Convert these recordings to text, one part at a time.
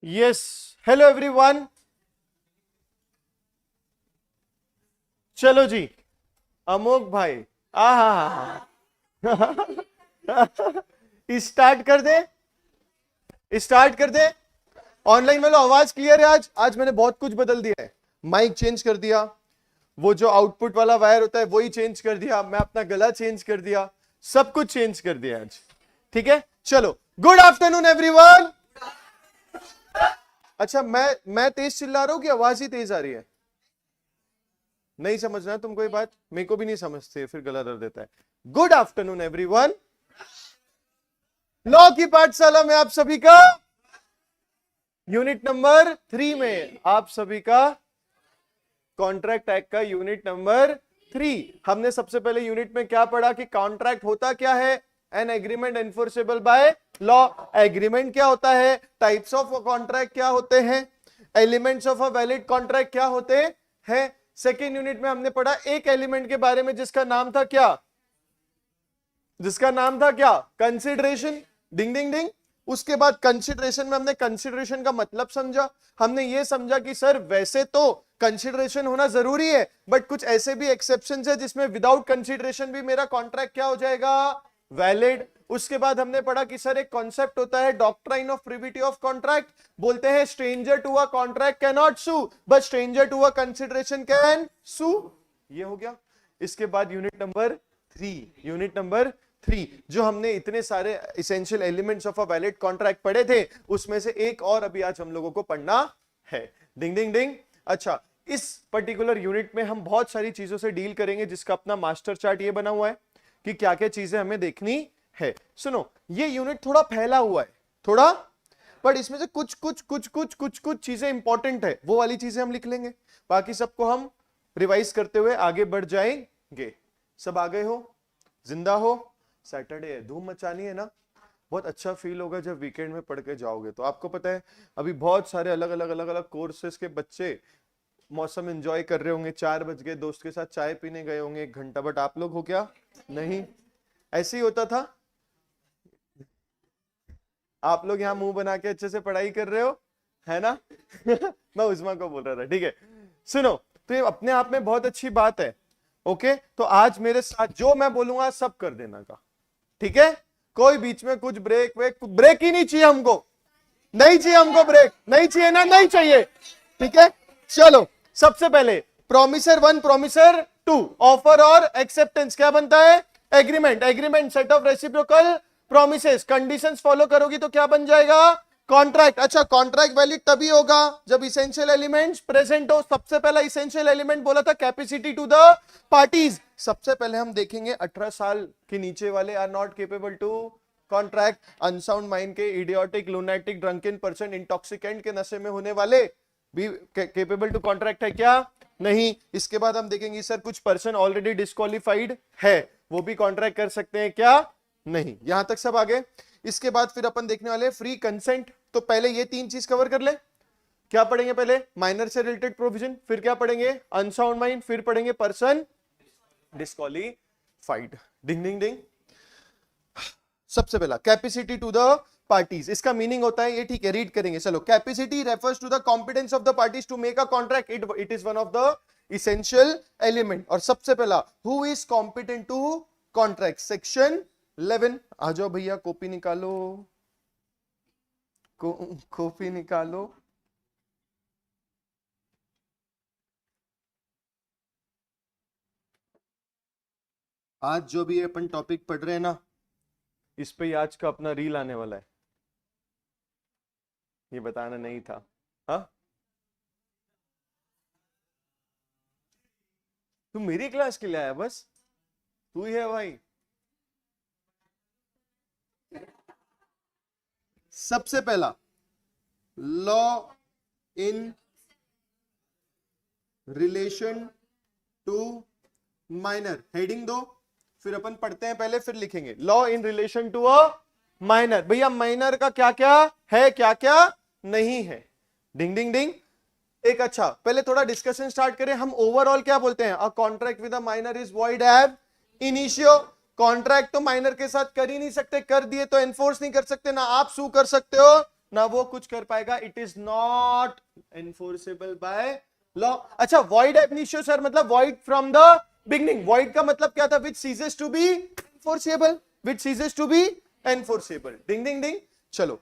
Yes, hello everyone. चलो जी, Amok भाई, आहा स्टार्ट कर दे, स्टार्ट कर दे। ऑनलाइन में लो, आवाज क्लियर है? आज मैंने बहुत कुछ बदल दिया है। माइक चेंज कर दिया, वो जो आउटपुट वाला वायर होता है वही चेंज कर दिया, मैं अपना गला चेंज कर दिया, सब कुछ चेंज कर दिया आज। ठीक है, चलो, गुड आफ्टरनून एवरीवन। अच्छा, मैं तेज चिल्ला रहा हूं कि आवाज ही तेज आ रही है? नहीं समझना तुम कोई बात, मेरे को भी नहीं समझते, फिर गला दर्द देता है। Good afternoon everyone. लॉ की पाठशाला में आप सभी का यूनिट नंबर 3 में आप सभी का कॉन्ट्रैक्ट एक्ट का यूनिट नंबर 3। हमने सबसे पहले यूनिट में क्या पढ़ा कि कॉन्ट्रैक्ट होता क्या है? An agreement enforceable by law. Agreement क्या होता है? टाइप्स ऑफ कॉन्ट्रैक्ट क्या होते हैं? Elements of a valid contract क्या होते हैं? सेकेंड यूनिट में हमने पढ़ा एक एलिमेंट के बारे में जिसका नाम था क्या? कंसिडरेशन। डिंग डिंग डिंग। उसके बाद कंसिडरेशन में हमने कंसिडरेशन का मतलब समझा। हमने ये समझा कि सर वैसे तो कंसिडरेशन होना जरूरी है, बट कुछ ऐसे भी एक्सेप्शंस है जिसमें विदाउट कंसिडरेशन भी मेरा कॉन्ट्रैक्ट क्या हो जाएगा? वैलिड। उसके बाद हमने पढ़ा कि सर एक कॉन्सेप्ट होता है doctrine of privity of contract. बोलते हैं stranger to a contract can not sue, but stranger to a consideration can sue. ये हो गया। इसके बाद यूनिट नंबर 3 जो हमने इतने सारे essential elements of a valid contract पढ़े थे, उसमें से एक और अभी आज हम लोगों को पढ़ना है। डिंग डिंग डिंग। अच्छा, इस पर्टिकुलर यूनिट में हम बहुत सारी चीजों से डील करेंगे, जिसका अपना मास्टर चार्ट ये बना हुआ है कि क्या क्या चीजें हमें देखनी है। सुनो, ये यूनिट थोड़ा फैला हुआ है, थोड़ा, बट इसमें से कुछ चीजें इंपॉर्टेंट है, वो वाली चीजें हम लिख लेंगे, बाकी सबको हम रिवाइज करते हुए आगे बढ़ जाएंगे। सब आ गए हो? जिंदा हो? सैटरडे है, धूम मचानी है ना? बहुत अच्छा फील होगा जब वीकेंड में पढ़ के जाओगे। तो आपको पता है अभी बहुत सारे अलग अलग कोर्सेज के बच्चे मौसम एंजॉय कर रहे होंगे, 4 बज गए, दोस्त के साथ चाय पीने गए होंगे 1 घंटा, बट आप लोग हो क्या? नहीं, ऐसे ही होता था। आप लोग यहाँ मुंह बना के अच्छे से पढ़ाई कर रहे हो, है ना? मैं उस्मा को बोल रहा था। ठीक है, सुनो, तो ये अपने आप में बहुत अच्छी बात है। ओके, तो आज मेरे साथ जो मैं बोलूंगा सब कर देना का, ठीक है? कोई बीच में कुछ ब्रेक ही नहीं चाहिए हमको, नहीं चाहिए हमको ब्रेक, नहीं चाहिए ना, नहीं चाहिए। ठीक है, चलो, सबसे पहले प्रोमिसर 1, प्रोमिसर 2, ऑफर और एक्सेप्टेंस क्या बनता है? Agreement set of reciprocal promises, conditions follow करोगी तो क्या बन जाएगा? कॉन्ट्रैक्ट। अच्छा, कॉन्ट्रैक्ट वैलिड तभी होगा जब इसेंशियल एलिमेंट्स प्रेजेंट हो। सबसे पहला इसेंशियल एलिमेंट बोला था कैपेसिटी टू द पार्टीज। सबसे पहले हम देखेंगे 18 साल के नीचे वाले are not capable to contract. Unsound mind के, idiotic, lunatic, drunken person, intoxicant के नशे में होने वाले भी केपेबल टू कॉन्ट्रैक्ट है क्या? नहीं। इसके बाद हम देखेंगे सर कुछ पर्सन ऑलरेडी डिस्क्वालिफाइड है, वो भी कॉन्ट्रैक्ट कर सकते हैं क्या? नहीं। यहां तक सब आगे। इसके बाद फिर अपन देखने वाले फ्री कंसेंट। तो पहले ये 3 चीज कवर कर ले। क्या पढ़ेंगे? पहले माइनर से रिलेटेड प्रोविजन, फिर क्या पढ़ेंगे? अनसाउंड माइंड, फिर पढ़ेंगे पर्सन डिस्क्वालिफाइड। डिंग डिंग डिंग। सबसे पहला कैपेसिटी टू द पार्टीज, इसका मीनिंग होता है ये, ठीक है, रीड करेंगे। चलो, capacity refers to the competence of the parties to make a contract, it is one of the essential element. और सबसे पहला, who is competent to contract, section 11। आ जाओ भैया, कॉपी निकालो, कॉपी निकालो। आज जो भी अपन टॉपिक पढ़ रहे हैं ना, इस पे आज का अपना रील आने वाला है, ये बताना नहीं था। हाँ, तू मेरी क्लास के लिए आया? बस तू ही है भाई। सबसे पहला, law in relation to minor, heading दो, फिर अपन पढ़ते हैं पहले, फिर लिखेंगे law in relation to a minor. भैया माइनर का क्या क्या है, क्या क्या नहीं है? डिंग डिंग डिंग। एक, अच्छा, पहले थोड़ा डिस्कशन स्टार्ट करें। हम ओवरऑल क्या बोलते हैं? अ contract with a minor is void एब इनिशियो। कॉन्ट्रैक्ट तो माइनर के साथ कर ही नहीं सकते, कर दिए तो एनफोर्स नहीं कर सकते, ना आप सू कर सकते हो ना वो कुछ कर पाएगा, it is not enforceable by law. अच्छा, void ab initio सर मतलब void from the beginning, void का मतलब क्या था, which ceases to be enforceable, which ceases to be enforceable, ding ding डिंग। चलो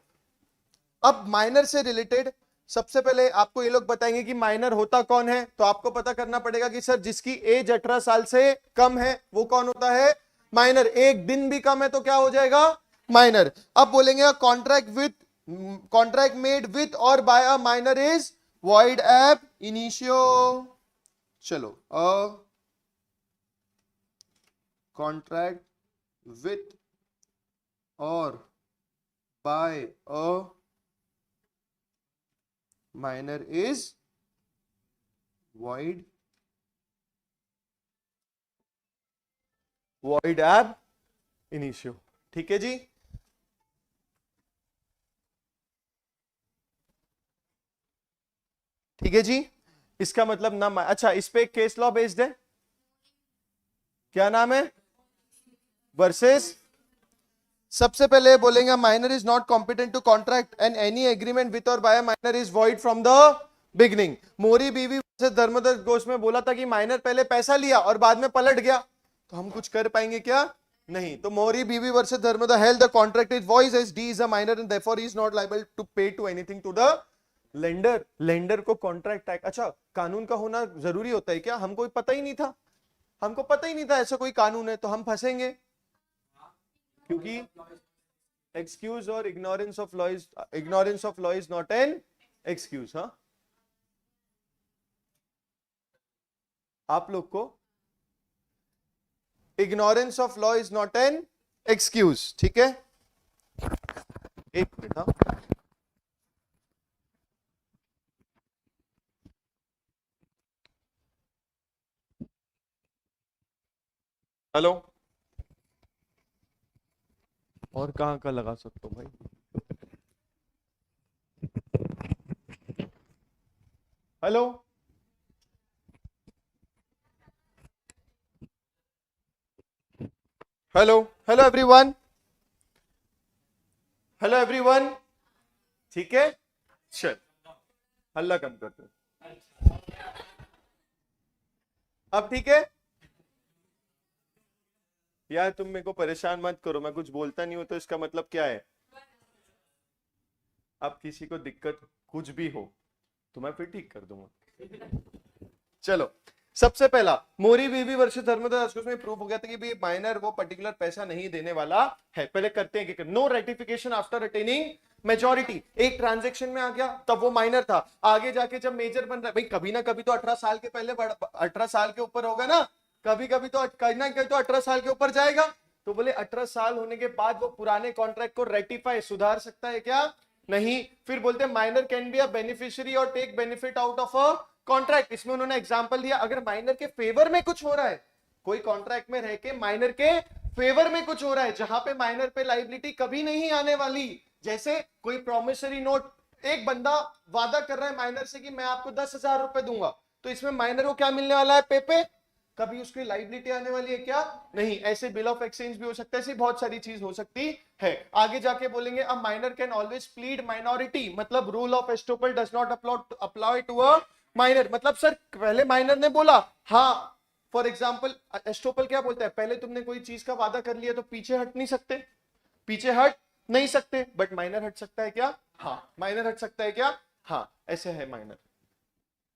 अब माइनर से रिलेटेड सबसे पहले आपको ये लोग बताएंगे कि माइनर होता कौन है। तो आपको पता करना पड़ेगा कि सर जिसकी एज 18 साल से कम है वो कौन होता है, माइनर। एक दिन भी कम है तो क्या हो जाएगा, माइनर। अब बोलेंगे कॉन्ट्रैक्ट मेड विथ और by a minor is void ab initio। चलो, अ कॉन्ट्रैक्ट विथ और by a minor is void ab initio। ठीक है जी, ठीक है जी। इसका मतलब ना, अच्छा इस पे एक केस लॉ बेस्ड है, क्या नाम है, वर्सेस। सबसे पहले बोलेंगे minor is not competent to contract and any agreement with और by minor is void from the beginning. Mohori Bibee versus Dharmdas Ghosh में बोला था कि माइनर पहले पैसा लिया और बाद में पलट गया, तो हम कुछ कर पाएंगे क्या, नहीं। तो Mohori Bibee versus Dharmodas held the contract is void as D is a minor and therefore he is not liable to pay to anything to the lender. Lender को कॉन्ट्रैक्ट एक्ट, अच्छा कानून का होना जरूरी होता है क्या, हमको पता ही नहीं था, हमको पता ही नहीं था ऐसा कोई कानून है, तो हम फंसेंगे, क्योंकि एक्सक्यूज और ignorance of law is not an excuse. हाँ, आप लोग को ignorance of law is not an excuse, ठीक है। एक मिनट, हाँ हेलो, और कहां का लगा सकते हो भाई, hello hello hello everyone, hello everyone, ठीक है। चल हल्ला कम कर दो, अब ठीक है यार, तुम मेरे को परेशान मत करो, मैं कुछ बोलता नहीं हूं तो इसका मतलब क्या है, अब किसी को दिक्कत कुछ भी हो तो मैं फिर ठीक कर दूंगा। चलो, सबसे पहला मोरी बीवी वर्सेस धर्मदास में प्रूफ हो गया था कि भाई माइनर वो पर्टिकुलर पैसा नहीं देने वाला है। पहले करते हैं कि no ratification after attaining majority, एक ट्रांजैक्शन में आ गया तब वो माइनर था, आगे जाके जब मेजर बन रहा है, भाई कभी ना कभी तो 18 साल के पहले 18 साल के ऊपर होगा ना, कभी कभी तो कहीं ना कहीं तो 18 साल के ऊपर जाएगा। तो बोले 18 साल होने के बाद वो पुराने कॉन्ट्रैक्ट को रेटिफाई सुधार सकता है क्या, नहीं। फिर बोलते हैं minor can be a beneficiary or take benefit out of a contract. इसमें उन्होंने एग्जांपल दिया, अगर माइनर के फेवर में कुछ हो रहा है, कोई कॉन्ट्रैक्ट में रह के माइनर के फेवर में कुछ हो रहा है, जहां पे माइनर पे लाइबिलिटी कभी नहीं आने वाली, जैसे कोई प्रोमिसरी नोट, एक बंदा वादा कर रहा है माइनर से कि मैं आपको 10,000 रुपए दूंगा, तो इसमें माइनर को क्या मिलने वाला है, पेपे, कभी उसकी लाइबिलिटी आने वाली है क्या, नहीं। ऐसे बिल ऑफ एक्सचेंज भी हो सकता है, ऐसी बहुत सारी चीज हो सकती है। आगे जाके बोलेंगे a minor can always plead minority, मतलब rule of estoppel does not apply to a minor. मतलब सर पहले माइनर ने बोला, हाँ फॉर एग्जाम्पल एस्टोपल क्या बोलता है, पहले तुमने कोई चीज का वादा कर लिया तो पीछे हट नहीं सकते, पीछे हट नहीं सकते, बट माइनर हट सकता है क्या, हाँ माइनर हट सकता है क्या, हाँ ऐसे है माइनर।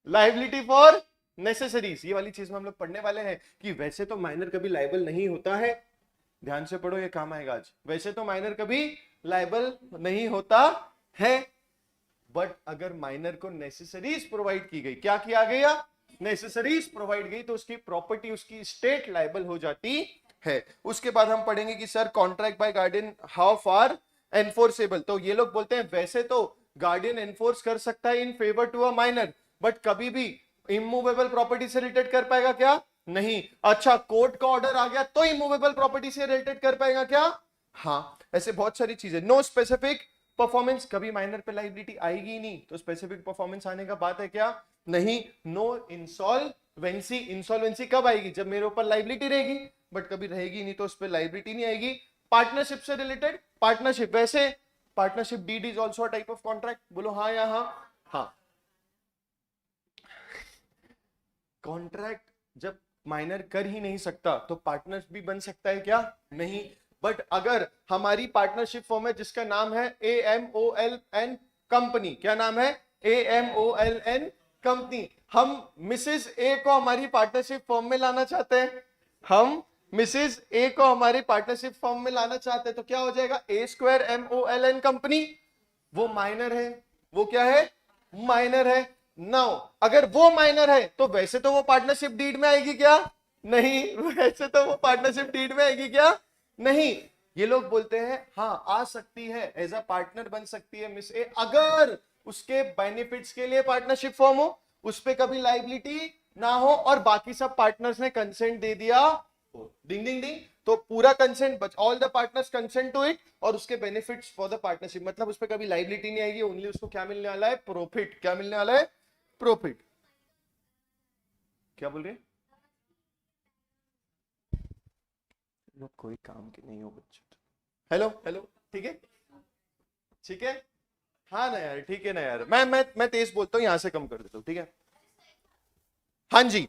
लाइबिलिटी फॉर नेसेसरीज, ये वाली चीज में हम लोग पढ़ने वाले हैं कि वैसे तो माइनर कभी लाइबल नहीं होता है, ध्यान से पढ़ो ये काम आएगा आज। वैसे तो माइनर कभी लाइबल नहीं होता है, बट अगर माइनर को नेसेसरीज प्रोवाइड की गई, क्या किया गया, नेसेसरीज प्रोवाइड गई, तो उसकी प्रॉपर्टी, उसकी स्टेट लाइबल हो जाती है। उसके बाद हम पढ़ेंगे कि sir contract by guardian how far enforceable. तो ये लोग बोलते हैं वैसे तो गार्डियन एनफोर्स कर सकता है in favour to a minor, but कभी भी इमूवेबल प्रॉपर्टी से रिलेटेड कर पाएगा क्या, नहीं। अच्छा कोर्ट का ऑर्डर आ गया तो इमूवेबल प्रॉपर्टी से रिलेटेड कर पाएगा क्या, हाँ। ऐसे बहुत सारी चीजें। नो स्पेसिफिक परफॉर्मेंस, कभी माइनर पे लाइबिलिटी आएगी ही नहीं, तो स्पेसिफिक परफॉर्मेंस आने का बात है क्या, नहीं। नो इंसॉल्वेंसी, इंसॉल्वेंसी कब आएगी, जब मेरे ऊपर लाइबिलिटी रहेगी, बट कभी रहेगी नहीं तो उस पर लाइबिलिटी नहीं आएगी। पार्टनरशिप से रिलेटेड, पार्टनरशिप वैसे partnership deed is also a type of contract, बोलो हाँ या हाँ? हाँ। कॉन्ट्रैक्ट जब माइनर कर ही नहीं सकता तो पार्टनर भी बन सकता है क्या? नहीं। बट अगर हमारी पार्टनरशिप फॉर्म है जिसका नाम है AMOLN कंपनी, क्या नाम है? AMOLN कंपनी, हम मिसेस ए को हमारी पार्टनरशिप फॉर्म में लाना चाहते हैं, हम मिसेस ए को हमारी पार्टनरशिप फॉर्म में लाना चाहते हैं, तो क्या हो जाएगा? A2MOLN कंपनी, वो माइनर है, वो क्या है? माइनर है। नाउ अगर वो माइनर है तो वैसे तो वो पार्टनरशिप डीड में आएगी क्या? नहीं। वैसे तो वो पार्टनरशिप डीड में आएगी क्या? नहीं। ये लोग बोलते हैं हाँ आ सकती है, एज अ पार्टनर बन सकती है मिस ए, अगर उसके बेनिफिट्स के लिए पार्टनरशिप फॉर्म हो, उस पर कभी लाइबिलिटी ना हो और बाकी सब पार्टनर्स ने कंसेंट दे दिया हो। डिंग डिंग डिंग। तो पूरा consent, all the partners consent to it, और उसके बेनिफिट्स फॉर द पार्टनरशिप, मतलब उस पर कभी लाइबिलिटी नहीं आएगी, ओनली उसको क्या मिलने वाला है? प्रॉफिट। क्या मिलने वाला है? प्रॉफिट। क्या बोल रहे? लोग कोई काम के नहीं हो बच्चे। हेलो हेलो, ठीक है ठीक है। हाँ ना यार, ठीक है ना यार, मैं तेज बोलता हूँ, यहां से कम कर देता हूँ, ठीक है? हाँ जी।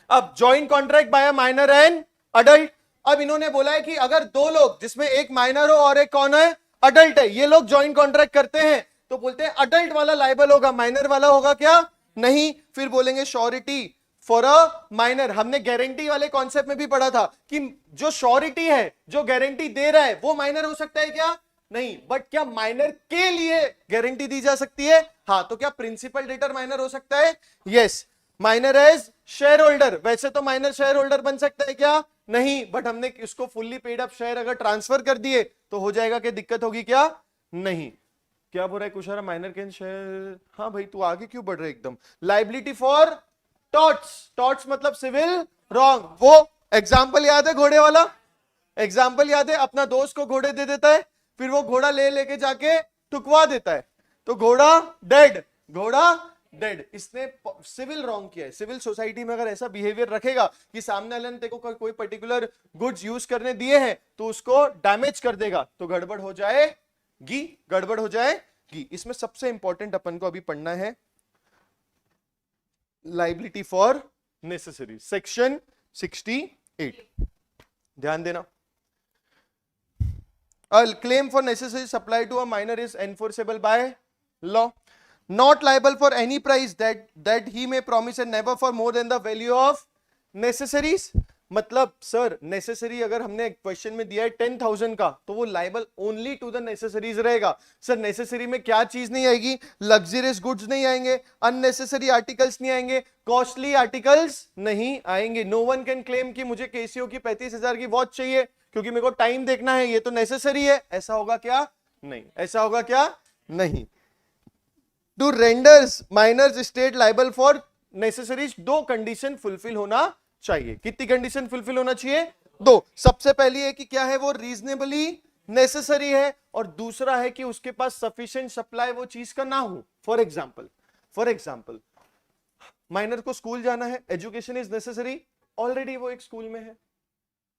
अब joint contract by minor and adult. अब इन्होंने बोला है कि अगर दो लोग जिसमें एक माइनर हो और एक कौन है? अडल्ट है, ये लोग ज्वाइंट कॉन्ट्रैक्ट करते हैं, तो बोलते हैं अडल्ट वाला लाइबल होगा, माइनर वाला होगा क्या? नहीं। फिर बोलेंगे श्योरिटी फॉर अ माइनर। हमने गारंटी वाले कॉन्सेप्ट में भी पढ़ा था कि जो श्योरिटी है, जो गारंटी दे रहा है, वो माइनर हो सकता है क्या? नहीं। बट क्या माइनर के लिए गारंटी दी जा सकती है? हाँ। तो क्या प्रिंसिपल डेटर माइनर हो सकता है? Yes. Minor as shareholder, वैसे तो माइनर शेयर होल्डर बन सकता है क्या? नहीं। बट हमने इसको फुल्ली पेड अप शेयर अगर ट्रांसफर कर दिए तो हो जाएगा कि दिक्कत होगी क्या? नहीं। क्या बोल रहा है कुशारा? माइनर कैन शेयर, हाँ भाई तू आगे क्यों बढ़ रहा है एकदम? लाइबिलिटी फॉर टॉर्ट्स, टॉर्ट्स मतलब सिविल रॉन्ग। वो एग्जाम्पल याद है घोड़े वाला? एग्जाम्पल याद है? अपना दोस्त को घोड़े दे देता है, फिर वो घोड़ा लेके जाके ठुकवा देता है, तो घोड़ा डेड, घोड़ा डेड। इसने सिविल रॉन्ग किया है। सिविल सोसाइटी में अगर ऐसा बिहेवियर रखेगा कि सामने वाले ने तेको कोई पर्टिकुलर गुड्स यूज करने दिए हैं तो उसको डैमेज कर देगा, तो गड़बड़ हो जाएगी, गड़बड़ हो जाएगी। इसमें सबसे इंपॉर्टेंट अपन को अभी पढ़ना है लाइबिलिटी फॉर नेसेसरी, सेक्शन 68। ध्यान देना। A claim for necessary supply to a minor is enforceable by law. Not liable for any price that he may promise and never for more than the value of necessaries. मतलब sir necessary अगर हमने question में दिया है 10,000 का, तो वो liable only to the necessaries रहेगा। सर नेसेसरी में क्या चीज नहीं आएगी? लग्जरियस गुड्स नहीं आएंगे, अननेसेसरी आर्टिकल्स नहीं आएंगे, कॉस्टली आर्टिकल्स नहीं आएंगे। नो वन कैन क्लेम कि मुझे केसीओ की 35,000 की वॉच चाहिए क्योंकि मेरे को टाइम देखना है, ये तो नेसेसरी है। ऐसा होगा क्या? नहीं। ऐसा होगा क्या? नहीं। To renders minor's estate liable for necessaries, दो कंडीशन फुलफिल होना चाहिए। कितनी कंडीशन फुलफिल होना चाहिए? दो। सबसे पहली है कि क्या है? वो रीजनेबली नेसेसरी है, और दूसरा है कि उसके पास सफिशिएंट सप्लाई वो चीज का ना हो। फॉर एग्जाम्पल माइनर को स्कूल जाना है, एजुकेशन इज नेसेसरी, ऑलरेडी वो एक स्कूल में है,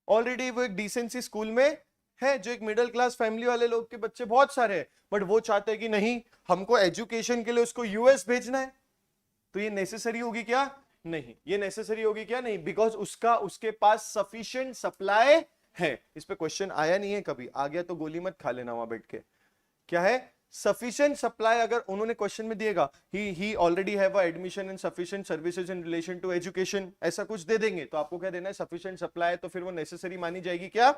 ऑलरेडी वो एक डिसेंसी स्कूल में है, जो एक मिडिल क्लास फैमिली वाले लोग के बच्चे बहुत सारे हैं, बट वो चाहते हैं कि नहीं हमको एजुकेशन के लिए उसको यूएस भेजना है, तो ये नेसेसरी होगी क्या? नहीं। ये नेसेसरी होगी क्या? नहीं, बिकॉज उसके पास सफिशिएंट सप्लाई है। इस पे क्वेश्चन आया नहीं है कभी, आ गया तो गोली मत खा लेना वहां बैठ के। क्या है? Sufficient supply. अगर उन्होंने क्वेश्चन में दिएगा ही already have a admission and sufficient services in relation to education, ऐसा कुछ दे देंगे, तो आपको क्या देना है? Sufficient supply. तो फिर वो नेसेसरी मानी जाएगी क्या?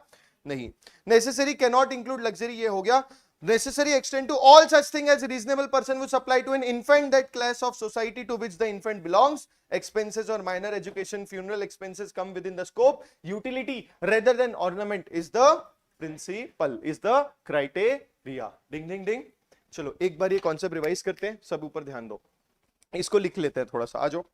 नहीं। Necessary can not include luxury, ये हो गया। Necessary extend to all such thing as reasonable person would supply to an infant that class of society to which the infant belongs. Expenses or minor education, funeral expenses come within the scope. Utility rather than ornament is the principle, is the criteria. Ding ding ding. चलो एक बार ये concept revise करते हैं, सब ऊपर ध्यान दो, इसको लिख लेते हैं थोड़ा सा, आ जाओ।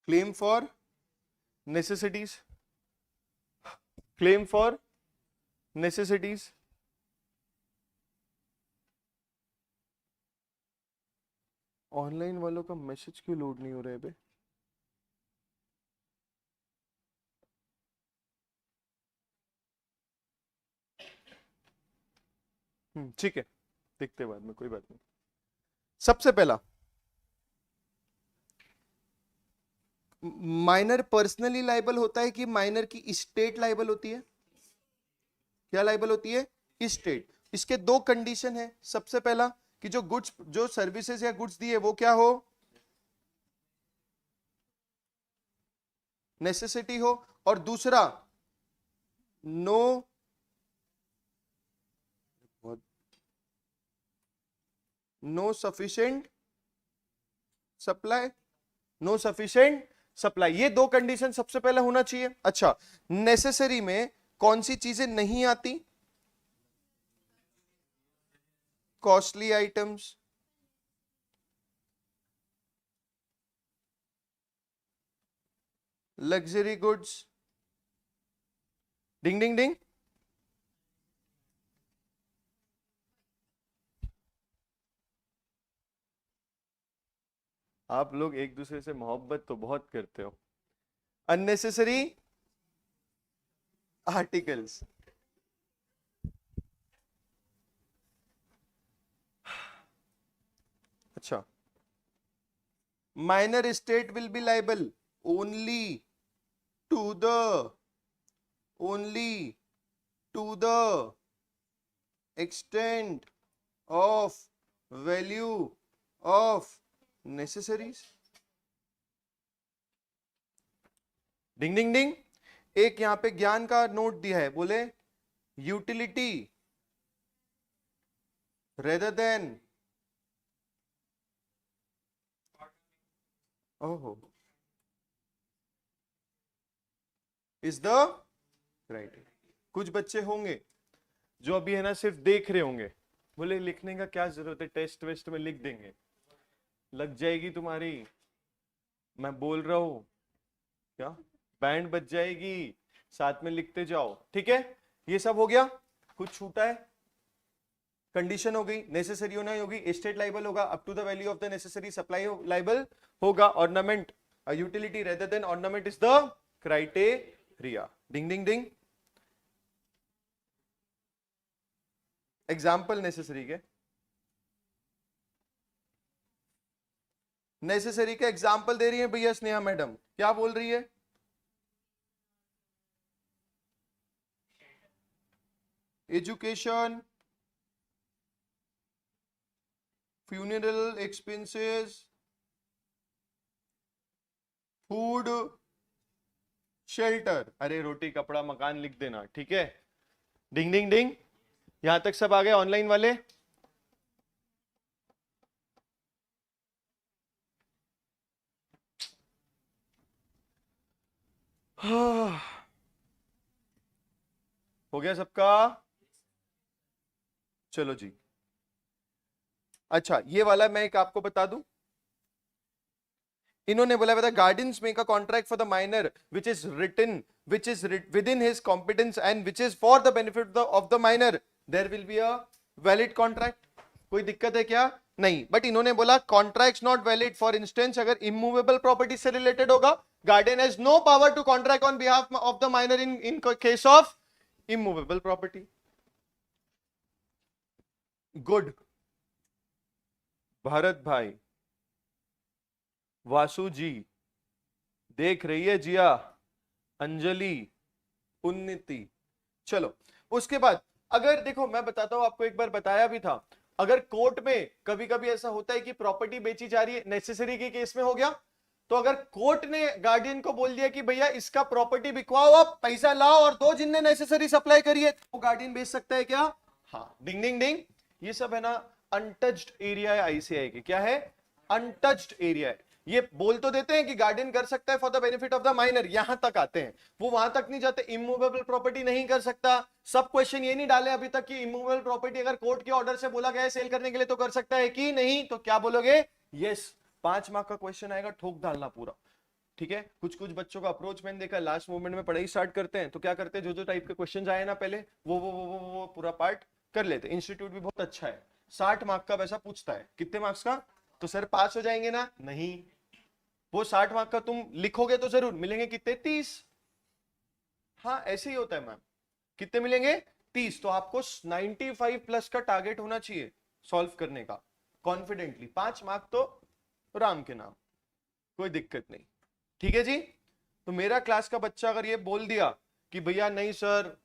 Claim for necessities, claim for necessities, online वालों का मैसेज क्यों लोड नहीं हो रहा है बे? ठीक है, देखते हैं बाद में, कोई बात नहीं। सबसे पहला, माइनर पर्सनली लाइबल होता है कि माइनर की स्टेट लाइबल होती है? क्या लाइबल होती है? स्टेट। इसके दो कंडीशन है। सबसे पहला कि जो गुड्स, जो सर्विसेज या गुड्स दिए वो क्या हो? नेसेसिटी हो। और दूसरा, no no sufficient supply, no sufficient supply, ये दो कंडीशन सबसे पहले होना चाहिए। अच्छा, नेसेसरी में कौन सी चीजें नहीं आती? कॉस्टली आइटम्स, लग्जरी गुड्स, डिंग डिंग डिंग। आप लोग एक दूसरे से मोहब्बत तो बहुत करते हो। अननेसेसरी आर्टिकल्स, अच्छा, minor estate will be liable only to the only to the extent of value of necessaries। Ding ding ding. एक यहां पे ज्ञान का नोट दिया है, बोले यूटिलिटी रेदर देन, ओहो, इज द क्राइटेरिया। कुछ बच्चे होंगे जो अभी है ना सिर्फ देख रहे होंगे, बोले लिखने का क्या जरूरत है, टेस्ट वेस्ट में लिख देंगे, लग जाएगी तुम्हारी, मैं बोल रहा हूं क्या, बैंड बज जाएगी, साथ में लिखते जाओ। ठीक है, ये सब हो गया। कुछ छूटा है? कंडीशन हो गई, नेसेसरी होना होगी, स्टेट लाइबल होगा, up to the value of the necessary, supply liable होगा, ornament utility rather than ornament is the criteria. Ding ding ding. Example necessary के, नेसेसरी का एग्जाम्पल दे रही है भैया स्नेहा मैडम, क्या बोल रही है? Education, funeral expenses, food, shelter. अरे रोटी कपड़ा मकान लिख देना, ठीक है। डिंग डिंग डिंग। यहां तक सब आ गए ऑनलाइन वाले? हो गया सबका? चलो जी। अच्छा, ये वाला मैं एक आपको बता दूं, इन्होंने बोला था guardians make a contract for the minor which is written, which is within his competence and which is for the benefit of the minor, there will be a valid contract. कोई दिक्कत है क्या? नहीं। But इन्होंने बोला contract not valid for instance अगर immovable property से related होगा, guardian has no power to contract on behalf of the minor in case of immovable property. Good. Bharat भाई, वासु जी, देख रही है जिया, अंजलि, उन्नति। चलो, उसके बाद अगर देखो मैं बताता हूं आपको, एक बार बताया भी था, अगर कोर्ट में कभी कभी ऐसा होता है कि प्रॉपर्टी बेची जा रही है, नेसेसरी के केस में हो गया, तो अगर कोर्ट ने गार्डियन को बोल दिया कि भैया इसका प्रॉपर्टी बिकवाओ, आप पैसा लाओ और दो, जिनने नेसेसरी सप्लाई करी है, तो गार्डियन बेच सकता है क्या? हाँ। डिंग डिंग डिंग। ये सब है ना अनटच्ड एरिया है आईसीआई के। क्या है? अनटच्ड एरिया है। ये बोल तो देते हैं कि गार्डियन कर सकता है for the benefit of the minor, यहां तक आते हैं, वो वहां तक नहीं जाते। इमूवेबल प्रॉपर्टी नहीं कर सकता। सब क्वेश्चन ये नहीं डाले अभी तक कि इमूवेबल प्रॉपर्टी अगर कोर्ट के ऑर्डर से बोला गया है सेल करने के लिए तो कर सकता है कि नहीं, तो क्या बोलोगे? यस। 5 मार्क का क्वेश्चन आएगा, ठोक डालना पूरा। ठीक है। कुछ कुछ बच्चों का अप्रोच मैंने देखा, लास्ट मोमेंट में पढ़ाई स्टार्ट करते हैं तो क्या करते हैं, जो जो टाइप के क्वेश्चन आए ना पहले वो पूरा पार्ट कर लेते। इंस्टीट्यूट भी बहुत अच्छा है, 60 मार्क का वैसा पूछता है। कितने मार्क्स का? तो सर पास हो जाएंगे ना? नहीं, वो 60 मार्क का तुम लिखोगे तो जरूर मिलेंगे कितने? 30। हाँ ऐसे ही होता है मैम। कितने मिलेंगे? 30। तो आपको 95 प्लस का टारगेट होना चाहिए सॉल्व करने का कॉन्फिडेंटली। 5 मार्क तो राम के नाम, कोई दिक्कत नहीं। ठीक है जी। तो मेरा क्लास का बच्चा अगर ये बोल दिया कि भैया नहीं सर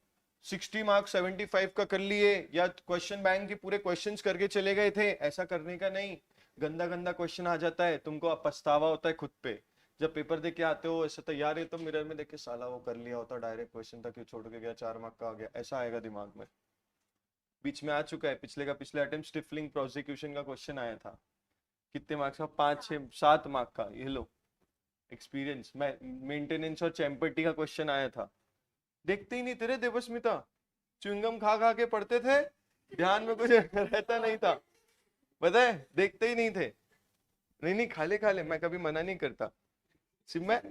60 मार्क 75 का कर लिए, या क्वेश्चन बैंक के पूरे क्वेश्चंस करके चले गए थे, ऐसा करने का नहीं। गंदा गंदा क्वेश्चन आ जाता है, तुमको पछतावा होता है खुद पे। जब पेपर दे के आते हो ऐसे तैयार है तो मिरर में देख के साला वो कर लिया होता, डायरेक्ट क्वेश्चन था क्यों छोड़ के गया, 4 मार्क का आ गया, ऐसा आएगा दिमाग में। बीच में आ चुका है, पिछले अटेम्प्ट स्टिफलिंग प्रोसिक्यूशन का क्वेश्चन आया था, कितने मार्क्स का? 5 6 7 मार्क का। ये लो एक्सपीरियंस। मैं मेंटेनेंस और चैम्पर्टी का क्वेश्चन आया था, देखते ही नहीं तेरे देवस्मिता, च्युइंगम खा खा के पढ़ते थे, ध्यान में कुछ रहता नहीं था, पता है, देखते ही नहीं थे। नहीं नहीं खा ले, मैं कभी मना नहीं करता, सिर्फ मैं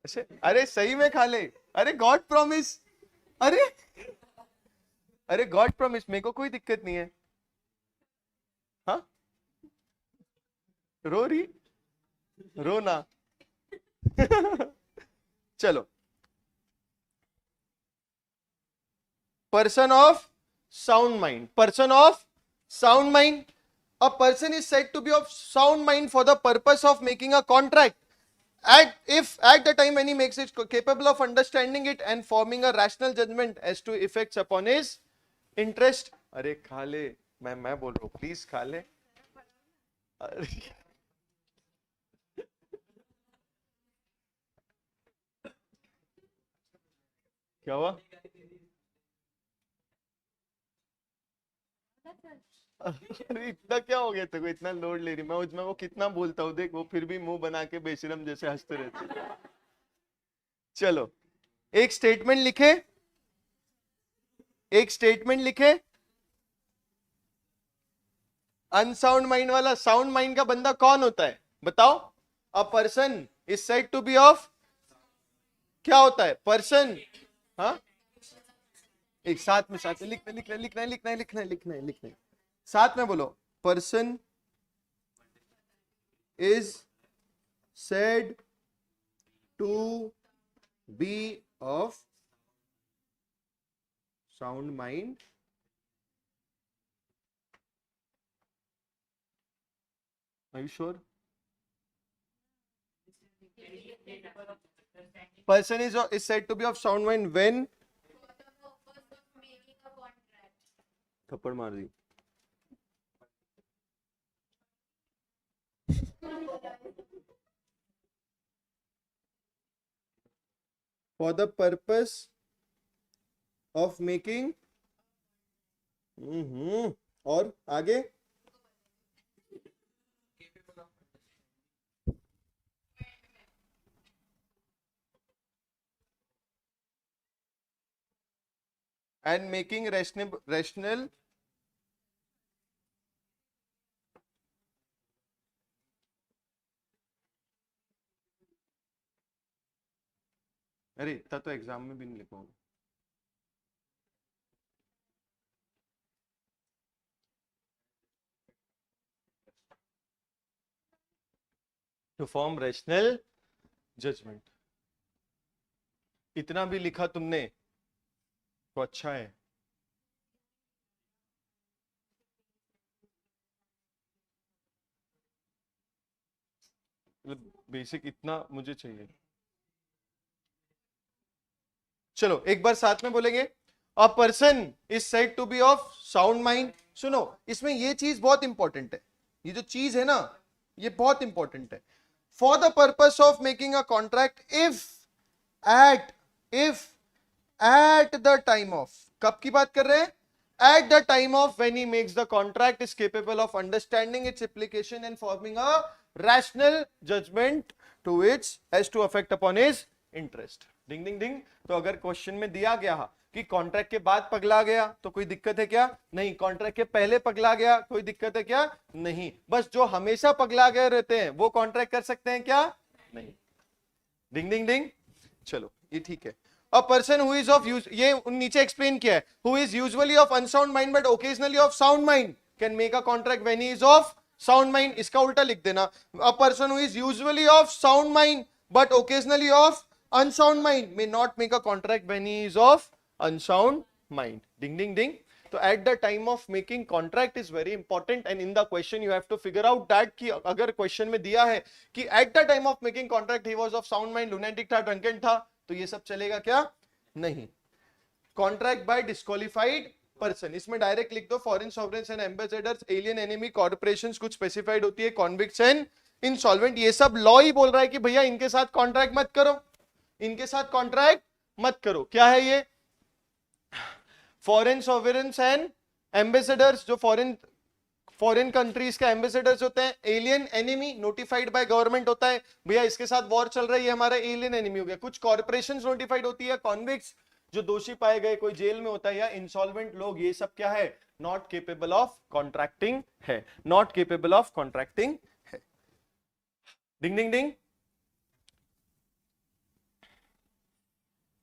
ऐसे, अरे सही में खा ले, अरे गॉड प्रॉमिस, अरे गॉड प्रॉमिस, मेरे को कोई दिक्कत नहीं है। हाँ रो रही, रो ना। चलो, person of sound mind, person of sound mind. A person is said to be of sound mind for the purpose of making a contract if at the time when he makes it, capable of understanding it and forming a rational judgment as to effects upon his interest. अरे खा ले, मैं बोल रहा हूँ, please खा ले। क्या हुआ? अरे इतना क्या हो गया तेरे को, इतना लोड ले रही? मैं उसमें वो कितना बोलता हूँ देख, वो फिर भी मुंह बना के बेशरम जैसे हंसते रहते। चलो एक स्टेटमेंट लिखे, एक स्टेटमेंट लिखे। अनसाउंड माइंड वाला, साउंड माइंड का बंदा कौन होता है बताओ? A person is said to be of, क्या होता है पर्सन? हाँ एक साथ में, साथ में लिखना है, साथ में बोलो। Person is said to be of sound mind Are you sure? Person is said to be of sound mind when, थप्पड़ मार दी। For the purpose of making, और आगे and making rational अरे इतना तो एग्जाम में भी नहीं लिखोगे। टू फॉर्म रैशनल जजमेंट, इतना भी लिखा तुमने तो अच्छा है। बेसिक इतना मुझे चाहिए। चलो एक बार साथ में बोलेंगे। A person is said to be of sound mind. सुनो, इसमें ये चीज बहुत इंपॉर्टेंट है, ये जो चीज है ना ये बहुत इंपॉर्टेंट है। For the purpose of making a contract if at the time of, कब की बात कर रहे हैं? At the time of when he makes the contract is capable of understanding its application and forming a rational judgement to its as to effect upon his interest. Ding ding ding. तो अगर question में दिया गया कि contract के बाद पगला गया तो कोई दिक्कत है क्या? नहीं। कॉन्ट्रैक्ट के पहले पगला गया कोई दिक्कत है क्या? नहीं। बस जो हमेशा पगला गए रहते हैं वो कॉन्ट्रैक्ट कर सकते हैं क्या? नहीं। डिंग डिंग डिंग। चलो ये ठीक है। A person who is of use, ये नीचे एक्सप्लेन किया है, who is usually of unsound mind but occasionally of sound mind can make a contract when he is of sound mind, इसका उल्टा लिख देना, a person who is usually of sound mind but occasionally of unsound mind may not make a contract when he is of unsound mind. Ding ding ding. तो at the time of making contract is very important, and in the question you have to figure out that कि अगर question में दिया है कि at the time of making contract he was of sound mind, lunatic था, drunken था, तो ये सब चलेगा क्या? नहीं. कॉन्ट्रैक्ट बाय डिस्क्वालिफाइड पर्सन, इसमें डायरेक्ट लिख दो foreign sovereigns and ambassadors, alien enemy, corporations कुछ स्पेसिफाइड होती है, कॉन्विक्ट्स एंड इंसॉल्वेंट. ये सब लॉ ही बोल रहा है कि भैया इनके साथ कॉन्ट्रैक्ट मत करो, इनके साथ कॉन्ट्रैक्ट मत करो. क्या है ये? फॉरेन सॉवरेन्स एंड एम्बेसडर्स, जो फॉरेन कंट्रीज के एम्बेसडर्स होते हैं. Alien enemy notified by government होता है, भैया इसके साथ वॉर चल रही है, हमारा एलियन एनिमी हो गया. कुछ कॉर्पोरेशंस नोटिफाइड होती है, कॉन्विक्ट्स जो दोषी पाए गए, कोई जेल में होता है, या इंसॉल्वेंट लोग, ये सब क्या है? नॉट केपेबल ऑफ कॉन्ट्रैक्टिंग है, नॉट केपेबल ऑफ कॉन्ट्रैक्टिंग है. डिंग डिंग डिंग.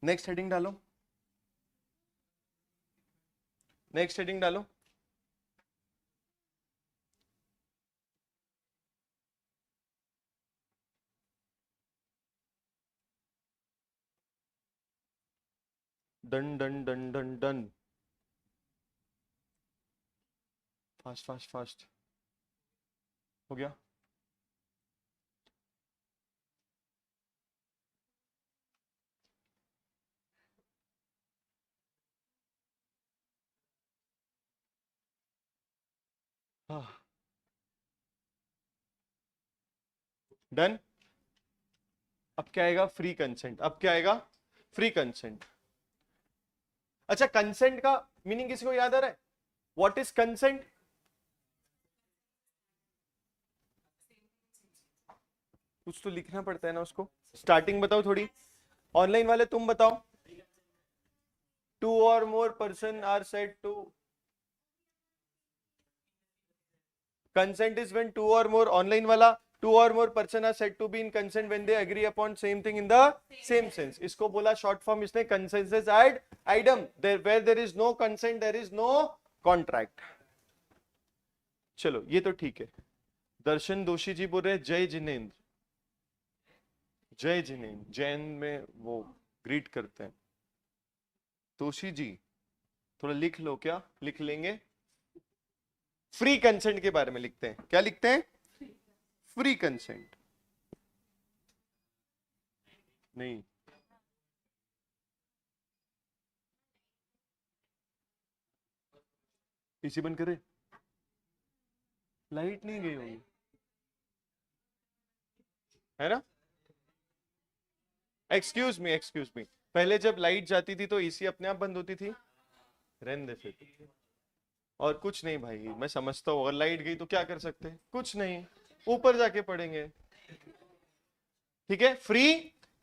नेक्स्ट हेडिंग डालो, नेक्स्ट हेडिंग डालो. Done done done done done. Fast fast fast हो गया. डन. अब क्या आएगा? Free consent. अब क्या आएगा? Free consent. अच्छा, कंसेंट का मीनिंग किसी को याद आ रहा है? What is consent? कुछ तो लिखना पड़ता है ना उसको. स्टार्टिंग बताओ थोड़ी, ऑनलाइन वाले तुम बताओ. टू और more person are said to. Consent is when two और मोर, ऑनलाइन वाला, two or more person are said to be in consent when they agree upon same thing in the same sense. इसको बोला short form इसने consensus ad idem. Where there is no consent there is no contract. चलो ये तो ठीक है. दर्शन दोषी जी बोल रहे जय जिनेंद्र. जय जिनेंद्र, जैन में वो ग्रीट करते हैं. दोषी जी थोड़ा लिख लो. क्या लिख लेंगे? फ्री कंसेंट के बारे में लिखते हैं. क्या लिखते हैं? Free consent. नहीं, पीसी बंद करे. लाइट नहीं गई होगी, है ना? एक्सक्यूज मी, पहले जब लाइट जाती थी तो एसी अपने आप बंद होती थी. रहने दे फिर. और कुछ नहीं भाई, मैं समझता हूँ, अगर लाइट गई तो क्या कर सकते हैं? कुछ नहीं, ऊपर जाके पढ़ेंगे. ठीक है. Free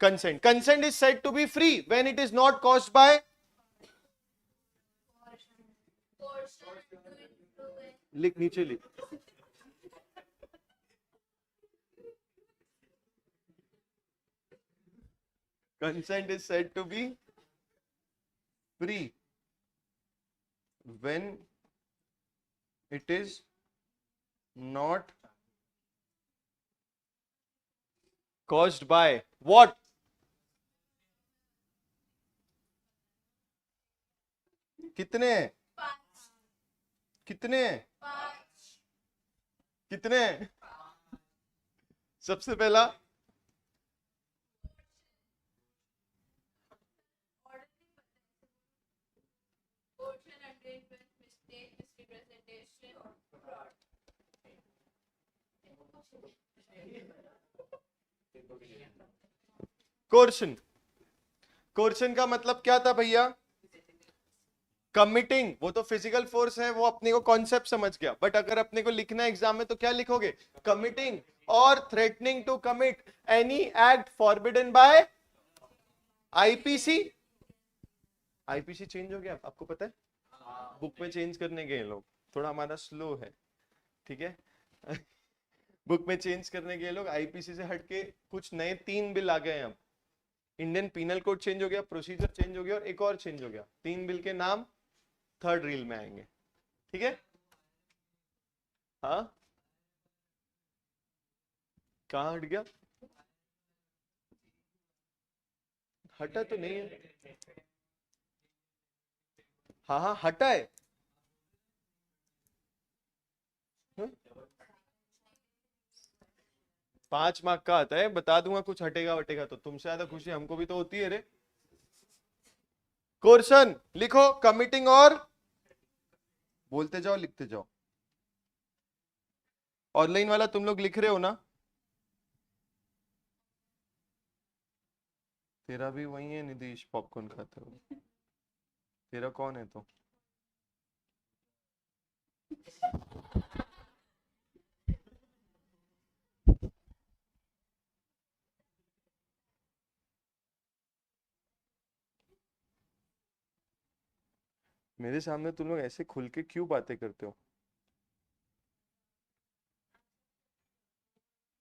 consent. Consent is said to be free when it is not caused by. लिख, नीचे लिख. Consent is said to be free when it is not caused by what? कितने? कितने? कितने? सबसे पहला कोर्शन. कोर्शन का मतलब क्या था भैया? कमिटिंग. वो तो फिजिकल फोर्स है, वो अपने को कॉन्सेप्ट समझ गया. बट अगर अपने को लिखना है एग्जाम में तो क्या लिखोगे? कमिटिंग और threatening to commit any act forbidden by IPC. IPC change हो गया, आपको पता है? बुक में चेंज करने गए लोग, थोड़ा हमारा स्लो है. ठीक है. बुक में चेंज करने गए लोग, आईपीसी से हटके कुछ नए 3 बिल आ गए हैं. अब इंडियन पिनल कोड चेंज हो गया, प्रोसीजर चेंज हो गया, और एक और चेंज हो गया. 3 बिल के नाम थर्ड रील में आएंगे. ठीक है. हाँ, कहाँ हट गया? हटा तो नहीं है। हाँ हाँ हटा है। हम्म? 5 मार्क का आता है, बता दूंगा कुछ हटेगा वटेगा तो। तुमसे ज्यादा खुशी हमको भी तो होती है रे। क्वेश्चन लिखो, कमिटिंग और बोलते जाओ लिखते जाओ। ऑनलाइन वाला तुम लोग लिख रहे हो ना? तेरा भी वही है निधीश, पॉपकॉर्न खाते हो। तेरा कौन है तो? मेरे सामने तुम लोग ऐसे खुल के क्यों बातें करते हो?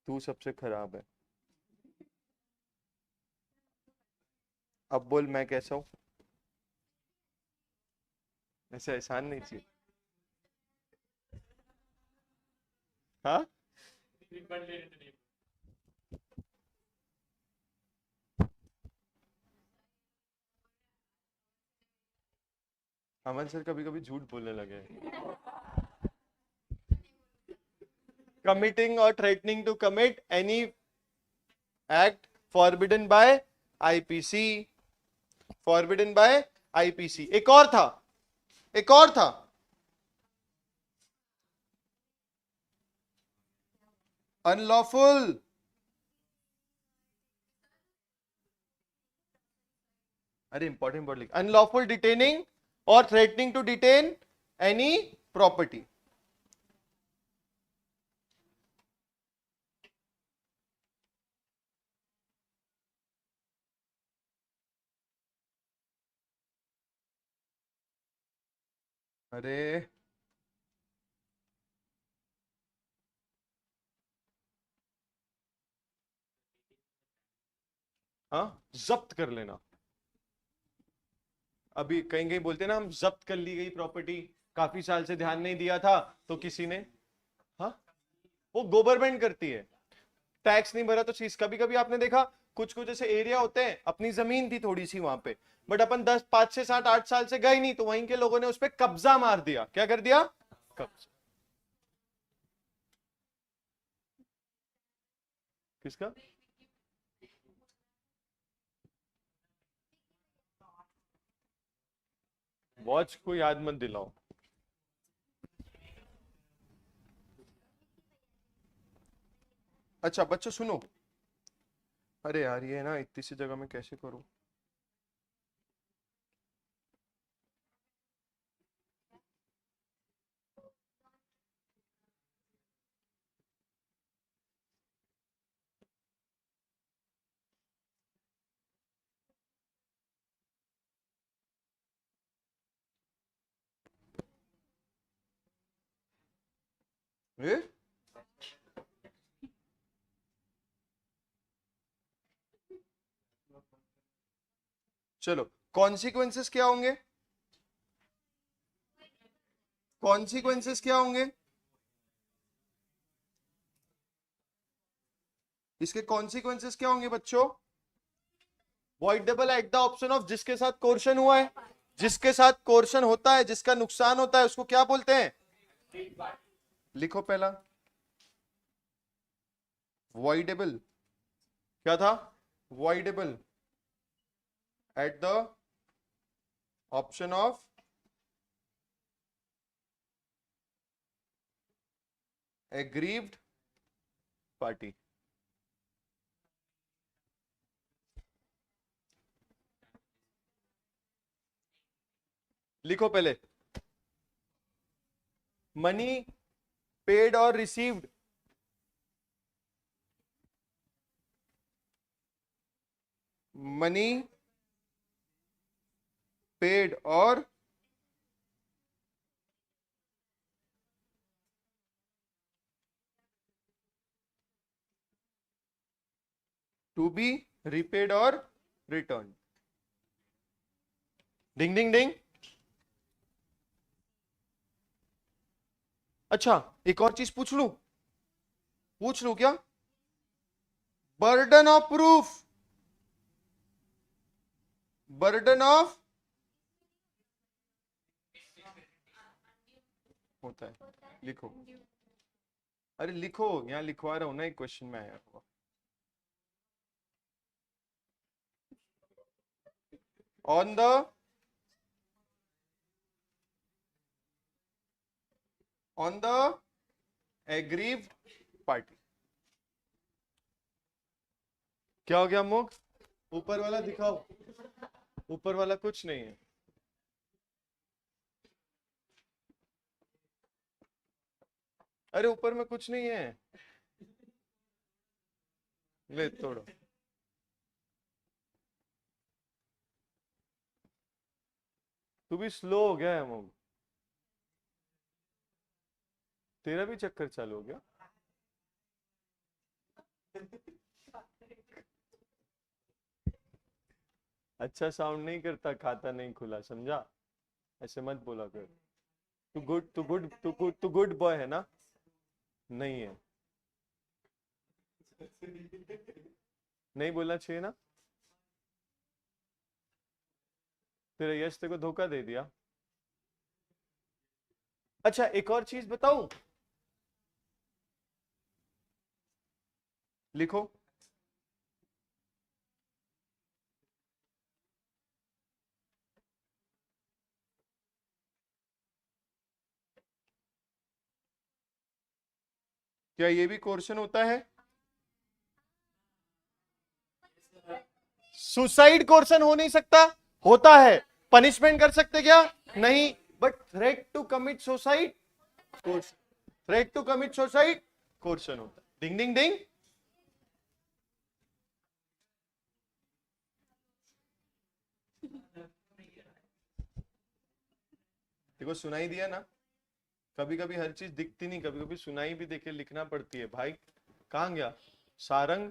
तू सबसे खराब है। अब बोल मैं कैसा हूं? ऐसे एहसान नहीं चाहिए। हाँ। अमन सर कभी कभी झूठ बोलने लगे हैं। Committing or threatening to commit any act forbidden by IPC, forbidden by IPC। एक और था, एक और था। अनलॉफुल, अरे इंपॉर्टेंट वर्ड लिख, अनलॉफुल डिटेनिंग और threatening to detain any property. अरे हाँ, जब्त कर लेना। अभी कहीं कहीं बोलते हैं ना, हम जब्त कर ली गई प्रॉपर्टी, काफी साल से ध्यान नहीं दिया था तो किसी ने। हाँ, वो गवर्नमेंट करती है। टैक्स नहीं भरा तो चीज, कभी कभी आपने देखा कुछ कुछ ऐसे एरिया होते हैं, अपनी जमीन थी थोड़ी सी वहां पे, बट अपन 10 5 6 7 8 साल से गए नहीं, तो वहीं के लोगों ने उस पर कब्जा मार दिया। क्या कर दिया? कब्जा। किसका? वॉच को याद मत दिलाओ। अच्छा बच्चों सुनो। अरे यार ये ना इतनी सी जगह में कैसे करूं? ए? चलो, कॉन्सिक्वेंसेस क्या होंगे? कॉन्सिक्वेंसेस क्या होंगे? इसके कॉन्सिक्वेंसेस क्या होंगे बच्चों? Voidable at the option of, जिसके साथ कोर्शन हुआ है, जिसके साथ कोर्शन होता है, जिसका नुकसान होता है, उसको क्या बोलते हैं? लिखो पहला, वॉइडेबल। क्या था? Voidable at the option of aggrieved party. लिखो पहले, मनी पेड और रिसीव्ड, मनी पेड और टू बी रिपेड और रिटर्न। डिंग डिंग डिंग। अच्छा, एक और चीज पूछ लूं? पूछ लूं क्या? Burden of proof, burden of होता है, लिखो, अरे लिखो, यहां लिखवा रहा हूं ना, एक क्वेश्चन में आया हुआ। On the aggrieved party. क्या हो गया मुख? ऊपर वाला दिखाओ, ऊपर वाला कुछ नहीं है। अरे ऊपर में कुछ नहीं है, ले तोड़ो। तू भी स्लो हो गया है मुख, तेरा भी चक्कर चालू हो गया। अच्छा साउंड नहीं करता, खाता नहीं खुला, समझा? ऐसे मत बोला कर। तू गुड बॉय है ना? नहीं है, नहीं बोलना चाहिए ना? तेरा यश तेरे को धोखा दे दिया। अच्छा एक और चीज बताऊं, लिखो, क्या ये भी क्वेश्चन होता है? सुसाइड क्वेश्चन हो नहीं सकता? होता है। पनिशमेंट कर सकते क्या? नहीं। But threat to commit suicide, threat to commit suicide question होता है। डिंग डिंग डिंग। देखो सुनाई दिया ना, कभी कभी हर चीज दिखती नहीं, कभी कभी सुनाई भी देके लिखना पड़ती है। भाई कहां गया सारंग?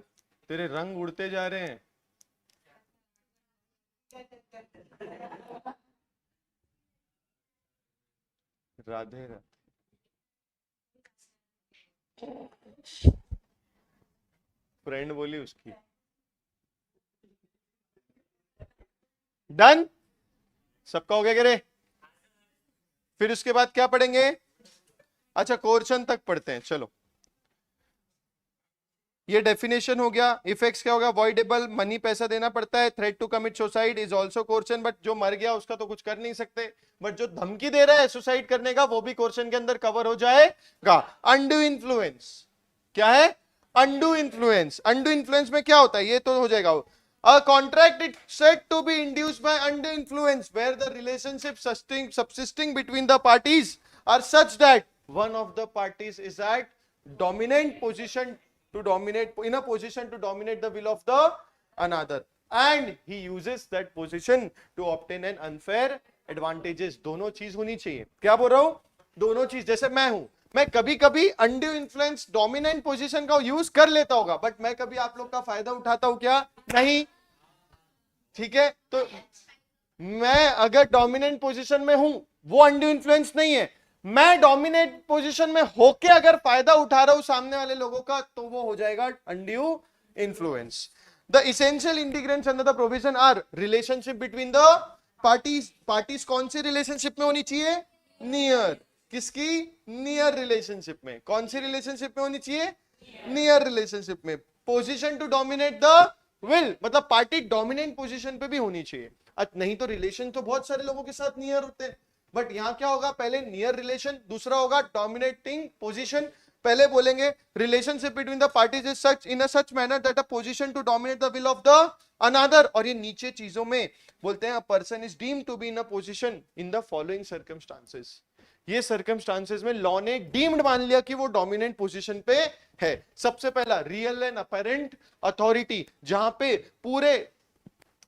तेरे रंग उड़ते जा रहे हैं। राधे राधे। फ्रेंड बोली उसकी। डन, सबका हो गया क्या रे? फिर उसके बाद क्या पढ़ेंगे? अच्छा क्वेश्चन तक पढ़ते हैं, चलो। ये डेफिनेशन हो गया। इफेक्ट्स क्या होगा? वॉइडेबल, मनी पैसा देना पड़ता है। Threat to commit suicide is also question, but जो मर गया उसका तो कुछ कर नहीं सकते, बट जो धमकी दे रहा है सुसाइड करने का वो भी क्वेश्चन के अंदर कवर हो जाएगा। अनडू इन्फ्लुएंस क्या है? Undo influence. अनडू इन्फ्लुएंस में क्या होता है? ये तो हो जाएगा। A contract is said to be induced by undue influence where the relationship subsisting between the parties are such that one of the parties is at dominant position to dominate, in a position to dominate the will of the another, and he uses that position to obtain an unfair advantages। दोनों चीज होनी चाहिए। क्या बोल रहा हूं? दोनों चीज। जैसे मैं हूं, मैं कभी कभी अनड्यू इन्फ्लुएंस डोमिनेंट पोजीशन का यूज कर लेता होगा, बट मैं कभी आप लोग का फायदा उठाता हूं क्या? नहीं। ठीक है, तो मैं अगर डोमिनेंट पोजीशन में हूं, वो अनड्यू इन्फ्लुएंस नहीं है। मैं डोमिनेट पोजीशन में होके अगर फायदा उठा रहा हूं सामने वाले लोगों का, तो वो हो जाएगा undue influence. The essential ingredients under the provision are relationship between the parties. Parties कौन सी रिलेशनशिप में होनी चाहिए? नियर। किसकी? नियर रिलेशनशिप में। कौन सी रिलेशनशिप में होनी चाहिए? नियर रिलेशनशिप में। Position to dominate the will, मतलब पार्टी डोमिनेंट पोजीशन पे भी होनी चाहिए। नहीं तो रिलेशन तो बहुत सारे लोगों के साथ नियर होते हैं, बट यहां क्या होगा? पहले नियर रिलेशन, दूसरा होगा डोमिनेटिंग पोजीशन। पहले बोलेंगे relationship between the parties is such in a such manner that a position to dominate the will of the another. और ये नीचे चीजों में बोलते हैं a person is deemed to be in a position in the following circumstances. ये circumstances में law ने डीम्ड मान लिया कि वो डोमिनेंट पोजीशन पे है। सबसे पहला रियल एंड अपेरेंट अथॉरिटी, जहां पे पूरे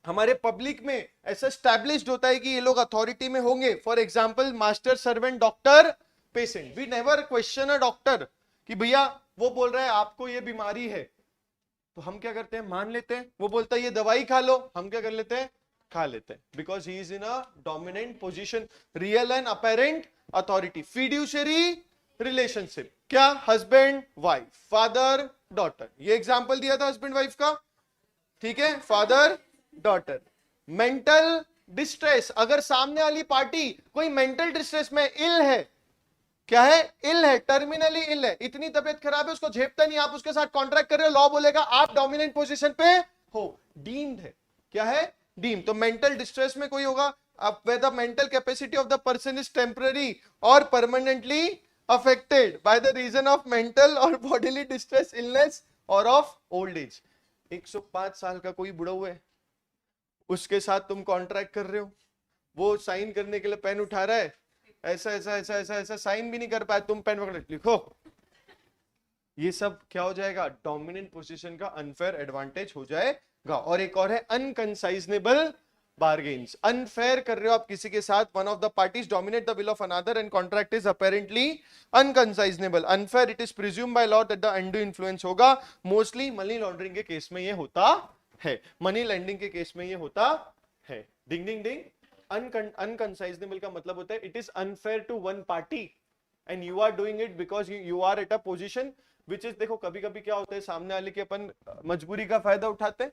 हमारे पब्लिक में ऐसा स्टैब्लिश्ड होता है कि ये लोग अथॉरिटी में होंगे। For example master servant doctor patient. We never question a doctor कि भैया वो बोल रहा है आपको ये बीमारी है, तो हम क्या करते हैं? मान लेते हैं। वो बोलता है ये दवाई खा लो, हम क्या कर लेते हैं? खा लेते हैं, because he is in a dominant position. Real and apparent authority. Fiduciary relationship क्या? हस्बैंड वाइफ, फादर डॉटर, ये एग्जाम्पल दिया था हस्बैंड वाइफ का, ठीक है, फादर डॉटर। मेंटल डिस्ट्रेस, अगर सामने वाली पार्टी कोई मेंटल डिस्ट्रेस में इल है, क्या है, इल है, टर्मिनली इल है, इतनी तबीयत खराब है उसको झेपता नहीं, आप उसके साथ कॉन्ट्रैक्ट कर रहे हो, लॉ बोलेगा आप डोमिनेंट पोजीशन पे हो, डीम्ड है, क्या है, डीम्ड। तो मेंटल डिस्ट्रेस में कोई होगा अब where the mental capacity of the person is temporary or permanently affected by the reason of mental or bodily distress, illness or of old age। 105 साल का कोई बुढ़ा हुआ है, उसके साथ तुम कॉन्ट्रैक्ट कर रहे हो, वो साइन करने के लिए पेन उठा रहा है, ऐसा ऐसा ऐसा ऐसा ऐसा साइन भी नहीं कर पाए, तुम पेन पकड़ लिखो, ये सब क्या हो जाएगा, डोमिनेंट पोजीशन का अनफेयर एडवांटेज हो जाएगा। और एक और है अनकंसाइजनेबल बार्गेन्स, अनफेयर कर रहे हो आप किसी के साथ, one of the parties dominate the will of another and contract is apparently unconscionable, unfair, it is presume by law that the undue influence होगा। मोस्टली मनी लॉन्ड्रिंग के केस में ये होता है, मनी लेंडिंग के केस में ये होता है। डिंग डिंग डिंग। अनकंसाइजनेबल का मतलब होता है it is unfair to one party and you are doing it because you are at a position which is, देखो कभी कभी क्या होता है, सामने वाले की अपन मजबूरी का फायदा उठाते हैं,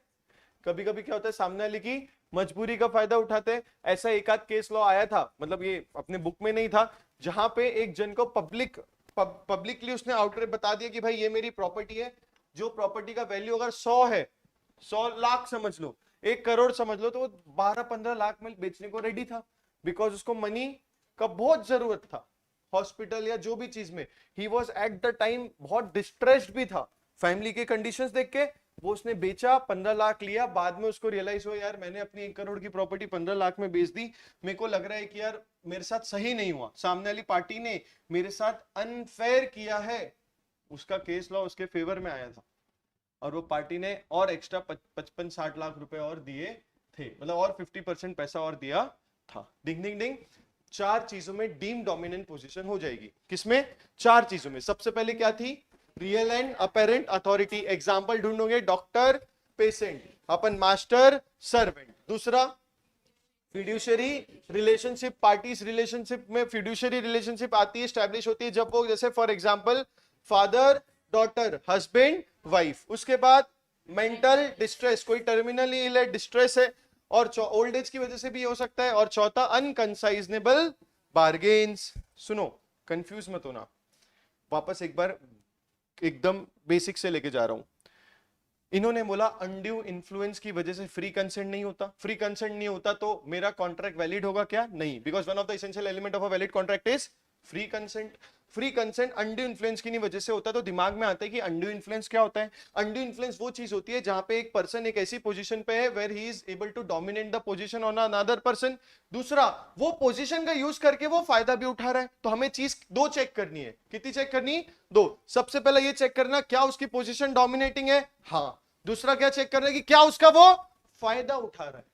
कभी कभी क्या होता है सामने वाले की मजबूरी का फायदा उठाते हैं। ऐसा एक आध केस लॉ आया था, मतलब ये अपने बुक में नहीं था, जहां पे एक जन को पब्लिकली उसने आउटरेट बता दिया कि भाई ये मेरी प्रॉपर्टी है, जो प्रॉपर्टी का वैल्यू अगर 100 है, 100 लाख समझ लो, 1 करोड़ समझ लो, तो वो 12-15 लाख में बेचने को रेडी था, बिकॉज उसको मनी का बहुत जरूरत था, हॉस्पिटल या जो भी चीज में। He was at the time बहुत डिस्ट्रेस्ड भी था, फैमिली के कंडीशंस देख के वो उसने बेचा, 15 लाख लिया, बाद में उसको रियलाइज हुआ यार मैंने अपनी 1 करोड़ की प्रॉपर्टी 15 लाख में बेच दी, मेरे को लग रहा है कि यार मेरे साथ सही नहीं हुआ, सामने वाली पार्टी ने मेरे साथ अनफेयर किया है। उसका केस लॉ उसके फेवर में आया था और वो पार्टी ने और एक्स्ट्रा 55-60 लाख रुपए और दिए थे, मतलब और 50% पैसा और दिया था। डिंग डिंग डिंग। 4 चीजों में डीम डोमिनेंट पोजीशन हो जाएगी। किसमें? 4 चीजों में। सबसे पहले क्या थी? Real and apparent authority. Example ढूंढोगे, डॉक्टर पेशेंट, अपन मास्टर सर्वेंट। दूसरा फिड्यूशरी रिलेशनशिप, पार्टीज रिलेशनशिप में फिड्यूशरी रिलेशनशिप आती है, स्टैब्लिश होती है जब वो, जैसे for example father daughter, husband wife. उसके बाद मेंटल डिस्ट्रेस, कोई टर्मिनली इल है, डिस्ट्रेस है, और ओल्ड एज की वजह से भी हो सकता है। और चौथा अनकंसाइजनेबल बार्गेन्स। सुनो, कंफ्यूज मत होना, वापस एक बार एकदम बेसिक से लेके जा रहा हूं। इन्होंने बोला अनड्यू इन्फ्लुएंस की वजह से फ्री कंसेंट नहीं होता। फ्री कंसेंट नहीं होता तो मेरा कॉन्ट्रैक्ट वैलिड होगा क्या? नहीं, because one of the essential element of a valid contract is free consent. Free consent undue influence की नहीं वजह से होता। तो दिमाग में आता है कि अनड्यू इन्फ्लुएंस क्या होता है? अनड्यू इन्फ्लुएंस वो चीज होती है जहां पे एक पर्सन एक ऐसी पोजीशन पे है where he is able to dominate the position on another person. दूसरा, वो पोजीशन का यूज करके वो फायदा भी उठा रहा है। तो हमें चीज 2 चेक करनी है। कितनी चेक करनी? 2। सबसे पहले ये चेक करना क्या उसकी पोजीशन डोमिनेटिंग है, हाँ। दूसरा क्या चेक करना है कि क्या उसका वो फायदा उठा रहा है,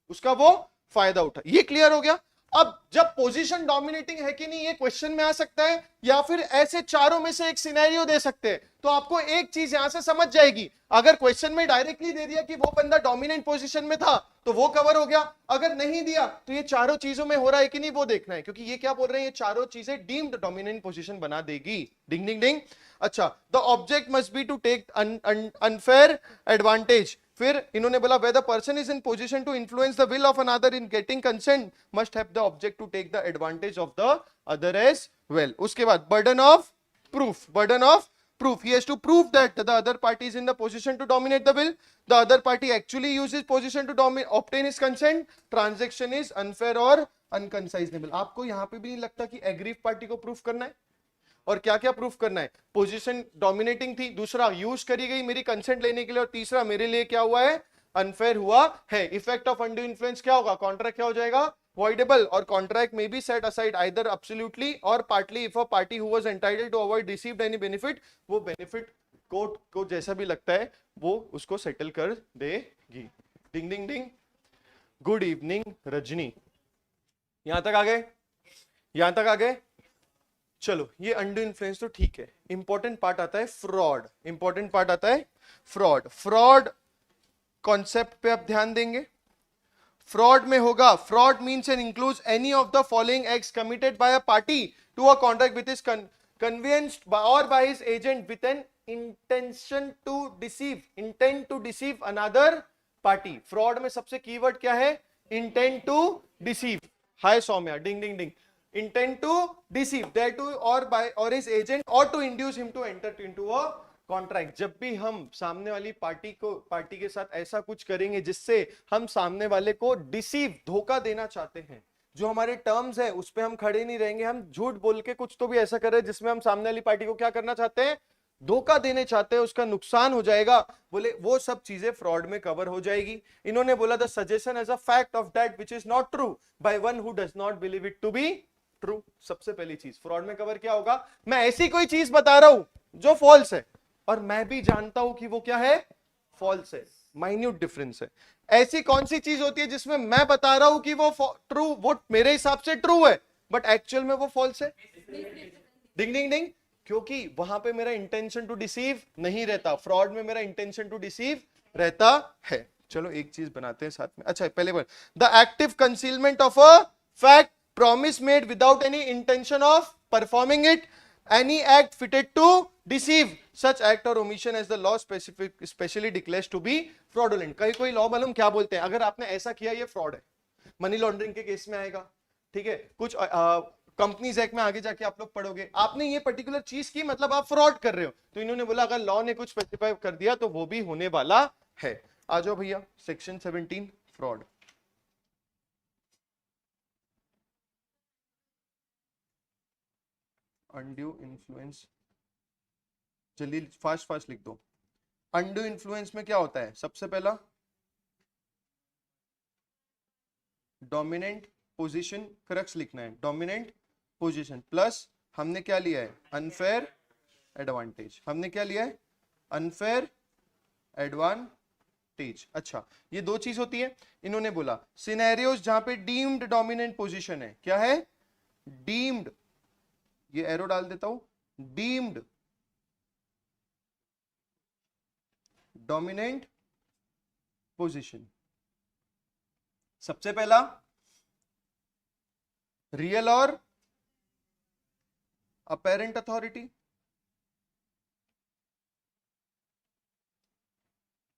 उसका वो फायदा उठा। ये क्लियर हो गया। अब जब पोजीशन डोमिनेटिंग है कि नहीं ये क्वेश्चन में आ सकता है, या फिर ऐसे चारों में से एक सिनेरियो दे सकते हैं। तो आपको एक चीज यहां से समझ जाएगी, अगर क्वेश्चन में डायरेक्टली दे दिया कि वो बंदा डोमिनेंट पोजीशन में था तो वो कवर हो गया, अगर नहीं दिया तो ये चारों चीजों में हो रहा है कि नहीं वो देखना है, क्योंकि ये क्या बोल रहे हैं, ये चारों चीजें डीम्ड डोमिनेंट पोजीशन बना देगी। डिंग डिंग डिंग। अच्छा, the object must be to take unfair advantage. फिर इन्होंने बोला where the person is in position to influence the will of another in getting consent must have the object to take the advantage of the other as well। उसके बाद burden of proof, burden of proof, he has to prove that the other party is in the position to dominate the will, the other party actually uses position to obtain his consent, transaction is unfair or unconsignable। आपको यहां पे भी नहीं लगता कि aggrieved party को proof करना है? और क्या क्या प्रूफ करना है? पोजीशन डोमिनेटिंग थी, दूसरा यूज करी गई मेरी कंसेंट लेने के लिए, और तीसरा मेरे लिए क्या हुआ है, अनफेयर हुआ है। इफेक्ट ऑफ अनड्यू इन्फ्लुएंस क्या होगा? कॉन्ट्रैक्ट क्या हो जाएगा? voidable, और contract may be set aside either absolutely or partly if a party who was entitled to avoid received any benefit, वो बेनिफिट कोर्ट को जैसा भी लगता है वो उसको सेटल कर देगी। डिंग डिंग डिंग। गुड इवनिंग रजनी, यहां तक आ गए? यहां तक आ गए? चलो, ये अनड्यू इन्फ्लुएंस तो ठीक है। इंपॉर्टेंट पार्ट आता है फ्रॉड। इंपॉर्टेंट पार्ट आता है फ्रॉड। फ्रॉड कॉन्सेप्ट पे आप ध्यान देंगे। फ्रॉड में होगा, fraud means and includes any of the following acts committed by a party to a contract with is connivance or by his agent with an intention to deceive, intent to deceive another party. Fraud में सबसे keyword क्या है? Intent to deceive. Hi Saumya, ding ding ding. Intent to deceive that to or by or his agent or to induce him to enter into a contract. जब भी हम सामने वाली party के साथ ऐसा कुछ करेंगे जिससे हम सामने वाले को डिसीव, धोखा देना चाहते हैं, जो हमारे टर्म्स है उस पे हम खड़े नहीं रहेंगे, हम झूठ बोल के कुछ तो भी ऐसा कर रहे हैं जिसमें हम सामने वाली पार्टी को क्या करना चाहते हैं? धोखा देने चाहते हैं, उसका नुकसान हो जाएगा, बोले वो सब चीजें फ्रॉड में कवर हो जाएगी। इन्होंने बोला the suggestion as a fact of that which is not true by one who does not believe it to be true. सबसे पहली चीज फ्रॉड में कवर क्या होगा? मैं ऐसी कोई चीज बता रहा हूं जो फॉल्स है और मैं भी जानता हूं कि वो क्या है? फॉल्स है। माइन्यूट डिफरेंस है। ऐसी कौन सी चीज होती है जिसमें मैं बता रहा हूं कि वो ट्रू, वो मेरे हिसाब से ट्रू है, बट एक्चुअल में वो फॉल्स है? डिंग डिंग डिंग। क्योंकि वहां पे मेरा इंटेंशन टू डिसीव नहीं रहता, फ्रॉड में मेरा इंटेंशन टू डिसीव रहता है। चलो एक चीज बनाते हैं साथ में। अच्छा पहले बार, the active concealment of a fact, promise made without any intention of performing it, any act fitted to deceive, such act or omission as the law specially declares to be fraudulent। कोई law मालूम क्या बोलते हैं? अगर आपने ऐसा किया ये फ्रॉड है, मनी लॉन्ड्रिंग के केस में आएगा, ठीक है? कुछ कंपनीज एक्ट में आगे जाके आप लोग पढ़ोगे, आपने ये पर्टिकुलर चीज की मतलब आप फ्रॉड कर रहे हो, तो इन्होंने बोला अगर लॉ ने कुछ स्पेसिफाई कर दिया तो वो भी होने वाला है। आ जाओ भैया, सेक्शन 17 फ्रॉड। अनड्यू इन्फ्लुएंस, जल्दी फास्ट फास्ट लिख दो। अनड्यू इन्फ्लुएंस में क्या होता है? सबसे पहला डोमिनेंट पोजीशन, क्रक्स लिखना है, डोमिनेंट पोजीशन प्लस हमने क्या लिया है? Unfair advantage. हमने क्या लिया है? Unfair advantage. अच्छा ये दो चीज होती है। इन्होंने बोला सिनेरियोज जहां पे डीम्ड डोमिनेंट पोजीशन है, क्या है? डीम्ड, ये एरो डाल देता हूं, डीम्ड डोमिनेंट पोजीशन। सबसे पहला रियल और अपेरेंट अथॉरिटी।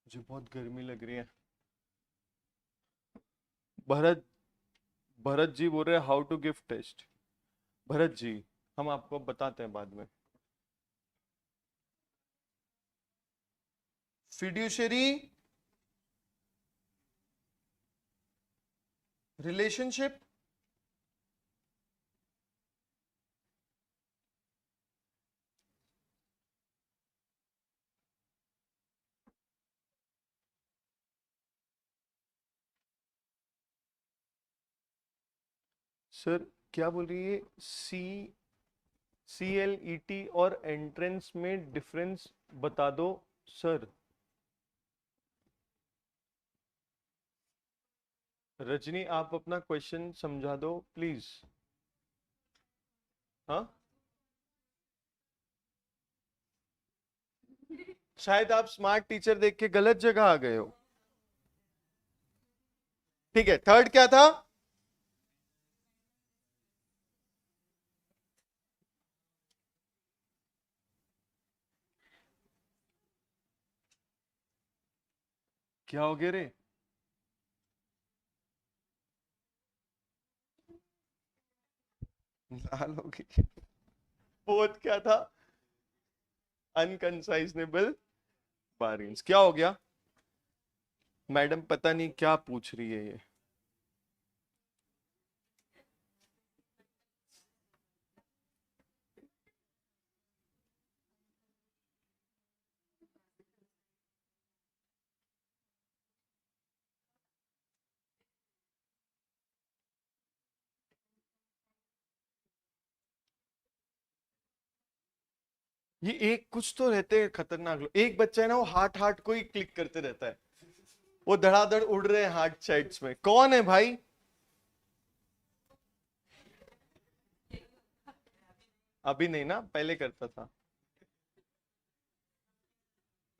मुझे बहुत गर्मी लग रही है। भरत भरत जी बोल रहे हैं how to give test. Bharat ji हम आपको बताते हैं बाद में। फिड्यूशरी रिलेशनशिप, सर क्या बोल रही है? CLET और एंट्रेंस में डिफरेंस बता दो सर। रजनी आप अपना क्वेश्चन समझा दो प्लीज। हाँ शायद आप स्मार्ट टीचर देख के गलत जगह आ गए हो। ठीक है, थर्ड क्या था? क्या हो गया रे? लाल हो गई। फोर्थ क्या था? अनकंसाइजनेबल बार्गेन्स। क्या हो गया मैडम? पता नहीं क्या पूछ रही है ये। ये एक कुछ तो रहते हैं खतरनाक लोग। एक बच्चा है ना, वो हार्ट हार्ट को ही क्लिक करते रहता है, वो धड़ाधड़ उड़ रहे हैं हार्ट चैट्स में। कौन है भाई? अभी नहीं ना, पहले करता था,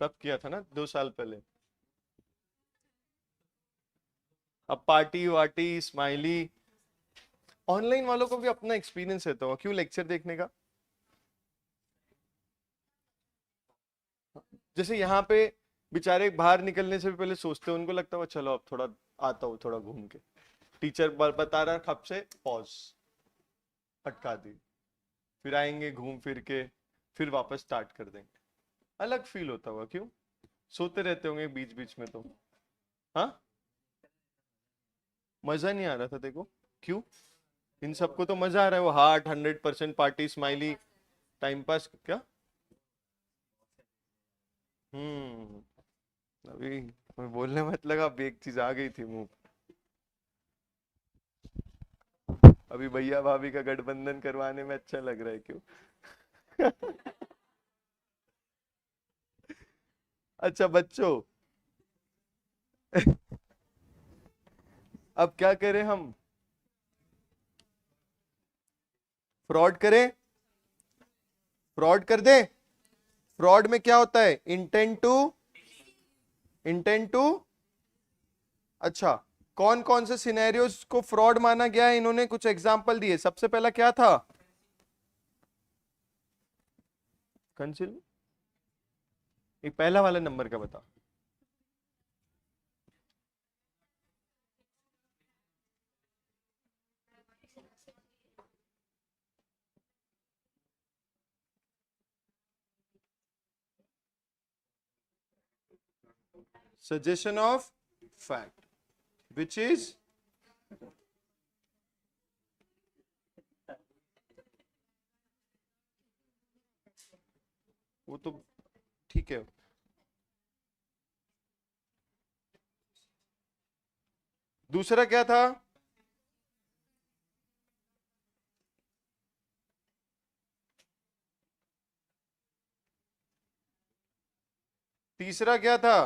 तब किया था ना 2 साल पहले। अब पार्टी वार्टी स्माइली। ऑनलाइन वालों को भी अपना एक्सपीरियंस रहता होगा, क्यों लेक्चर देखने का? जैसे यहाँ पे बेचारे बाहर निकलने से भी पहले सोचते हैं, उनको लगता है चलो अब थोड़ा आता हूँ थोड़ा घूम के, टीचर बता रहा खप से पॉज, अटका दी, फिर आएंगे घूम फिर के, फिर वापस स्टार्ट कर देंगे। अलग फील होता होगा, क्यों? सोते रहते होंगे बीच बीच में तो। हाँ, मजा नहीं आ रहा था देखो, क्यों? इन सबको तो मजा आ रहा है, वो heart 100% party smiley time pass क्या। अभी मैं बोलने मत लगा, अभी एक चीज आ गई थी मुंह। अभी भैया भाभी का गठबंधन करवाने में अच्छा लग रहा है, क्यों? अच्छा बच्चों, अब क्या करें हम? फ्रॉड करें? फ्रॉड कर दें? फ्रॉड में क्या होता है? इंटेंट टू अच्छा, कौन कौन से सिनेरियोस को फ्रॉड माना गया है, इन्होंने कुछ एग्जांपल दिए। सबसे पहला क्या था? कंसिल, एक पहला वाला नंबर का बता। Suggestion of fact which is, वो तो ठीक है। दूसरा क्या था? तीसरा क्या था?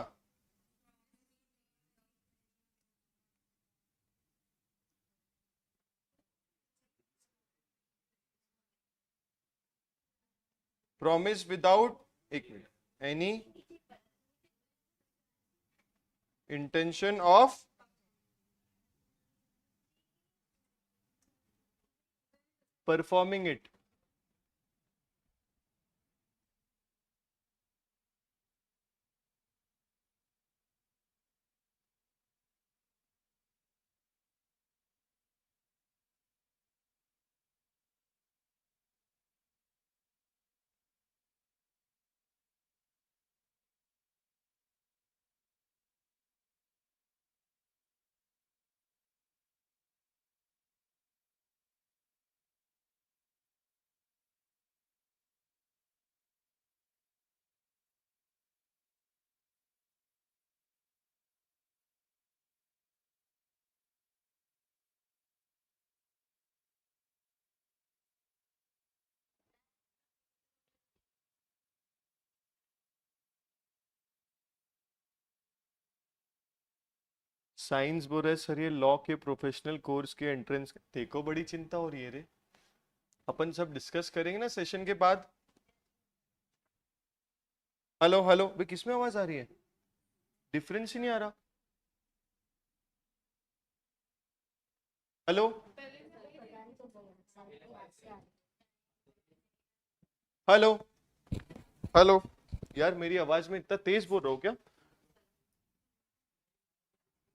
प्रॉमिस विदाउट, एक minute, any intention of performing it. Science बोल रहे सर, ये लॉ के प्रोफेशनल कोर्स के एंट्रेंस देखो, बड़ी चिंता हो रही है रे। अपन सब डिस्कस करेंगे ना सेशन के बाद। हेलो हेलो भाई, किसमें आवाज आ रही है? डिफरेंस ही नहीं आ रहा। हेलो हेलो हेलो, यार मेरी आवाज में इतना तेज बोल रहा हूँ क्या?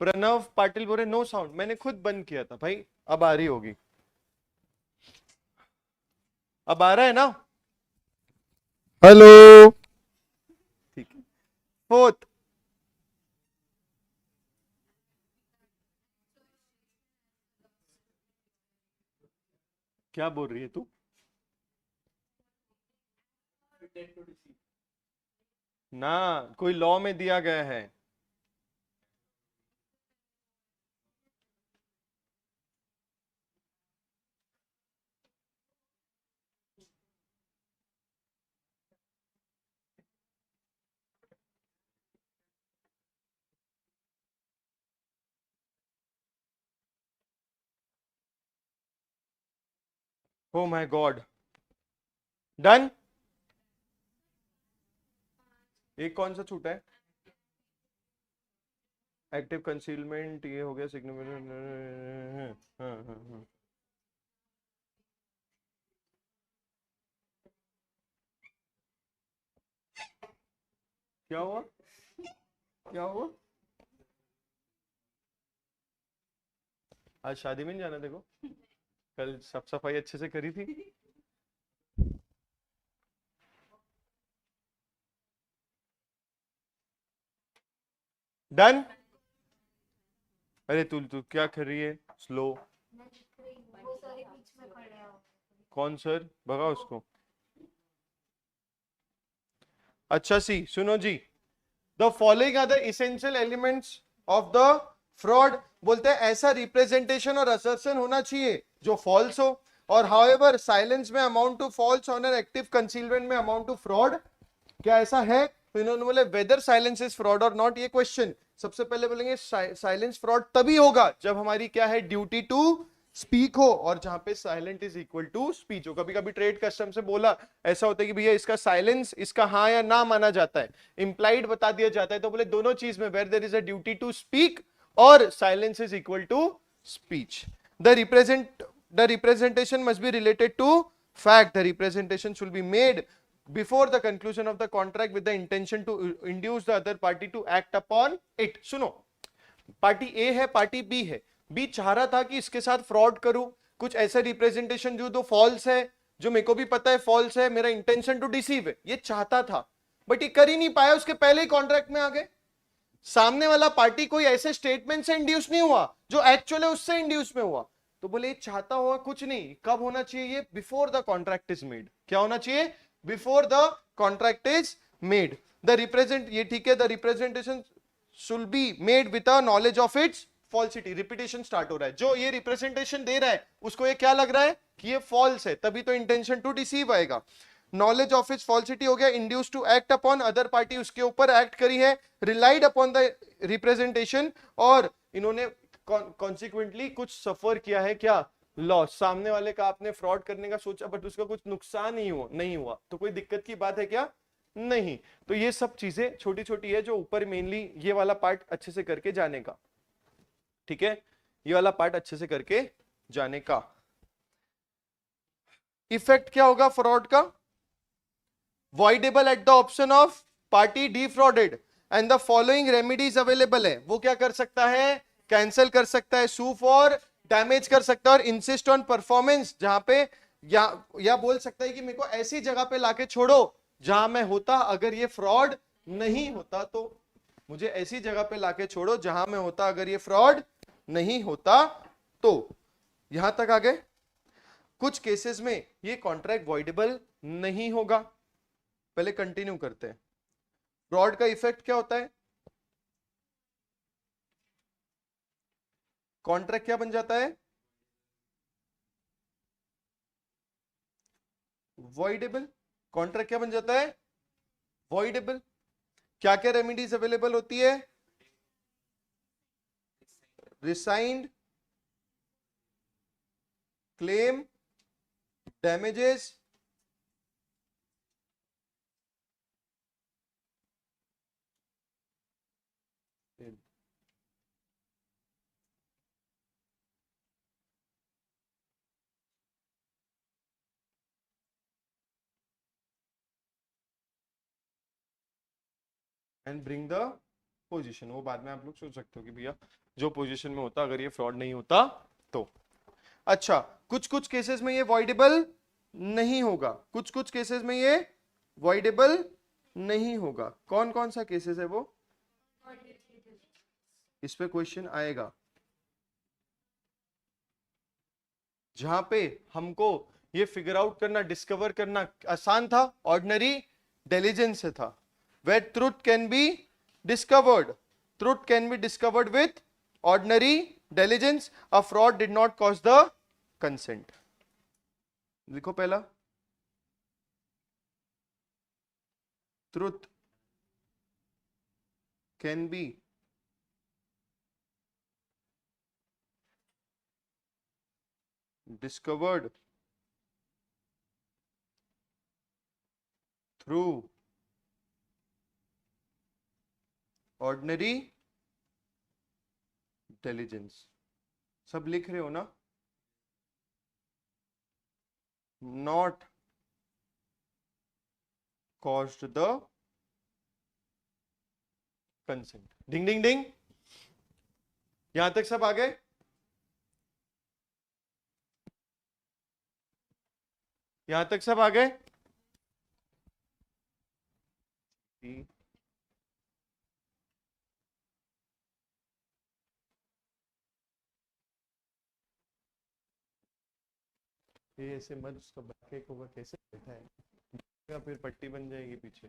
प्रणव पाटिल बोले नो साउंड, मैंने खुद बंद किया था भाई। अब आ रही होगी, अब आ रहा है ना? हेलो, ठीक है। फोर्थ, क्या बोल रही है तू? ना, कोई लॉ में दिया गया है। Oh my God, done. एक कौन सा छूटा है? एक्टिव कंसीलमेंट, ये हो गया सिग्निफिकेंट। हाँ हाँ हाँ। क्या हुआ? क्या हुआ? आज शादी में नहीं जाना देखो? कल साफ सफाई अच्छे से करी थी? डन। अरे तू तू क्या कर रही है? स्लो। कौन सर? भगा उसको। अच्छा सी सुनो जी, the following are the essential elements of the fraud. बोलते हैं ऐसा रिप्रेजेंटेशन और असर्शन होना चाहिए जो फॉल्स हो, और हाउएवर साइलेंस में amount to false honour, active concealment में अमाउंट टू फ्रॉड। क्या ऐसा है? तो इन्होंने बोले वेदर साइलेंस इज फ्रॉड और नॉट, ये क्वेश्चन। सबसे पहले बोलेंगे साइलेंस फ्रॉड तभी होगा जब हमारी क्या है, ड्यूटी टू स्पीक हो, और जहां पे silent is equal to speech हो। कभी कभी ट्रेड कस्टम से बोला ऐसा होता है कि भैया इसका साइलेंस, इसका हाँ या ना माना जाता है, इंप्लाइड बता दिया जाता है, तो बोले दोनों चीज में where there is a duty to speak or silence is equal to speech, the representation must be related to fact. The representation should be made before the conclusion of the contract with the intention to induce the other party to act upon it. सुनो, party ए है, party B है, B चाह रहा था कि इसके साथ fraud करूं, कुछ ऐसा रिप्रेजेंटेशन जो दो फॉल्स है, जो मेरे को भी पता है फॉल्स है, मेरा इंटेंशन टू डिसीव है, ये चाहता था, बट ये कर ही नहीं पाया, उसके पहले ही कॉन्ट्रैक्ट में आ गए। सामने वाला पार्टी कोई ऐसे स्टेटमेंट से इंड्यूस नहीं हुआ जो एक्चुअली उससे इंड्यूस में हुआ, तो बोले चाहता हुआ कुछ नहीं। कब होना चाहिए ये? Before the contract is made. क्या होना चाहिए? Before the contract is made. The represent, ये ठीक है, the representation should be made with a knowledge of its falsity. Repetition start हो रहा है, जो ये रिप्रेजेंटेशन दे रहा है उसको ये क्या लग रहा है कि ये फॉल्स है, तभी तो इंटेंशन टू डिसीव आएगा। नॉलेज ऑफ इट्स फॉल्सिटी हो गया, induce to act upon, other party उसके ऊपर एक्ट करी है, रिलाइड अपॉन द रिप्रेजेंटेशन, और इन्होंने कॉन्सिक्वेंटली कुछ सफर किया है, क्या? लॉस। सामने वाले का आपने फ्रॉड करने का सोचा बट उसका कुछ नुकसान नहीं हुआ, तो कोई दिक्कत की बात है क्या? नहीं। तो ये सब चीजें छोटी छोटी है जो ऊपर मेनली ये वाला पार्ट अच्छे से करके जाने का, ठीक है, ये वाला पार्ट अच्छे से करके जाने का। इफेक्ट क्या होगा फ्रॉड का? voidable at the option of party defrauded and the following remedies available है। वो क्या कर सकता है? कैंसिल कर सकता है, सू फॉर डैमेज कर सकता है, और इंसिस्ट ऑन परफॉर्मेंस, जहां पे या बोल सकता है कि मेरे को ऐसी जगह पे लाके छोड़ो जहां मैं होता अगर ये फ्रॉड नहीं होता, तो मुझे ऐसी जगह पे लाके छोड़ो जहां मैं होता अगर ये फ्रॉड नहीं होता। तो यहां तक आ गए। कुछ केसेस में ये कॉन्ट्रैक्ट वॉइडेबल नहीं होगा, पहले कंटिन्यू करते हैं। फ्रॉड का इफेक्ट क्या होता है? कॉन्ट्रैक्ट क्या बन जाता है? वॉइडेबल। कॉन्ट्रैक्ट क्या बन जाता है? वॉइडेबल। क्या क्या रेमेडीज अवेलेबल होती है? Rescind, claim, damages, and bring the position. वो बाद में आप लोग सोच सकते हो कि भैया जो पोजीशन में होता अगर ये फ्रॉड नहीं होता तो। अच्छा, कुछ कुछ केसेस में ये वॉइडेबल नहीं होगा, कुछ कुछ केसेस में ये वॉइडेबल नहीं होगा। कौन कौन सा केसेस है वो? इस पे क्वेश्चन आएगा। जहां पे हमको ये फिगर आउट करना, डिस्कवर करना आसान था, ऑर्डिनरी डिलीजेंस से था। Where truth can be discovered, truth can be discovered with ordinary diligence, a fraud did not cause the consent. लिखो पहला, truth can be discovered through ordinary diligence। सब लिख रहे हो ना? not caused the consent. Ding ding ding, यहां तक सब आ गए? यहां तक सब आ गए? ये ऐसे मत, उसका बैक होगा कैसे बैठा है, फिर पट्टी बन जाएगी पीछे।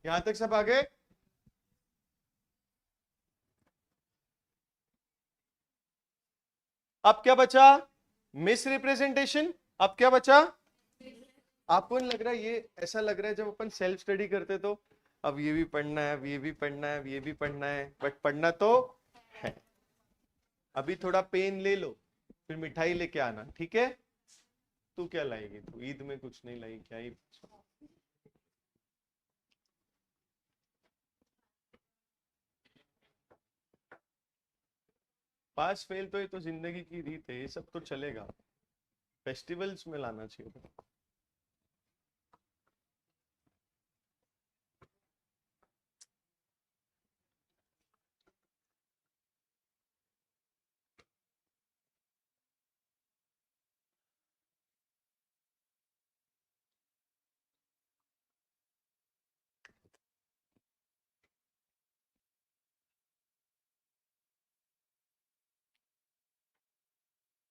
यहां तक सब आ गए? अब क्या बचा? Miss representation. अब क्या बचा? आपको नहीं लग रहा ये ऐसा लग रहा है जब अपन सेल्फ स्टडी करते तो अब ये भी पढ़ना है, अब ये भी पढ़ना है, अब ये भी पढ़ना है, बट पढ़ना तो है। अभी थोड़ा पेन ले लो, फिर मिठाई लेके आना, ठीक है? तू क्या लाएगी? तू ईद में कुछ नहीं लाई, क्या ही। पास फेल तो ये तो जिंदगी की रीत है, ये सब तो चलेगा, फेस्टिवल्स में लाना चाहिए।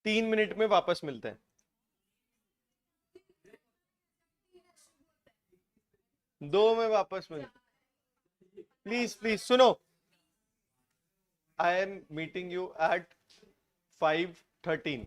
तीन मिनट में वापस मिलते हैं। 2 में वापस मिलते। प्लीज प्लीज सुनो, I am meeting you at 5:13।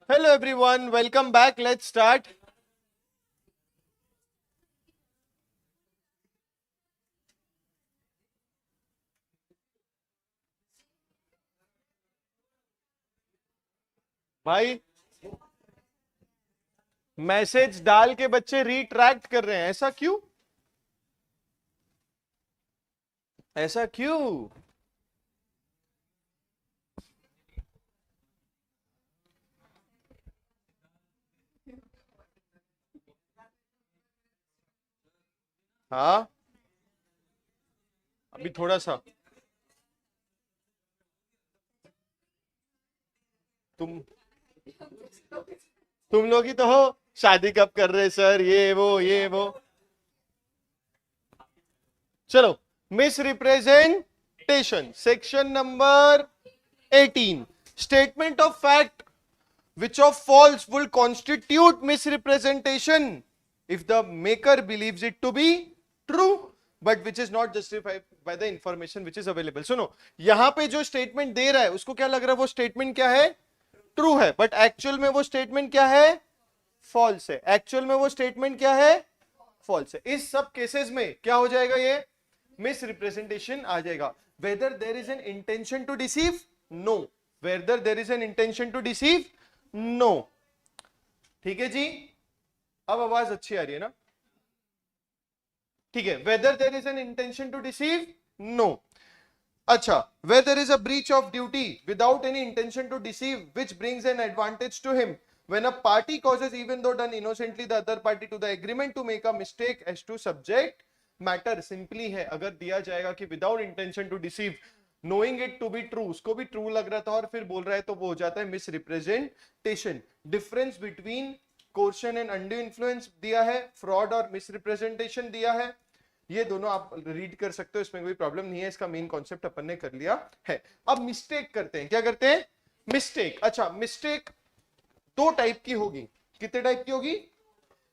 Hello everyone, welcome back. Let's start. भाई मैसेज डाल के बच्चे रिट्रैक्ट कर रहे हैं, ऐसा क्यों? ऐसा क्यों? हाँ, अभी थोड़ा सा तुम तुम लोग ही तो हो, शादी कब कर रहे सर, ये वो। चलो, miss representation section number 18, statement of fact which of false will constitute misrepresentation if the maker believes it to be true but which is not justified by the information which is available. सुनो, यहां पे जो statement दे रहा है उसको क्या लग रहा है, वो स्टेटमेंट क्या है, ट्रू है, बट एक्चुअल में वो स्टेटमेंट क्या है, फॉल्स है। एक्चुअल में वो स्टेटमेंट क्या है, फॉल्स है। इस सब केसेस में क्या हो जाएगा, ये मिस रिप्रेजेंटेशन आ जाएगा। Whether there is an intention to deceive, no. Whether there is an intention to deceive, no. ठीक है जी, अब आवाज अच्छी आ रही है ना? ठीक है, whether there is an intention to deceive, no. अच्छा, where there is a breach of duty without any intention to deceive which brings an advantage to him, when a party causes, even though done innocently, the other party to the agreement to make a mistake as to subject matter. Simply है, अगर दिया जाएगा कि without intention to deceive, knowing it to be true, उसको भी true लग रहा था और फिर बोल रहा है, तो वो हो जाता है miss representation. Difference between coercion and undue influence दिया है, फ्रॉड और मिस रिप्रेजेंटेशन दिया है। ये दोनों आप रीड कर सकते हो, इसमें कोई प्रॉब्लम नहीं है, इसका मेन कॉन्सेप्ट अपन ने कर लिया है। अब मिस्टेक करते हैं, क्या करते हैं, मिस्टेक। अच्छा, मिस्टेक दो टाइप की होगी। कितने टाइप की होगी?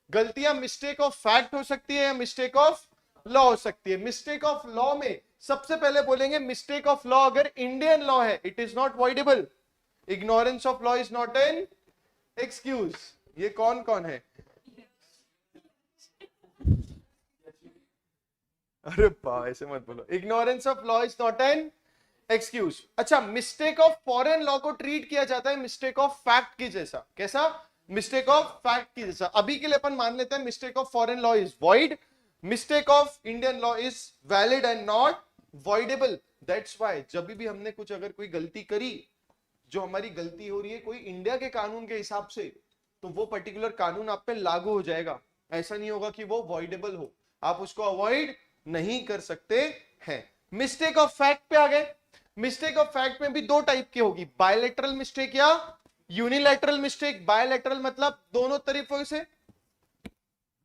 गलतियां मिस्टेक ऑफ फैक्ट हो सकती है या मिस्टेक ऑफ लॉ हो सकती है। मिस्टेक ऑफ लॉ में सबसे पहले बोलेंगे, मिस्टेक ऑफ लॉ अगर इंडियन लॉ है, it is not voidable. Ignorance of law is not an excuse. ये कौन कौन है? अरे बा, ऐसे मत बोलो। Ignorance of law is not an excuse. अच्छा, मिस्टेक ऑफ फॉरेन लॉ को ट्रीट किया जाता है मिस्टेक ऑफ फैक्ट की जैसा। कैसा? मिस्टेक ऑफ फैक्ट की जैसा। अभी के लिए अपन मान लेते हैं mistake of foreign law is void, mistake of Indian law is valid and not voidable. That's why जब भी हमने कुछ अगर कोई गलती करी, जो हमारी गलती हो रही है कोई इंडिया के कानून के हिसाब से, तो वो पर्टिकुलर कानून आप पे लागू हो जाएगा। ऐसा नहीं होगा कि वो वॉइडेबल हो, आप उसको अवॉइड नहीं कर सकते हैं। मिस्टेक ऑफ फैक्ट पे आ गए। मिस्टेक ऑफ फैक्ट में भी दो टाइप की होगी, बायलैटरल मिस्टेक या यूनिलैटरल मिस्टेक। बायलैटरल मतलब दोनों तरफों से,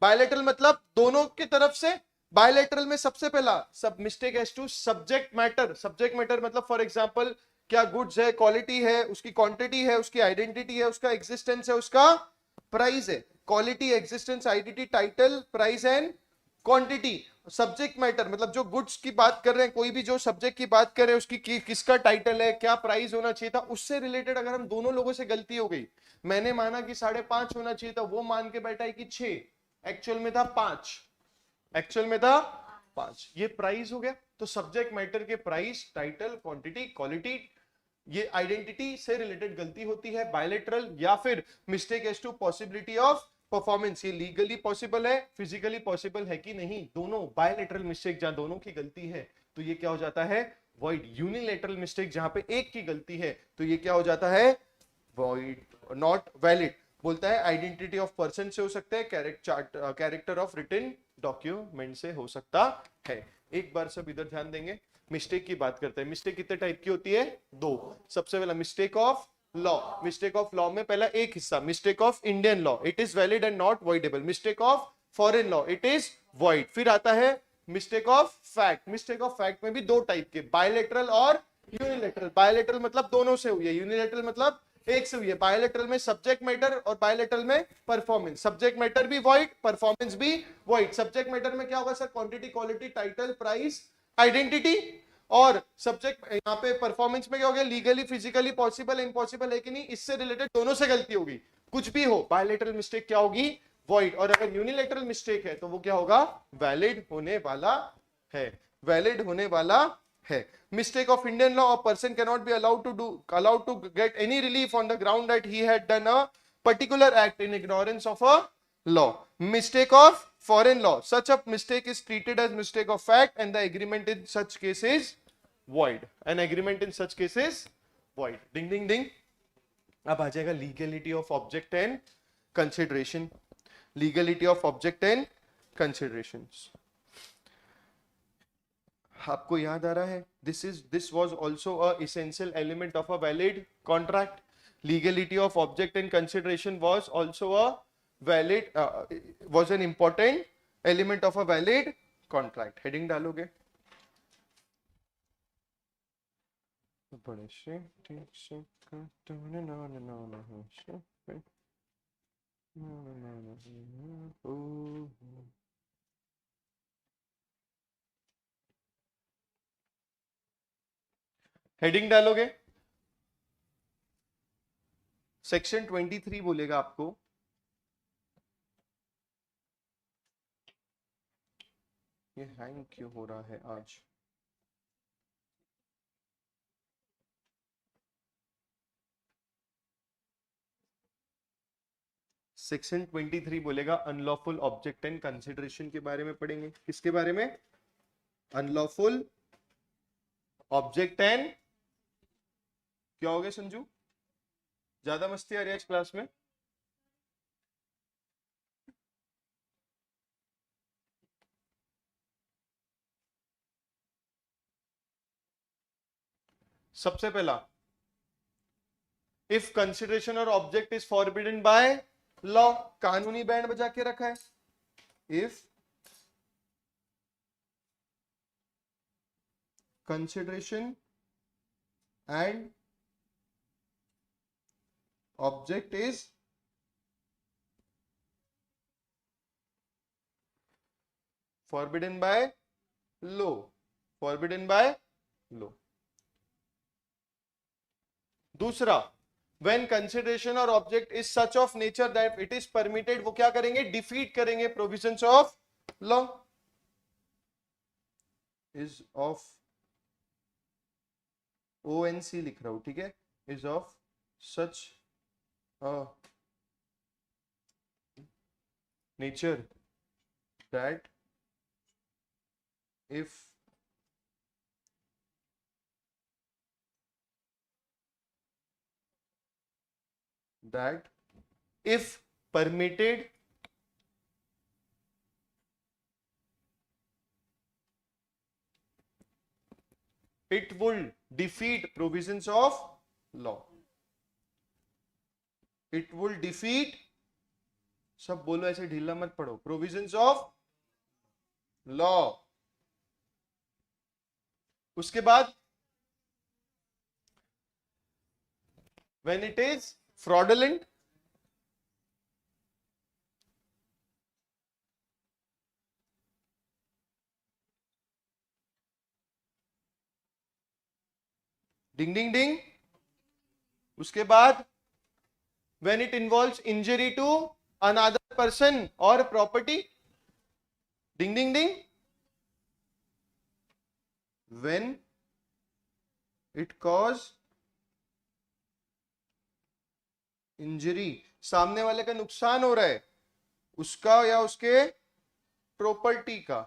बायलैटरल मतलब दोनों की तरफ से। बायलैटरल में सबसे पहला सब mistake as to subject matter. Subject matter मतलब फॉर एग्जांपल क्या गुड्स है, क्वालिटी है, उसकी क्वांटिटी है, उसकी आइडेंटिटी है, उसका एग्जिस्टेंस है, उसका प्राइस है। Quality, existence, identity, title, price and quantity. Subject matter मतलब जो गुड्स की बात कर रहे हैं, कोई भी जो सब्जेक्ट की बात कर रहे हैं, उसकी किसका टाइटल है, क्या प्राइस होना चाहिए था, उससे रिलेटेड अगर हम दोनों लोगों से गलती हो गई, मैंने माना कि 5.5 होना चाहिए था, वो मान के बैठा है कि 6, एक्चुअल में था 5, एक्चुअल में था 5, ये प्राइस हो गया। तो सब्जेक्ट मैटर के प्राइस, टाइटल, क्वांटिटी, क्वालिटी, ये आइडेंटिटी से रिलेटेड गलती होती है बायलैटरल। या फिर mistake as to possibility of performance, ये लीगली पॉसिबल है, फिजिकली पॉसिबल है कि नहीं, दोनों। बायलैटरल मिस्टेक जहां दोनों की गलती है तो ये क्या हो जाता है, वॉइड। यूनिलैटरल मिस्टेक जहां पे एक की गलती है तो ये क्या हो जाता है, वॉइड, नॉट वैलिड। बोलता है आइडेंटिटी ऑफ पर्सन से हो सकता है, कैरेक्टर ऑफ रिटन डॉक्यूमेंट से हो सकता है। एक बार सब इधर ध्यान देंगे, मिस्टेक की बात करते हैं। मिस्टेक कितने टाइप की होती है, दो। सबसे पहला mistake of law. Mistake of law में पहला एक हिस्सा, mistake of Indian law, it is valid and not voidable. Mistake of foreign law, it is void. फिर आता है mistake of fact. Mistake of fact में भी दो टाइप के, बायलैटरल और यूनिलैटरल। बायलैटरल मतलब दोनों से हुई है, यूनिलैटरल मतलब एक से हुई है। बायलैटरल में सब्जेक्ट मैटर और बायलैटरल में परफॉर्मेंस। सब्जेक्ट मैटर भी वॉइड, परफॉर्मेंस भी वॉइड। सब्जेक्ट मैटर में क्या होगा sir, quantity, quality, title, price, identity. और सब्जेक्ट यहाँ पे परफॉर्मेंस में क्या हो गया, लीगली फिजिकली पॉसिबल इम्पॉसिबल है कि नहीं, इससे रिलेटेड दोनों से गलती होगी, कुछ भी हो बायलैटरल मिस्टेक क्या होगी, वॉइड, और अगर यूनिलैटरल मिस्टेक है तो वो क्या होगा, वैलिड होने वाला है, वैलिड होने वाला है. Mistake of Indian law, a person cannot be allowed to get any relief on the ground that he had done a particular act in ignorance of a law. Mistake of foreign law, such a mistake is treated as mistake of fact and the agreement in such case is void. An agreement in such case is void. Ding ding ding. अब आ जाएगा legality of object and consideration. Legality of object and considerations. आपको याद आ रहा है, this was also a essential element of a valid contract. Legality of object and consideration was also a valid was an important element of a valid contract. Heading डालोगे, बड़े से ठीक से heading डालोगे. सेक्शन 23 बोलेगा आपको, ये हैंग क्यों हो रहा है आज. सेक्शन 23 बोलेगा अनलॉफुल ऑब्जेक्ट एंड कंसिडरेशन के बारे में पढ़ेंगे. किसके बारे में, अनलॉफुल ऑब्जेक्ट एंड, क्या हो गया संजू, ज्यादा मस्ती आ रही है आज क्लास में. सबसे पहला, इफ कंसिडरेशन और object is forbidden by law, कानूनी बैंड बजा के रखा है. If consideration and object is forbidden by law, forbidden by law. दूसरा, when consideration or object is such of nature that it is permitted, वो क्या करेंगे, defeat करेंगे provisions of law. is of ONC लिख रहा हूं, ठीक है, is of such nature that if permitted it will defeat provisions of law. It will defeat, सब बोलो ऐसे ढीला मत पढ़ो, provisions of law. उसके बाद when it is fraudulent, ding ding डिंग. उसके बाद when it involves injury to another person or property, ding ding ding. when it cause injury, सामने वाले का नुकसान हो रहा है, उसका या उसके प्रॉपर्टी का.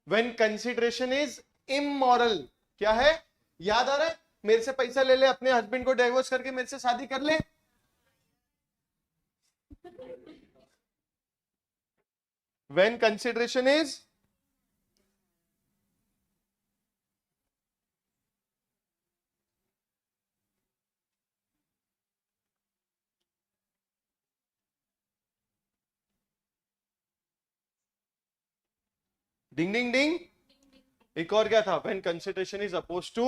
when consideration is immoral, क्या है, याद आ रहा है, मेरे से पैसा ले ले, अपने हस्बैंड को डाइवोर्स करके मेरे से शादी कर ले. when consideration is ding ding ding. एक और क्या था, when consideration is opposed to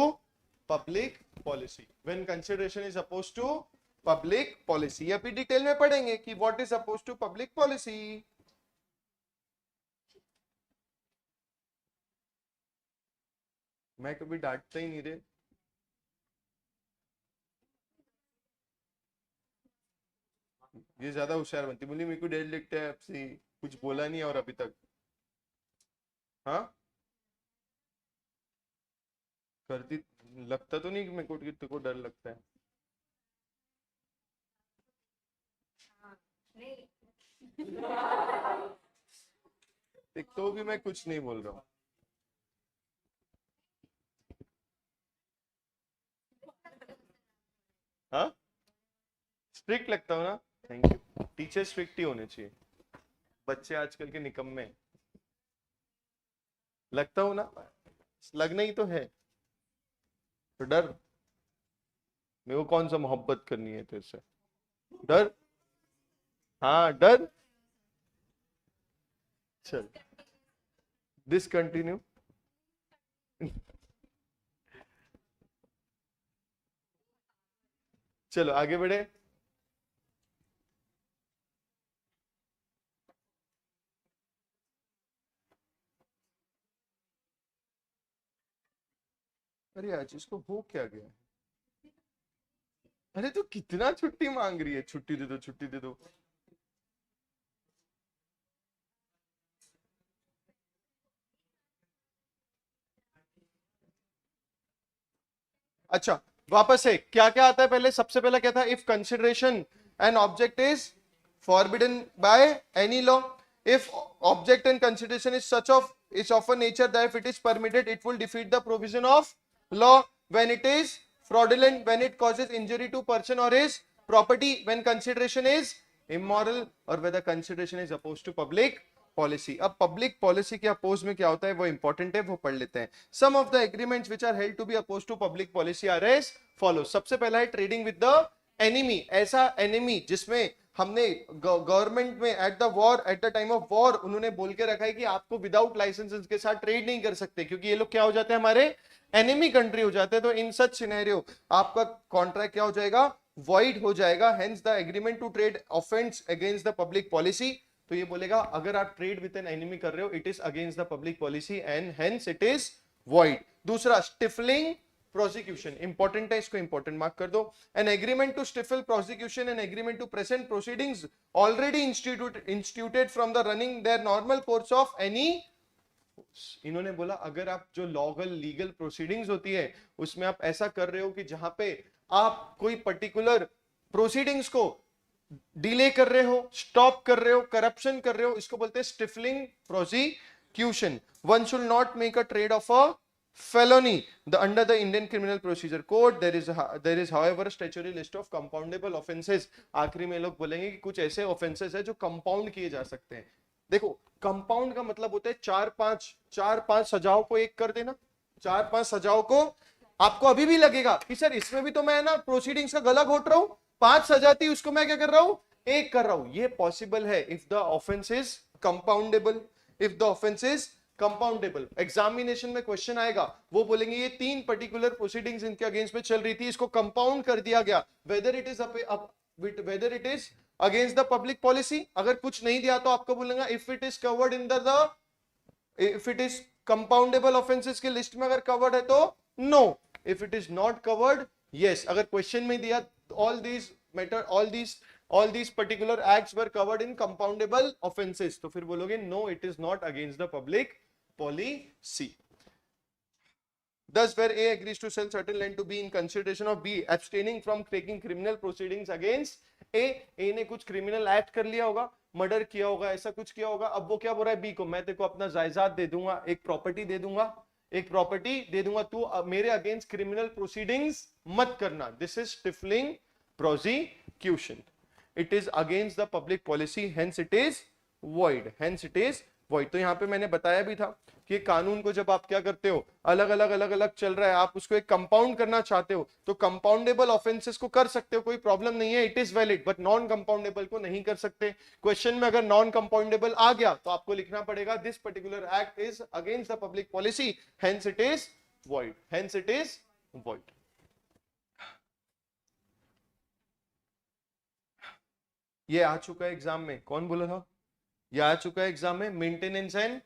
public policy, when consideration is opposed to public policy. अभी डिटेल में पढ़ेंगे कि what is opposed to public policy. मैं कभी डांटता ही नहीं रे। ये ज्यादा होशियार बनती, बोली मेरे को डर लगता है आपसे, कुछ बोला नहीं और अभी तक। हाँ करती, लगता तो नहीं कि मेरे को कि तेरे को डर लगता है। एक तो भी मैं कुछ नहीं बोल रहा हूँ। हाँ स्ट्रिक्ट लगता हूँ ना। Thank you. टीचर स्ट्रिक्ट ही होने चाहिए, बच्चे आजकल के निकम्मे। लगता हूँ ना, लगना ही तो है। तो डर, मेरे को कौन सा मोहब्बत करनी है तेरे से? डर, हाँ डर। चल डिसकंटिन्यू। चलो आगे बढ़े। अरे आज इसको हो क्या गया? अरे तो कितना छुट्टी मांग रही है, छुट्टी दे दो छुट्टी दे दो। अच्छा वापस से क्या क्या आता है पहले, सबसे पहला क्या था? If consideration and object is forbidden by any law, if object and consideration is such of a nature that if it is permitted it will defeat the provision of law, when it is fraudulent, when it causes injury to person or his property, when consideration is immoral, or whether consideration is opposed to public policy. अब public policy के oppose में क्या होता है वो important है, वो पढ़ लेते हैं। Some of the agreements which are held to be oppose to public policy are as follow. सबसे पहला है ट्रेडिंग विद द एनिमी। ऐसा एनिमी जिसमें हमने गवर्नमेंट में at the war, at the time of war उन्होंने बोल के रखा है कि आपको विदाउट लाइसेंस के साथ ट्रेड नहीं कर सकते, क्योंकि ये लोग क्या हो जाते हैं, हमारे एनिमी कंट्री हो जाते हैं। तो इन सच सिनेरियो आपका कॉन्ट्रैक्ट क्या हो जाएगा, वॉइड हो जाएगा। Hence the agreement to trade offence against the public policy. तो ये बोलेगा अगर आप ट्रेड विद एन एनिमी कर रहे हो it is against the public policy and hence it is void. दूसरा स्टिफलिंग प्रोसिक्यूशन, इंपॉर्टेंट है, इसको इंपॉर्टेंट मार्क कर दो। An agreement to stifle prosecution, an agreement to present proceedings already instituted from the running their normal course of any. इन्होंने बोला अगर आप जो लीगल प्रोसीडिंग्स होती है उसमें आप ऐसा कर रहे हो कि जहां पे आप कोई पर्टिकुलर प्रोसीडिंग्स को डिले कर रहे हो, स्टॉप कर रहे हो, करप्शन कर रहे हो, इसको बोलते हैं stifling prosecution. One should not make a trade of a felony under the Indian Criminal Procedure Code. There is however a statutory list of compoundable offenses. आखिरी में लोग बोलेंगे कि कुछ ऐसे offenses है जो कंपाउंड किए जा सकते हैं। देखो कंपाउंड का मतलब होता है चार पांच सजाओं को एक कर देना। चार पांच सजाओं को आपको अभी भी लगेगा कि सर इसमें भी तो मैं ना प्रोसीडिंग्स का गला घोट रहा हूं, पांच सजा थी उसको मैं क्या कर रहा हूं, एक कर रहा हूं। ये पॉसिबल है if the offence is compoundable. If the offence is compoundable, examination में क्वेश्चन आएगा, वो बोलेंगे ये तीन पर्टिकुलर प्रोसीडिंग्स इनके अगेंस्ट में चल रही थी, इसको कंपाउंड कर दिया गया, whether it is against the public policy. अगर कुछ नहीं दिया तो आपको बोलेगा if it is covered in the if it is compoundable offences की लिस्ट में अगर कवर्ड है तो no, if it is not covered yes. अगर क्वेश्चन में दिया all these particular acts were covered in compoundable offenses, तो फिर बोलोगे no it is not against the public policy. Thus where A agrees to sell certain land to B in consideration of B abstaining from taking criminal proceedings against A, A ने कुछ criminal act कर लिया होगा, murder किया होगा, ऐसा कुछ किया होगा, अब वो क्या बोल रहा है B को, मैं तेरे को अपना जायदाद दे दूंगा, एक प्रॉपर्टी दे दूंगा, तू मेरे अगेंस्ट क्रिमिनल प्रोसीडिंग्स मत करना। This is stifling prosecution. It is against the public policy, hence it is void, तो यहां पे मैंने बताया भी था कि कानून को जब आप क्या करते हो, अलग अलग चल रहा है, आप उसको एक कंपाउंड करना चाहते हो तो कंपाउंडेबल ऑफेंसेस को कर सकते हो, कोई प्रॉब्लम नहीं है, it is valid, but non compoundable को नहीं कर सकते। क्वेश्चन में अगर नॉन कंपाउंडेबल आ गया तो आपको लिखना पड़ेगा this particular act is against the public policy, hence it is void. ये आ चुका है एग्जाम में, कौन बोला था? ये आ चुका है एग्जाम में, मेंटेनेंस एंड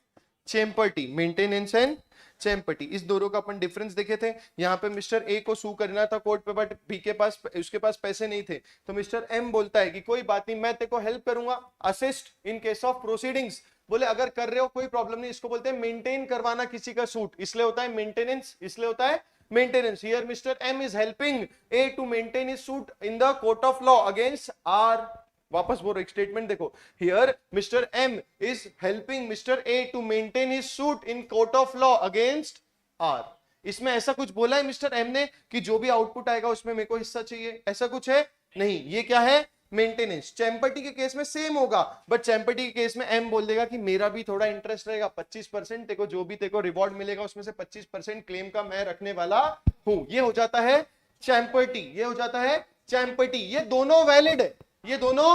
चेम्पर्टी, मेंटेनेंस एंड चेम्पर्टी, इस दोनों का अपन डिफरेंस देखे थे। यहाँ पे मिस्टर ए को सू करना था कोर्ट पे, बट बी के पास, उसके पास पैसे नहीं थे, तो मिस्टर एम बोलता है कि कोई बात नहीं, मैं तेरे को हेल्प करूंगा, assist in case of proceedings. बोले अगर कर रहे हो कोई प्रॉब्लम नहीं, इसको बोलते हैं मेंटेन करवाना किसी का सूट, इसलिए होता है मेंटेनेंस, इसलिए होता है maintenance. Here mister M is helping A to maintain his suit in the court of law against R. वापस बोलो, एक स्टेटमेंट देखो, here mister M is helping mister A to maintain his suit in court of law against R. इसमें ऐसा कुछ बोला है mister M ने कि जो भी आउटपुट आएगा उसमें मेरे को हिस्सा चाहिए, ऐसा कुछ है नहीं, ये क्या है, मेंटेनेंस। चैम्पर्टी के केस में सेम होगा, बट चैम्पर्टी के केस में एम बोल देगा कि मेरा भी थोड़ा इंटरेस्ट रहेगा, 25% तेको जो भी तेको रिवॉर्ड मिलेगा उसमें से 25% क्लेम का मैं रखने वाला हूं। ये हो जाता है चैम्पर्टी, ये हो जाता है चैम्पर्टी। ये दोनों वैलिड है, ये दोनों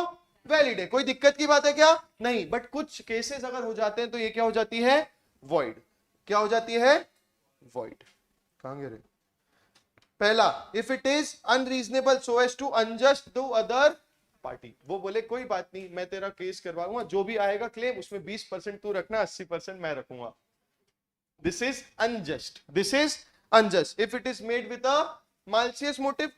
वैलिड है, कोई दिक्कत की बात है क्या, नहीं। बट कुछ केसेस अगर हो जाते हैं तो ये क्या हो जाती है, वॉइड। क्या हो जाती है, वॉइड। कहां गए, पहला, if it is unreasonable so as to unjust to other party, वो बोले कोई बात नहीं, मैं तेरा केस करवाऊंगा, जो भी आएगा क्लेम उसमें 20% तू रखना, 80% मैं रखूंगा। This is unjust, this is unjust. If it is made with a malicious motive,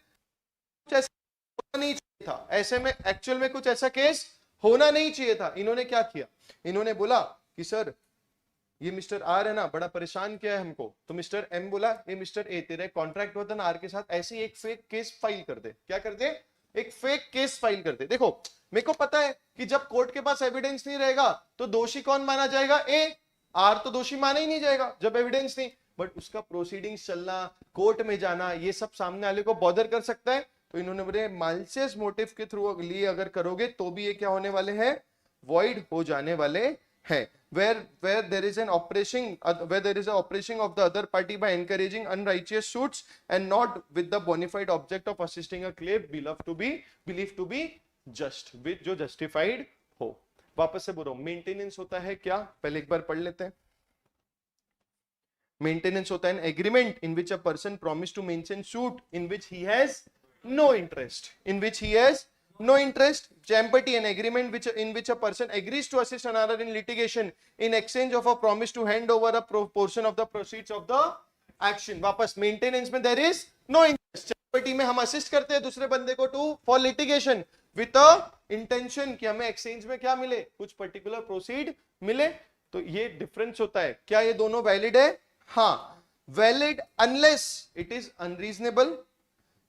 नहीं चाहिए था ऐसे में, एक्चुअल में कुछ ऐसा केस होना नहीं चाहिए था। इन्होंने क्या किया, इन्होंने बोला कि सर ये मिस्टर आर है ना, बड़ा परेशान किया है हमको, तो मिस्टर एम बोला ये मिस्टर ए, तेरा कॉन्ट्रैक्ट होता ना आर के साथ, ऐसे ही एक फेक केस फाइल कर दे। क्या कर दे, एक फेक केस फाइल कर दे। देखो मेरे को पता है कि जब कोर्ट के पास एविडेंस नहीं रहेगा तो दोषी कौन माना जाएगा, ए। आर तो दोषी माना ही नहीं जाएगा जब एविडेंस नहीं, बट उसका प्रोसीडिंग्स चलना, कोर्ट में जाना, ये सब सामने वाले को बॉदर कर सकता है। तो इन्होंने बोले मालसियस मोटिव के थ्रू लिए अगर करोगे तो भी ये क्या होने वाले हैं, वॉइड हो जाने वाले हैं। where there is an oppressing where there is a oppressing of the other party by encouraging unrighteous suits and not with the bona fide object of assisting a claim believed to be just, with जो justified हो। वापस से बोलो, maintenance होता है क्या, पहले एक बार पढ़ लेते हैं। मेंटेनेंस होता है an agreement in which a person promised to maintain suit in which he has no interest, in which he has no interest. Chemperty, an agreement in which a person agrees to assist another in litigation in exchange of a promise to hand over a portion of the proceeds of the action. वापस maintenance में there is no interest. Chemperty में हम assist करते हैं दूसरे बंदे को to for litigation with a intention कि हमें एक्सचेंज में क्या मिले, कुछ पर्टिकुलर प्रोसीड मिले। तो ये डिफरेंस होता है। क्या ये दोनों वैलिड है, हाँ valid, unless it is unreasonable,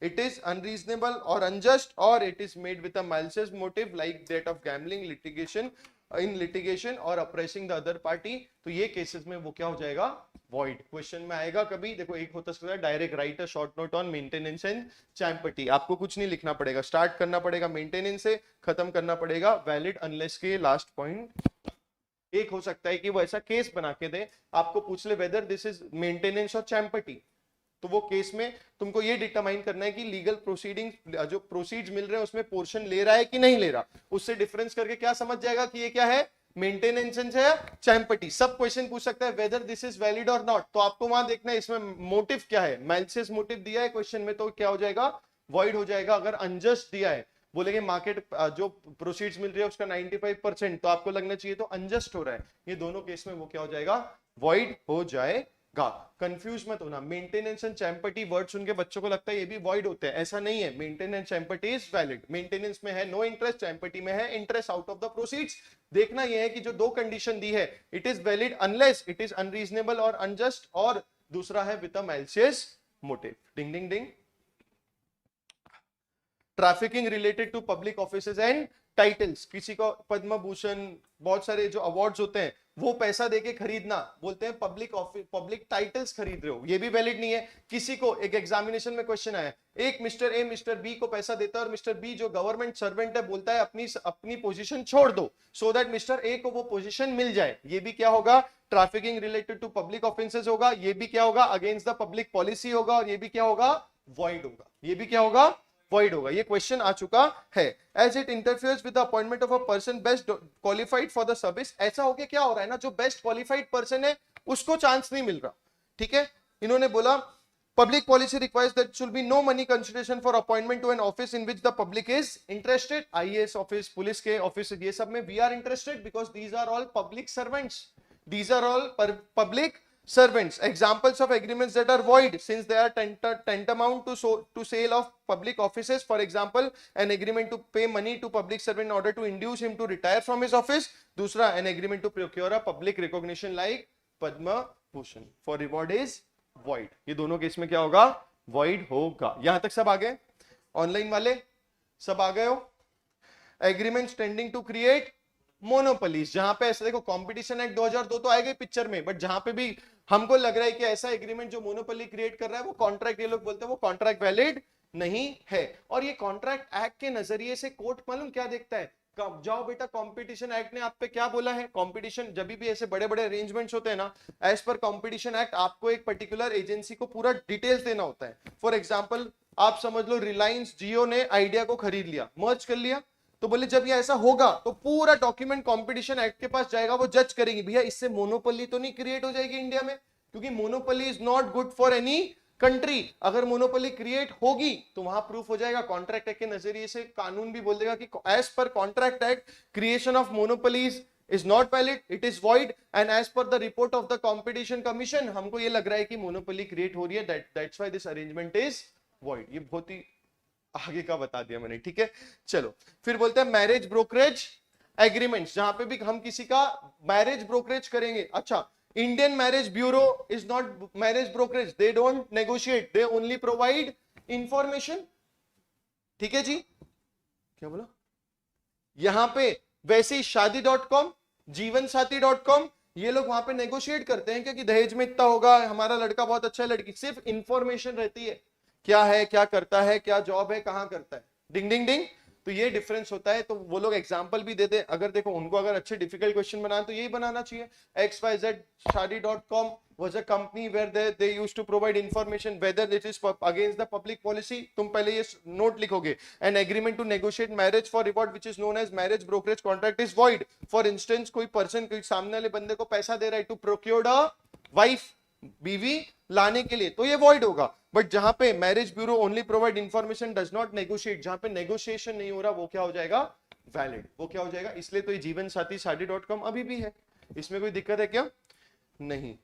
it is unreasonable or unjust, or it is made with a malicious motive like that of gambling, litigation in litigation or oppressing the other party। तो ये cases में वो क्या हो जाएगा, void। Question में आएगा कभी, देखो एक होता है direct right a short note on maintenance and champerty, आपको कुछ नहीं लिखना पड़ेगा, स्टार्ट करना पड़ेगा मेंटेनेंस से, खत्म करना पड़ेगा वैलिड अनलेस के लास्ट पॉइंट। एक हो सकता है कि वो ऐसा केस बना के दे, आपको पूछ ले वेदर दिस इज मेंटेनेंस और चैम्पर्टी, तो वो केस में तुमको ये डिटरमाइन करना है कि लीगल प्रोसीडिंग जो प्रोसीड्स मिल रहे हैं उसमें पोर्शन ले रहा है कि नहीं ले रहा। उससे डिफरेंस करके क्या समझ जाएगा कि ये क्या है, मेंटेनेंस है चैम्पर्टी। सब क्वेश्चन पूछ सकता है वेदर दिस इज वैलिड और नॉट, तो आपको वहां देखना है इसमें मोटिव क्या है। मैलिशियस मोटिव दिया है क्वेश्चन में तो क्या हो जाएगा, वॉइड हो जाएगा। अगर अनजस्ट दिया है, बोलेंगे मार्केट जो प्रोसीड्स मिल रही है उसका 95%, तो आपको लगना चाहिए तो अनजस्ट हो रहा है, ये दोनों केस में वो क्या हो जाएगा, वॉइड हो जाएगा। कंफ्यूज मत होना, मेंटेनेंस एंड चैम्पर्टी वर्ड सुन के बच्चों को लगता है ये भी वॉइड होते हैं, ऐसा नहीं है। Maintenance champerty is valid, maintenance में है नो इंटरेस्ट, चैम्पर्टी में है interest out of the proceeds. देखना यह है कि जो दो कंडीशन दी है, it is valid unless it is unreasonable और अनजस्ट, और दूसरा है with a malicious motive. Ding ding ding. Trafficking related to public offices and titles, किसी को पद्म भूषण, बहुत सारे जो अवार्ड्स होते हैं वो पैसा देके खरीदना, बोलते हैं पब्लिक टाइटल्स खरीद रहे हो, ये भी वैलिड नहीं है। किसी को एक एग्जामिनेशन में क्वेश्चन आया, एक मिस्टर ए मिस्टर बी को पैसा देता है और मिस्टर बी जो गवर्नमेंट सर्वेंट है बोलता है अपनी पोजीशन छोड़ दो सो दैट मिस्टर ए को वो पोजीशन मिल जाए, ये भी क्या होगा, trafficking related to public offences होगा। ये भी क्या होगा, अगेंस्ट द पब्लिक पॉलिसी होगा, और ये भी क्या होगा, वॉइड होगा। ये भी क्या होगा, वॉइड होगा। ये क्वेश्चन आ चुका है। As it interferes with the appointment of a person best qualified for the service, ऐसा हो गया क्या हो रहा है ना, जो बेस्ट क्वालिफाइड पर्सन है उसको चांस नहीं मिल रहा। ठीक है, इन्होंने बोला public policy requires that should be no money consideration for appointment to an office in which the public is interested. IAS office, police के ऑफिस, ये सब में we are interested because these are all public servants. These are all public servants. Examples of agreements that are void since they are tantamount to sale of public offices. For example, an agreement to pay money to public servant in order to induce him to retire from his office. दूसरा, an agreement to procure a public recognition like Padma Bhushan for reward is void. ये दोनों case में क्या होगा? void होगा. यहां तक सब आ गए? ऑनलाइन वाले सब आ गए हो? Agreements tending to create monopolies, जहां पे ऐसा देखो कंपटीशन एक्ट 2002 तो आएगा पिक्चर में, बट जहां पे भी हमको लग रहा है कि ऐसा एग्रीमेंट जो मोनोपोली क्रिएट कर रहा है वो कॉन्ट्रैक्ट, ये लोग बोलते हैं वो कॉन्ट्रैक्ट वैलिड नहीं है. और ये कॉन्ट्रैक्ट एक्ट के नजरिए से कोर्ट मालूम क्या देखता है? जाओ बेटा, कंपटीशन एक्ट ने आप पे क्या बोला है? कंपटीशन जब भी ऐसे बड़े बड़े अरेंजमेंट्स होते हैं ना, एज पर कंपटीशन एक्ट आपको एक पर्टिकुलर एजेंसी को पूरा डिटेल्स देना होता है. फॉर एग्जांपल आप समझ लो रिलायंस जियो ने आइडिया को खरीद लिया, मर्ज कर लिया, तो बोले जब ये ऐसा होगा तो पूरा डॉक्यूमेंट कंपटीशन एक्ट के पास जाएगा, वो जज करेंगे भैया इससे मोनोपोली तो नहीं क्रिएट हो जाएगी इंडिया में, क्योंकि monopoly is not good for any country. अगर मोनोपोली क्रिएट होगी तो वहां प्रूफ हो जाएगा. कॉन्ट्रैक्ट एक्ट के नजरिए से कानून भी बोल देगा कि as per contract act creation of monopolies is not valid, it is void, and as per the report of the competition commission हमको ये लग रहा है कि मोनोपोली क्रिएट हो रही है, that's why this arrangement is void. ये बहुत ही आगे का बता दिया मैंने, ठीक है. चलो फिर बोलते हैं मैरिज ब्रोकरेज एग्रीमेंट्स, जहां पे भी हम किसी का मैरिज ब्रोकरेज करेंगे. अच्छा, Indian marriage bureau is not marriage brokerage, they don't negotiate, they only provide information. ठीक है जी, क्या बोला? यहां पे वैसे ही शादी.com, जीवनसाथी.com, ये लोग वहां पे नेगोशिएट करते हैं क्योंकि दहेज में इतना होगा, हमारा लड़का बहुत अच्छा है, लड़की, सिर्फ इंफॉर्मेशन रहती है, क्या है, क्या करता है, क्या जॉब है, कहां करता है, डिंग डिंग डिंग. तो ये डिफरेंस होता है. तो वो लोग एग्जांपल भी देते हैं. अगर देखो उनको अगर अच्छे डिफिकल्ट क्वेश्चन बनाए तो यही बनाना चाहिए. XYZ शादी.com was a company where they used to provide information whether it is against the public policy. तुम पहले ये नोट लिखोगे. An agreement to negotiate marriage for reward which is known as marriage brokerage contract is void. For instance, कोई person कोई सामने वाले बंदे को पैसा दे रहा है to procure a wife, बीवी लाने के लिए, तो ये void होगा. बट जहां पे marriage bureau only provide information does not negotiate, जहां पे नेगोशिएशन नहीं हो रहा, वो क्या हो जाएगा? वैलिड. वो क्या हो जाएगा? इसलिए तो ये जीवन साथी शादी.com अभी भी है, इसमें कोई दिक्कत है क्या? नहीं.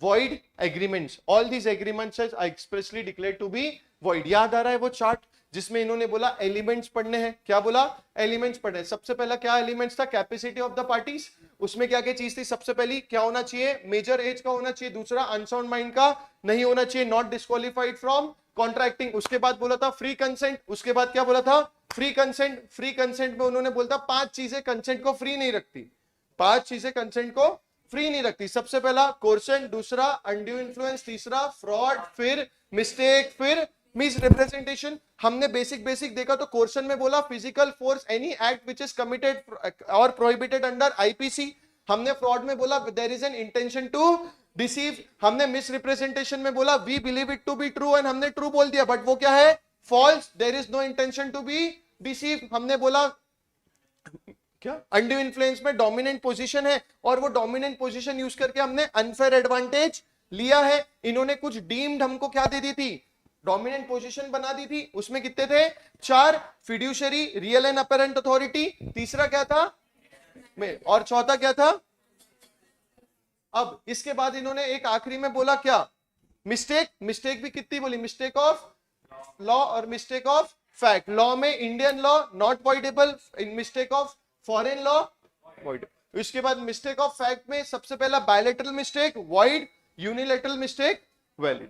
void agreements, all these agreements are expressly declared to be void. याद आ रहा है वो चार्ट जिसमें इन्होंने बोला एलिमेंट्स पढ़ने हैं? क्या बोला? एलिमेंट्स पढ़ने. सबसे पहला क्या एलिमेंट्स था? Capacity of the parties. उसमें क्या क्या चीज थी? सबसे पहली क्या होना चाहिए? मेजर एज का होना चाहिए. दूसरा अनसाउंड माइंड का नहीं होना चाहिए, नॉट डिस्क्वालिफाइड फ्रॉम कॉन्ट्रैक्टिंग. उसके बाद बोला था फ्री कंसेंट. उसके बाद क्या बोला था? Free consent. फ्री कंसेंट में उन्होंने बोला था 5 चीजें कंसेंट को फ्री नहीं रखती. 5 चीजें कंसेंट को फ्री नहीं रखती. सबसे पहला कोर्सन, दूसरा अनड्यू इन्फ्लुएंस, तीसरा फ्रॉड, फिर मिस्टेक, फिर मिस रिप्रेजेंटेशन. हमने बेसिक देखा तो कोर्सन में बोला physical force, any act which is committed और प्रोहिबिटेड अंडर आईपीसी. हमने फ्रॉड में बोला there is an intention to deceive. हमने मिस रिप्रेजेंटेशन में बोला we believe it to be true, and हमने ट्रू बोल दिया, बट वो क्या है? False. There is no intention to be deceive. हमने बोला क्या? अनड्यू इन्फ्लुएंस में डोमिनेंट पोजीशन है और वो डोमिनेंट पोजीशन यूज करके हमने अनफेयर एडवांटेज लिया है. इन्होंने कुछ डीम्ड हमको क्या दे दी थी? डोमिनेंट पोजीशन बना दी थी. उसमें कितने थे? 4. Fiduciary, real and apparent authority. तीसरा क्या था? और चौथा क्या था? अब इसके बाद इन्होंने एक आखिरी में बोला क्या? मिस्टेक. मिस्टेक भी कितनी बोली? मिस्टेक ऑफ लॉ और मिस्टेक ऑफ फैक्ट. लॉ में Indian law not voidable, in mistake of foreign law void. इसके बाद मिस्टेक ऑफ फैक्ट में सबसे पहला bilateral mistake void, unilateral mistake valid.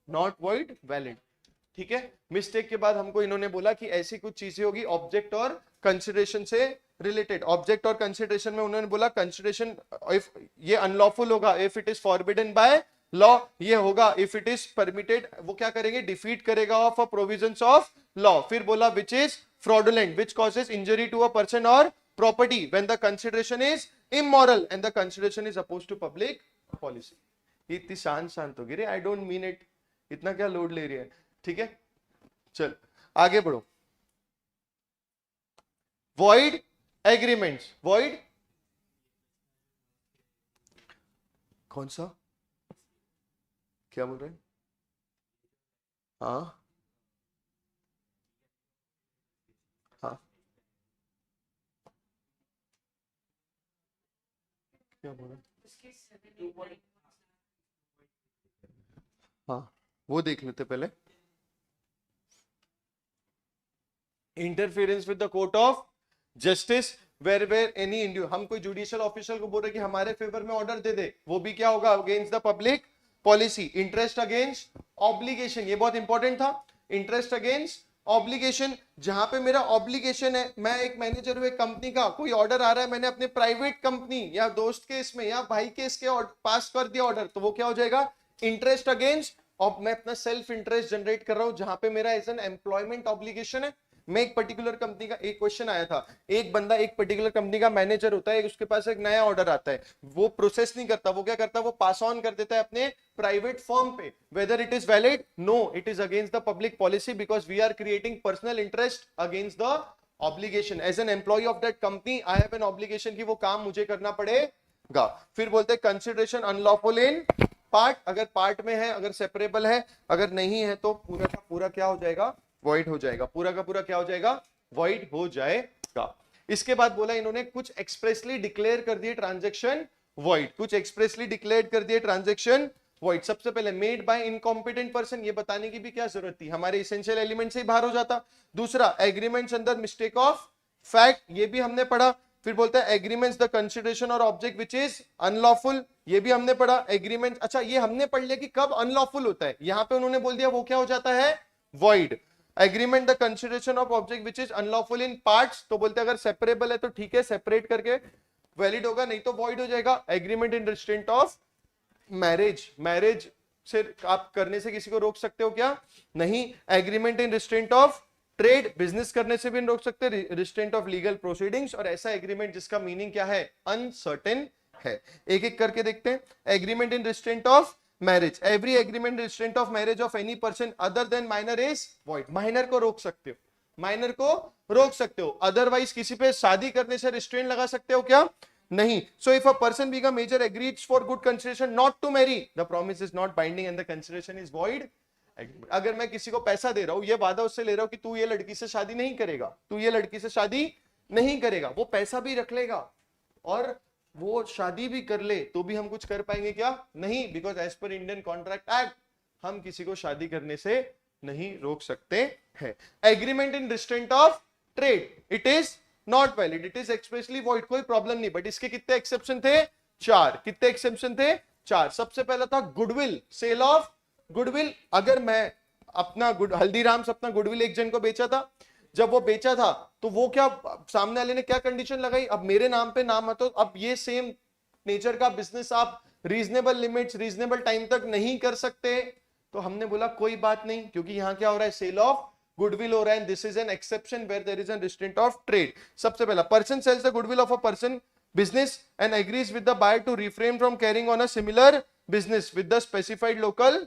Not void, valid. ठीक है. मिस्टेक के बाद हमको इन्होंने बोला कि ऐसी कुछ चीजें होगी ऑब्जेक्ट और कंसिडरेशन से रिलेटेड. ऑब्जेक्ट और कंसिडरेशन में उन्होंने बोला कंसिडरेशन इफ ये अनलॉफुल होगा if it is forbidden by law, ये होगा इफ इट इज परमिटेड, वो क्या करेंगे? डिफीट करेगा of a provisions of law. फिर बोला which is fraudulent which causes injury to a person or property when the consideration is immoral and the consideration is opposed to public policy. इतनी शांत होगी रे, आई डोंट मीन इट. इतना क्या load ले रही है? ठीक है, चल आगे बढ़ो. void agreements. void कौन सा? क्या बोल रहे हैं? हाँ हाँ क्या बोला? हाँ, वो देख लेते पहले। Interference with the court of justice where any इंडियो, हम कोई जुडिशियल ऑफिसर को बोल रहे कि हमारे फेवर में ऑर्डर दे दे, वो भी क्या होगा? Against the public policy. Interest against obligation, ये बहुत इंपॉर्टेंट था। इंटरेस्ट अगेंस्ट ऑब्लिगेशन, जहां पे मेरा ऑब्लिगेशन है, मैं एक मैनेजर हूं एक कंपनी का, कोई ऑर्डर आ रहा है, मैंने अपने प्राइवेट कंपनी या दोस्त के इसमें या भाई के इसके पास कर दिया ऑर्डर, तो वो क्या हो जाएगा? Interest against. और मैं अपना सेल्फ इंटरेस्ट जनरेट कर रहा हूं जहां पे मेरा एज एन एम्प्लॉयमेंट ऑब्लिगेशन है। मैं एक पर्टिकुलर कंपनी का, एक क्वेश्चन आया था, एक बंदा एक पर्टिकुलर कंपनी का मैनेजर होता है, उसके पास एक नया ऑर्डर आता है, वो प्रोसेस नहीं करता, वो क्या करता है? वो पास ऑन कर देता है अपने प्राइवेट फर्म पे। Whether it is valid? No, it is against the public policy because we are creating personal interest against the obligation. As an employee of that company I have an obligation कि वो काम मुझे करना पड़ेगा। फिर बोलते हैं कंसिडरेशन अनलॉफुल इन पार्ट, अगर पार्ट में है, अगर सेपरेबल है, अगर नहीं है तो पूरा का पूरा क्या हो जाएगा? वॉइड हो जाएगा। पूरा का पूरा क्या हो जाएगा? वॉइड हो जाएगा। इसके बाद बोला इन्होंने कुछ एक्सप्रेसली डिक्लेयर कर दिए ट्रांजैक्शन वॉइड, कुछ एक्सप्रेसली डिक्लेयर कर दिए ट्रांजैक्शन वॉइड। सबसे पहले मेड बाय इनकॉम्पिटेंट पर्सन, ये बताने की भी क्या जरूरत थी, हमारे इसेंशियल एलिमेंट से ही बाहर हो जाता। दूसरा agreements under mistake of fact, ये भी हमने पढ़ा। फिर बोलता है एग्रीमेंट्स द कंसिडरेशन और ऑब्जेक्ट विच इज अनलॉफुल, ये भी हमने पढ़ा। एग्रीमेंट, अच्छा ये हमने पढ़ लिया कि कब अनलॉफुल होता है, यहां पे उन्होंने बोल दिया वो क्या हो जाता है? Void. Agreement the consideration of object which is unlawful in parts, तो बोलते हैं अगर सेपरेबल है तो ठीक है, सेपरेट करके वैलिड होगा, नहीं तो वॉइड हो जाएगा। Agreement in restraint of marriage, marriage से आप करने से किसी को रोक सकते हो क्या? नहीं। Agreement in restraint of trade, business करने से भी रोक सकते हैं। रिस्ट्रेंट ऑफ लीगल प्रोसीडिंग्स, और ऐसा एग्रीमेंट जिसका मीनिंग क्या है? अनसर्टेन है। एक एक करके देखते हैं। Agreement in restraint of marriage, every agreement restraint of marriage of any person other than minor is void. Minor को रोक सकते हो, माइनर को रोक सकते हो, अदरवाइज किसी पे शादी करने से रिस्ट्रेंट लगा सकते हो क्या? नहीं। So if a person being a major agrees for good consideration not to marry, the promise is not binding and the consideration is void. अगर मैं किसी को पैसा दे रहा हूं, ये वादा उससे ले रहा हूं कि तू ये लड़की से शादी नहीं करेगा, तू ये लड़की से शादी नहीं करेगा, वो पैसा भी रख लेगा और वो शादी भी कर ले, तो भी हम कुछ कर पाएंगे क्या? नहीं, because as per Indian contract act हम किसी को शादी करने से नहीं रोक सकते हैं। Agreement in restraint of trade, it is not valid, it is expressly void, कोई प्रॉब्लम नहीं। बट इसके कितने एक्सेप्शन थे? 4। कितने एक्सेप्शन थे? 4। सबसे पहला था गुडविल, सेल ऑफ गुडविल। अगर मैं अपना हल्दीराम्स अपना गुडविल एक जन को बेचा था, जब वो बेचा था तो वो क्या सामने वाले ने क्या कंडीशन लगाई? अब मेरे नाम पे नाम है, तो अब ये सेम नेचर का बिजनेस आप रीजनेबल लिमिट्स, रीजनेबल टाइम तक नहीं कर सकते। तो हमने बोला कोई बात नहीं, क्योंकि यहां क्या हो रहा है? सेल ऑफ गुडविल हो रहा है। This is an exception where there is an restraint of trade. सबसे पहला, person sells the goodwill of a person business and agrees with the buyer to refrain from carrying on a similar business with the specified local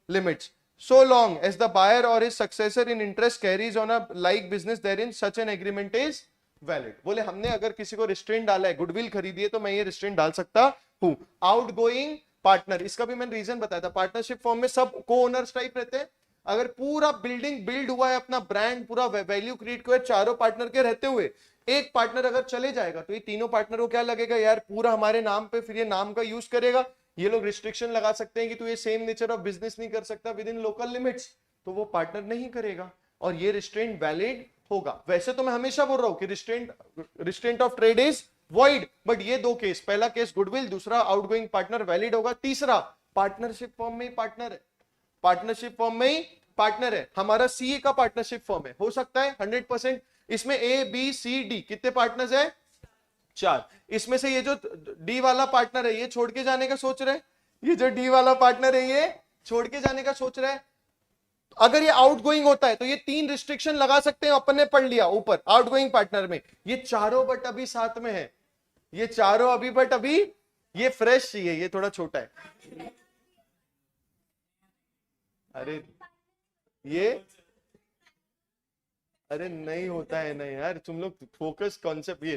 limits so long as the buyer or his successor in interest carries on a like business therein such an agreement is valid। बोले हमने अगर किसी को restraint डाला है, goodwill खरीदी है, तो मैं ये रिस्ट्रेंट डाल सकता हूं। आउटगोइंग पार्टनर, इसका भी मैंने रीजन बताया था। पार्टनरशिप फॉर्म में सब को ओनर्स टाइप रहते हैं। अगर पूरा बिल्डिंग बिल्ड हुआ है, अपना ब्रांड पूरा वैल्यू क्रिएट हुआ है चारों पार्टनर के रहते हुए, एक पार्टनर अगर चले जाएगा तो ये तीनों पार्टनर को क्या लगेगा? यार पूरा हमारे नाम पे, फिर ये नाम का यूज करेगा। ये लोग रिस्ट्रिक्शन लगा सकते हैं कि तू ये सेम नेचर ऑफ बिजनेस नहीं कर सकता विद इन लोकल लिमिट्स, तो वो पार्टनर नहीं करेगा और ये रिस्ट्रेंट वैलिड होगा। वैसे तो मैं हमेशा बोल रहा हूं कि restraint of trade is void, but ये दो केस, पहला केस गुडविल, दूसरा आउटगोइंग पार्टनर, वैलिड होगा। तीसरा, पार्टनरशिप फॉर्म में ही पार्टनर है, पार्टनरशिप फॉर्म में ही पार्टनर है। हमारा सीए का पार्टनरशिप फॉर्म है, हो सकता है 100%। इसमें ए बी सी डी कितने पार्टनर्स है? 4। इसमें से ये जो डी वाला पार्टनर है ये छोड़ के जाने का सोच रहे हैं, ये जो डी वाला पार्टनर है ये छोड़ के जाने का सोच रहा है। अगर ये आउटगोइंग होता है तो ये 3 रिस्ट्रिक्शन लगा सकते हैं, अपन ने पढ़ लिया ऊपर आउटगोइंग पार्टनर में। ये चारों बट अभी साथ में है, ये चारों अभी, बट अभी ये फ्रेश चाहिए, ये थोड़ा छोटा है। अरे ये अरे नहीं होता है, नहीं यार, तुम लोग फोकस कॉन्सेप्ट, ये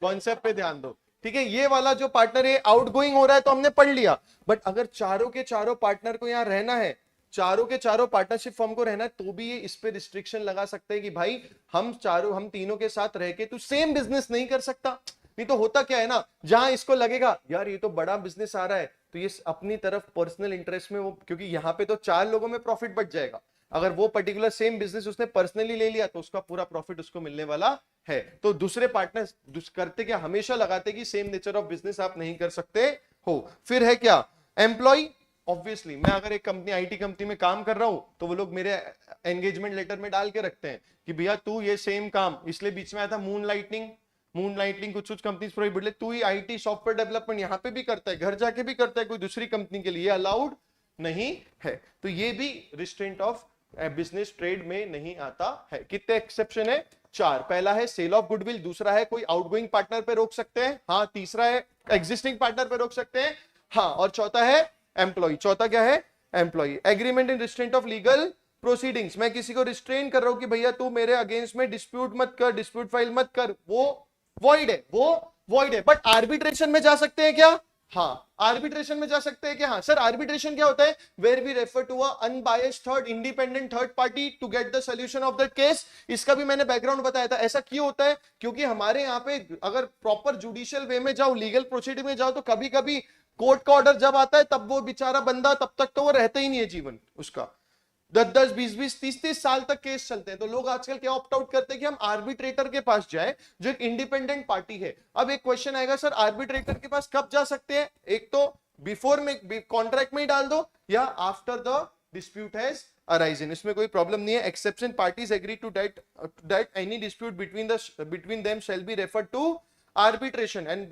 कॉन्सेप्ट पे ध्यान दो, ठीक है। ये वाला जो पार्टनर है आउटगोइंग हो रहा है तो हमने पढ़ लिया, बट अगर चारों के चारों पार्टनर को यहां रहना है, चारों के चारों पार्टनरशिप फॉर्म को रहना है, तो भी ये इस पे रिस्ट्रिक्शन लगा सकते हैं कि भाई हम तीनों के साथ रह के तू सेम बिजनेस नहीं कर सकता। नहीं तो होता क्या है ना, जहां इसको लगेगा यार ये तो बड़ा बिजनेस आ रहा है, तो ये अपनी तरफ पर्सनल इंटरेस्ट में वो, क्योंकि यहाँ पे तो 4 लोगों में प्रॉफिट बच जाएगा, अगर वो पर्टिकुलर सेम बिजनेस उसने पर्सनली ले लिया तो उसका पूरा प्रॉफिट उसको मिलने वाला है। तो दूसरे पार्टनर करते क्या, हमेशा लगाते कि सेम नेचर ऑफ बिजनेस आप नहीं कर सकते हो। फिर है क्या, एम्प्लॉय। ऑब्वियसली मैं अगर एक कंपनी, आईटी कंपनी में काम कर रहा हूं, तो वो लोग मेरे एंगेजमेंट लेटर में डाल के रखते हैं कि भैया तू ये सेम काम, इसलिए बीच में आया था मून लाइटनिंग कुछ कुछ कंपनीज प्रोहिबिटेड, तू ही आईटी सॉफ्टवेयर डेवलपमेंट यहाँ पे भी करता है, घर जाके भी करता है कोई दूसरी कंपनी के लिए, अलाउड नहीं है। तो ये भी रिस्ट्रेंट ऑफ बिजनेस ट्रेड में नहीं आता है। कितने एक्सेप्शन है, 4। पहला है सेल ऑफ गुडविल, दूसरा है कोई आउटगोइंग पार्टनर पे रोक सकते हैं, हाँ, तीसरा है एग्जिस्टिंग पार्टनर पे रोक सकते हैं, हाँ, और चौथा है एम्प्लॉय। चौथा क्या है, employee. Agreement in restraint of legal proceedings, मैं किसी को रिस्ट्रेन कर रहा हूं कि भैया तू मेरे अगेंस्ट में डिस्प्यूट मत कर, डिस्प्यूट फाइल मत कर, वो वॉइड है, वो वॉइड है। बट आर्बिट्रेशन में जा सकते हैं क्या, हाँ, आर्बिट्रेशन में जा सकते हैं क्या, हाँ सर। आर्बिट्रेशन क्या होता है, where we refer to a unbiased third independent third party to get the solution of that case. इसका भी मैंने बैकग्राउंड बताया था। ऐसा क्यों होता है, क्योंकि हमारे यहाँ पे अगर प्रॉपर जुडिशियल वे में जाओ, लीगल प्रोसीडिंग में जाओ, तो कभी कभी कोर्ट का ऑर्डर जब आता है तब वो बेचारा बंदा, तब तक तो वो रहता ही नहीं है जीवन उसका, 10-10, 20-20, 30-30 साल तक केस चलते हैं। तो लोग आजकल क्या ऑप्ट आउट करते हैं कि हम आर्बिट्रेटर के पास जाए जो एक इंडिपेंडेंट पार्टी है। अब एक क्वेश्चन आएगा, सर आर्बिट्रेटर के पास कब जा सकते हैं, एक तो बिफोर में कॉन्ट्रैक्ट में ही डाल दो, या after the dispute has arisen, इसमें कोई प्रॉब्लम नहीं है। Exception, parties agree to that any dispute between them shall be referred to arbitration and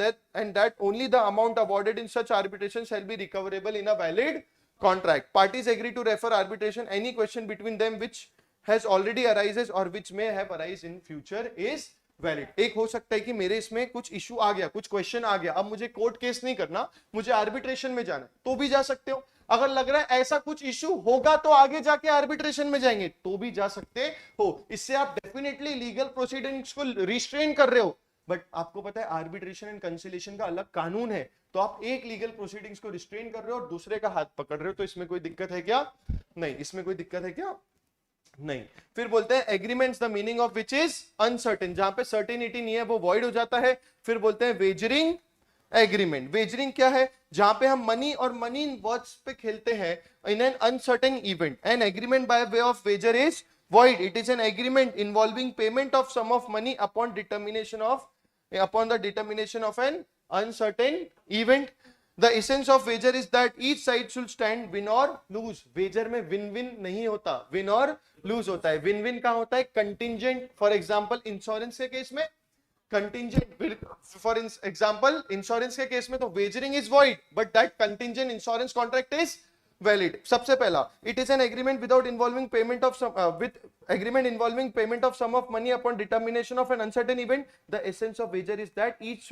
that only the amount awarded in such arbitration shall be recoverable in a valid contract. Parties agree to refer arbitration any question between them which has already arises or which may have arise in future is valid. एक हो सकता है कि मेरे इसमें कुछ issue आ गया, कुछ क्वेश्चन आ गया, अब मुझे कोर्ट केस नहीं करना, मुझे आर्बिट्रेशन में जाना है, तो भी जा सकते हो। अगर लग रहा है ऐसा कुछ इशू होगा तो आगे जाके आर्बिट्रेशन में जाएंगे, तो भी जा सकते हो। इससे आप डेफिनेटली लीगल प्रोसीडिंग्स को रिस्ट्रेन कर रहे हो। बट आपको पता है आर्बिट्रेशन एंड कंसिलिएशन का अलग कानून है, तो आप एक लीगल प्रोसीडिंग्स को रिस्ट्रेन कर रहे हो और दूसरे का हाथ पकड़ रहे हो, तो इसमें कोई दिक्कत है क्या, नहीं, इसमें कोई दिक्कत है क्या, नहीं। फिर बोलते हैं agreements the meaning of which is uncertain, जहां पे सर्टेनिटी नहीं है वो वॉइड हो जाता है। फिर बोलते हैं वेजरिंग एग्रीमेंट। वेजरिंग क्या है, जहां पे हम मनी और मनी वर्ड्स पे खेलते हैं in an uncertain event. An agreement by way of wager is void. It is an agreement involving payment of sum of money upon the determination of an uncertain event. The essence of wager is that each side should stand win or lose. wager में win win नहीं होता, win or lose होता है। win win कहाँ होता है, contingent, for example insurance के case में contingent, for example इंश्योरेंस के केस में तो wagering is void but that contingent insurance contract is valid. सबसे पहला, it is an agreement without involving payment of some with agreement involving payment of sum of money upon determination of an uncertain event. The essence of wager is that each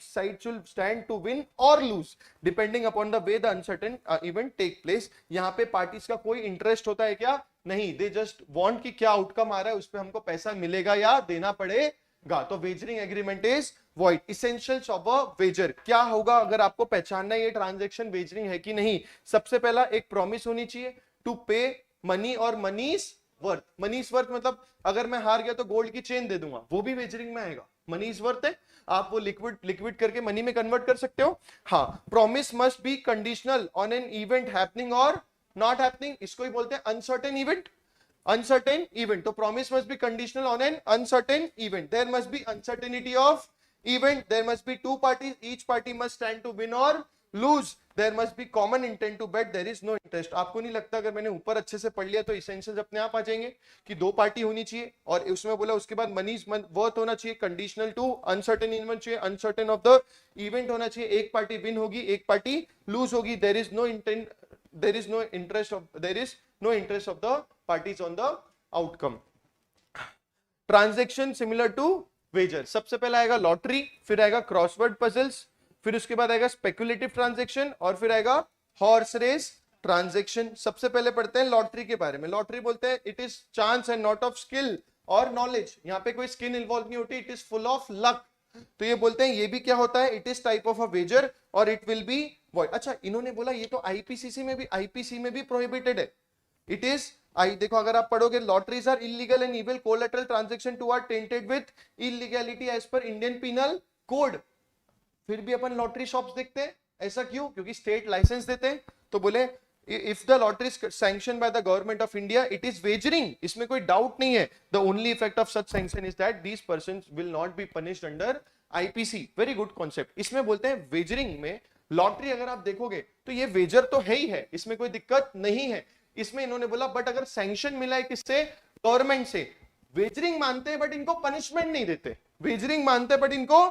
side should stand to win or lose depending upon the way the uncertain event take place. यहाँ पे parties का कोई interest होता है क्या, नहीं, they just want कि क्या आउटकम आ रहा है उस पे हमको पैसा मिलेगा या देना पड़ेगा। तो wagering agreement is void. Essentials of a wager, क्या होगा अगर आपको पहचानना है ये ट्रांजैक्शन वेजरिंग है कि नहीं। सबसे पहला एक प्रॉमिस होनी चाहिए टू पे मनी और मनीज वर्थ। मनीज वर्थ मतलब अगर मैं हार गया तो गोल्ड की चेन दे दूंगा, वो भी वेजरिंग में आएगा। मनीज वर्थ है, आप वो लिक्विड करके मनी में कन्वर्ट कर सकते हो। हाँ, promise must be conditional on an event happening or not happening, इसको ही बोलते हैं अनसर्टेन इवेंट। uncertain event, तो promise must be conditional on an uncertain event. There must be uncertainty of event. There must be two parties, each party must stand to win or lose. There must be common intent to bet. There is no interest. आपको नहीं लगता अगर मैंने ऊपर अच्छे से पढ़ लिया तो इसेंशियल्स अपने आप आ जाएंगे कि दो पार्टी होनी चाहिए और उसमें बोला उसके बाद मनी वर्थ होना चाहिए, कंडीशनल टू अनसर्टेन इवेंट चाहिए, अनसर्टेन ऑफ द इवेंट होना चाहिए, एक पार्टी विन होगी एक पार्टी लूज होगी। There is no intent, there is no interest of, there is no interest of the parties on the outcome. Transaction similar to wager, सबसे पहला आएगा lottery, फिर आएगा क्रॉसवर्ड पजल्स, फिर उसके बाद आएगा स्पेकुलेटिव ट्रांजैक्शन और फिर आएगा हॉर्स रेस ट्रांजैक्शन। सबसे पहले पढ़ते हैं लॉटरी के बारे में। लॉटरी बोलते हैं it is chance and not of skill और नॉलेज। यहाँ पे कोई स्किल इन्वॉल्व नहीं होती, it is full of luck. तो ये बोलते हैं ये भी क्या होता है, it is type of a wager और इट विल बी वॉइड। अच्छा, इन्होंने बोला ये तो आईपीसीसी में भी, आईपीसी में भी प्रोहिबिटेड है। इट इज देखो अगर आप पढ़ोगे lotteries are illegal and evil collateral transaction to are tainted with illegality as per Indian penal code. फिर भी अपन लॉटरी शॉप्स देखते हैं, ऐसा क्यों? क्योंकि स्टेट लाइसेंस देते हैं। तो बोले if the lottery is sanction by the government of India it is wagering, इसमें कोई डाउट नहीं है। The only effect of such sanction is that these persons will not be punished under IPC. Very good concept. इसमें बोलते हैं wagering में lottery अगर आप देखोगे तो ये वेजर तो है ही है, इसमें कोई दिक्कत नहीं है। इसमें इन्होंने बोला बट अगर सैंक्शन मिला है किससे? गवर्नमेंट से। वेजरिंग मानते हैं बट इनको पनिशमेंट नहीं देते, वेजरिंग मानते हैं बट इनको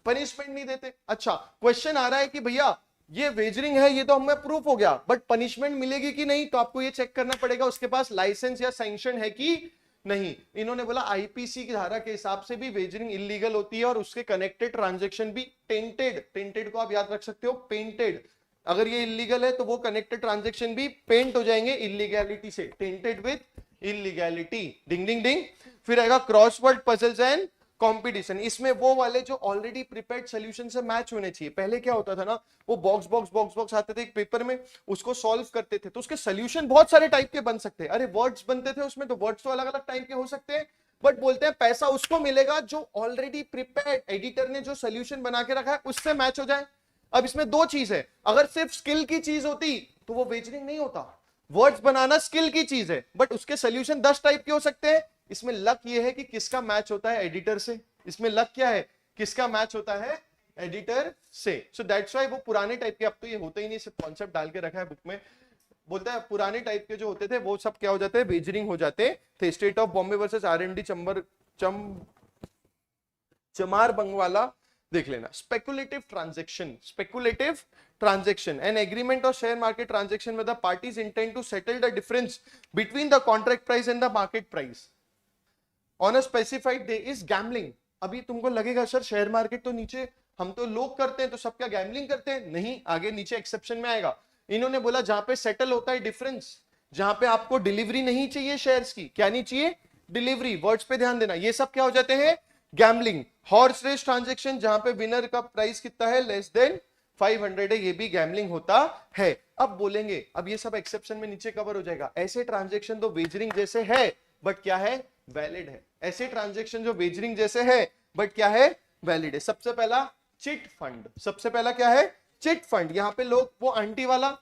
पनिशमेंट नहीं देते। अच्छा, क्वेश्चन आ रहा है कि भैया ये वेजरिंग है, ये तो हमें प्रूफ हो गया, बट पनिशमेंट मिलेगी कि नहीं? तो आपको ये चेक करना पड़ेगा उसके पास लाइसेंस या सैंक्शन है कि नहीं। इन्होंने बोला आईपीसी की धारा के हिसाब से भी वेजरिंग इलीगल होती है और उसके कनेक्टेड ट्रांजैक्शन भी टेंटेड, टेंटेड को आप याद रख सकते हो पेंटेड, अगर ये इलीगल है तो वो कनेक्टेड ट्रांजैक्शन भी पेंट हो जाएंगे इलीगैलिटी से, tainted with illegality. Ding ding डिंग। फिर आएगा क्रॉसवर्ड पजल्स एंड कंपटीशन। इसमें वो वाले जो ऑलरेडी प्रिपेयर्ड सॉल्यूशन से मैच होने चाहिए। पहले क्या होता था ना, वो बॉक्स बॉक्स बॉक्स बॉक्स आते थे एक पेपर में, उसको सॉल्व करते थे तो उसके सॉल्यूशन बहुत सारे टाइप के बन सकते हैं। अरे वर्ड्स बनते थे उसमें, तो वर्ड्स तो अलग अलग टाइप के हो सकते हैं, बट बोलते हैं पैसा उसको मिलेगा जो ऑलरेडी प्रिपेयर्ड एडिटर ने जो सॉल्यूशन बना के रखा है उससे मैच हो जाए। अब इसमें दो चीज है, अगर सिर्फ स्किल की चीज होती तो वो वेजरिंग नहीं होता। वर्ड्स बनाना स्किल की चीज है बट उसके सॉल्यूशन 10 टाइप के हो सकते हैं। इसमें लक ये है कि किसका मैच होता है? एडिटर से। इसमें लक क्या है? किसका मैच होता है? एडिटर से। सो दैट्स व्हाई वो पुराने टाइप के, अब तो ये होता ही नहीं, सिर्फ कॉन्सेप्ट डाल के रखा है बुक में, बोलता है पुराने टाइप के जो होते थे वो सब क्या हो जाते हैं? वेजरिंग हो जाते थे। State of Bombay versus RMD Chamarbaugwala देख लेना। स्पेकुलेटिव ट्रांजेक्शन एन एग्रीमेंट और शेयर मार्केट ट्रांजेक्शन में the parties intend to settle the difference between the contract price and the market price on a specified day is gambling. अभी तुमको लगेगा sir share market तो नीचे हम तो लोग करते हैं तो सब क्या गैम्बलिंग करते हैं? नहीं, आगे नीचे एक्सेप्शन में आएगा। इन्होंने बोला जहां पे सेटल होता है डिफरेंस, जहां पे आपको डिलीवरी नहीं चाहिए शेयर्स की, क्या नहीं चाहिए? डिलीवरी। वर्ड्स पे ध्यान देना, ये सब क्या हो जाते हैं? गैम्बलिंग। हॉर्स रेस ट्रांजेक्शन जहां पे विनर का प्राइस कितना है? लेस देन 500 है, ये भी गैम्बलिंग होता है। अब बोलेंगे अब ये सब एक्सेप्शन में नीचे कवर हो जाएगा। ऐसे ट्रांजेक्शन तो वेजरिंग जैसे है बट क्या है? वैलिड है। ऐसे ट्रांजेक्शन जो वेजरिंग जैसे है बट क्या है? वैलिड है। सबसे पहला चिट फंड, सबसे पहला क्या है? Chit fund. यहां पे लोग वो आंटी वाला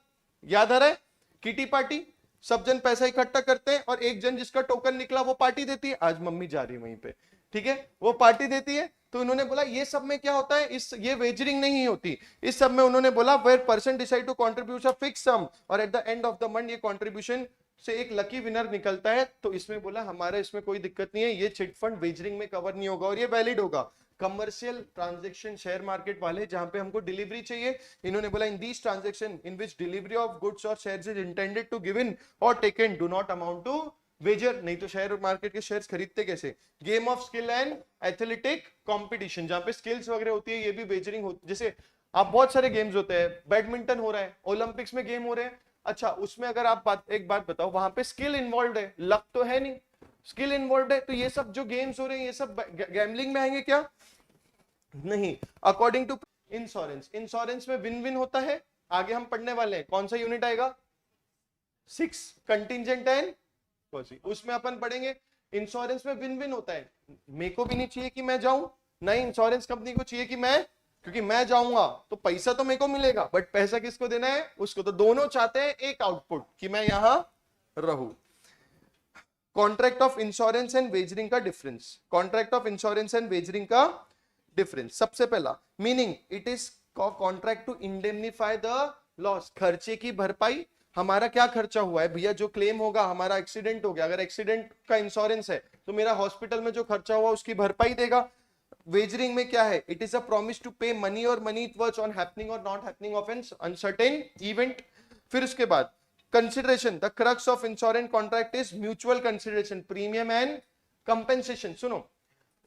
याद आ रहा है? किटी पार्टी, सब जन पैसा इकट्ठा करते हैं और एक जन जिसका टोकन निकला वो पार्टी देती है। आज मम्मी जा रही है वहीं पे, ठीक है, वो पार्टी देती है। तो उन्होंने बोला ये सब में क्या होता है? ये वेजरिंग नहीं होती। इस सब में उन्होंने बोला where person decide to contribute a fix sum और at the end of the month ये कंट्रीब्यूशन से एक लकी विनर निकलता है। तो इसमें बोला हमारा इसमें कोई दिक्कत नहीं है, ये चिट फंड वेजरिंग में कवर नहीं होगा और ये वैलिड होगा। कमर्शियल ट्रांजैक्शन शेयर मार्केट वाले जहां पे हमको डिलीवरी चाहिए, इन्होंने बोला in these transaction in which delivery of goods or shares is intended to given और taken do not amount to wager. नहीं तो शेयर मार्केट के शेयर्स खरीदते कैसे? Game of skill and athletic competition, जहां पे स्किल्स वगैरह होती है, ये भी वेजरिंग होती है। जैसे आप बहुत सारे गेम्स होते हैं, बैडमिंटन हो रहा है, ओलंपिक्स में गेम हो रहे हैं, अच्छा उसमें अगर आप एक बात बताओ, वहां पे स्किल इन्वॉल्व है, लक तो है नहीं, स्किल इन्वॉल्व है, तो ये सब जो गेम्स हो रहे हैं ये सब गैम्बलिंग में आएंगे क्या? नहीं। अकॉर्डिंग टू इंश्योरेंस, इंश्योरेंस में विन विन होता है, आगे हम पढ़ने वाले हैं। कौन सा यूनिट आएगा? 6 कंटिजेंट एंड पॉलिसी, उसमें अपन पढ़ेंगे इंश्योरेंस में विन विन होता है। मेरे को भी नहीं चाहिए कि मैं जाऊं, नहीं इंश्योरेंस कंपनी को चाहिए कि मैं, क्योंकि मैं जाऊंगा तो पैसा तो मेरे को मिलेगा बट पैसा किसको देना है? उसको। तो दोनों चाहते हैं एक आउटपुट कि मैं यहां रहूं। Contract of insurance and wagering का difference, contract of insurance and wagering का डिफरेंस। सबसे पहला meaning it is contract to indemnify the loss, खर्चे की भरपाई। हमारा क्या खर्चा हुआ है भैया? जो क्लेम होगा, हमारा एक्सीडेंट हो गया, अगर एक्सीडेंट का इंश्योरेंस है तो मेरा हॉस्पिटल में जो खर्चा हुआ उसकी भरपाई देगा। वेजरिंग में क्या है? It is a promise to pay money or money it worth on happening or not happening of an uncertain event. फिर उसके बाद consideration, the crux of insurance contract is mutual consideration, premium and compensation. सुनो,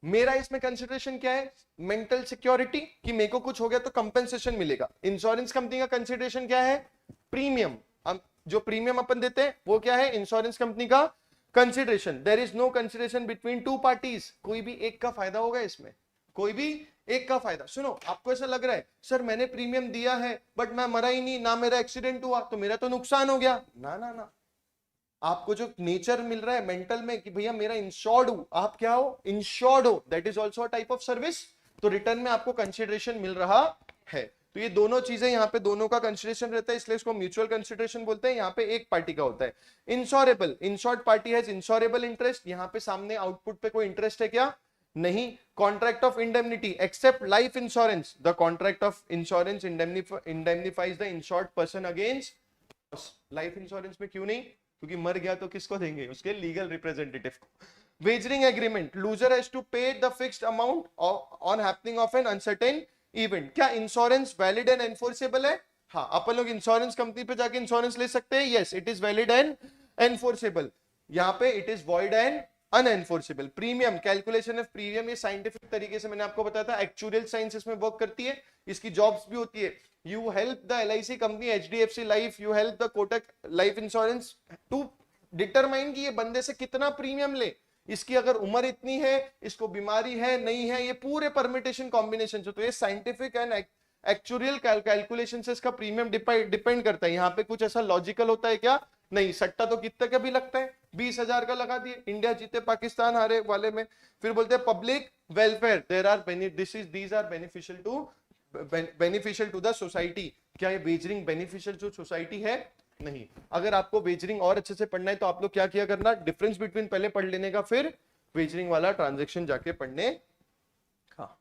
मेरा इसमें consideration क्या है? Mental security, कि मेरे को कुछ हो गया तो कंपेंसेशन मिलेगा। इंश्योरेंस कंपनी का कंसिडरेशन क्या है? प्रीमियम। जो प्रीमियम अपन देते हैं वो क्या है? इंश्योरेंस कंपनी का consideration. There is no consideration between two parties, कोई भी एक का फायदा होगा इसमें, कोई भी एक का फायदा। सुनो, आपको ऐसा लग रहा है सर मैंने प्रीमियम दिया है बट मैं मरा ही नहीं, ना मेरा एक्सीडेंट हुआ, तो मेरा तो नुकसान हो गया। ना ना ना, आपको जो नेचर मिल रहा है मेंटल में कि भैया मेरा इंश्योर्ड हूं, आप क्या हो? इंश्योर्ड हो, that is also type of service. तो रिटर्न में आपको कंसिडरेशन मिल रहा है। तो ये दोनों चीजें यहाँ पे दोनों का कंसिडरेशन रहता है, इसलिए इसको म्यूचुअल कंसिडरेशन बोलते हैं। यहाँ पे एक पार्टी का होता है। Insurable, insured party has insurable interest, यहाँ पे सामने आउटपुट पे कोई इंटरेस्ट है क्या? नहीं। Contract of indemnity except life insurance, the contract of insurance indemnifies the insured person against. Life insurance में क्यों नहीं? क्योंकि मर गया तो किसको देंगे? उसके लीगल रिप्रेजेंटेटिव को। Wagering agreement, loser has to pay the fixed amount on happening of an uncertain event. क्या इंश्योरेंस वैलिड एंड एनफोर्सेबल है? हाँ, अपन लोग इंश्योरेंस कंपनी पे जाके इंश्योरेंस ले सकते हैं। Yes, it is valid and enforceable. यहाँ पे it is void and unenforceable. Premium, calculation of premium, ये साइंटिफिक तरीके से मैंने आपको बताया था, एक्चुअल साइंस इसमें वर्क करती है, इसकी जॉब्स भी होती है। You help the LIC company, HDFC life, you help the Kotak life insurance to determine कि ये बंदे से कितना प्रीमियम ले, इसकी अगर उम्र इतनी है, इसको बीमारी है नहीं है, ये पूरे परमिटेशन कॉम्बिनेशन। तो ये साइंटिफिक एंड एक्चुअल कैलकुलेशन से इसका प्रीमियम डिपेंड करता है। यहाँ पे कुछ ऐसा लॉजिकल होता है क्या? नहीं। सट्टा तो कितने का भी लगता है, 20,000 का लगा दिए, इंडिया जीते पाकिस्तान हारे वाले में। फिर बोलते हैं public welfare, there are these are beneficial to the society. क्या ये वेजरिंग बेनिफिशियल जो सोसाइटी है? नहीं। अगर आपको वेजरिंग और अच्छे से पढ़ना है तो आप लोग क्या किया करना, डिफरेंस बिटवीन पहले पढ़ लेने का, फिर वेजरिंग वाला ट्रांजेक्शन जाके पढ़ने का।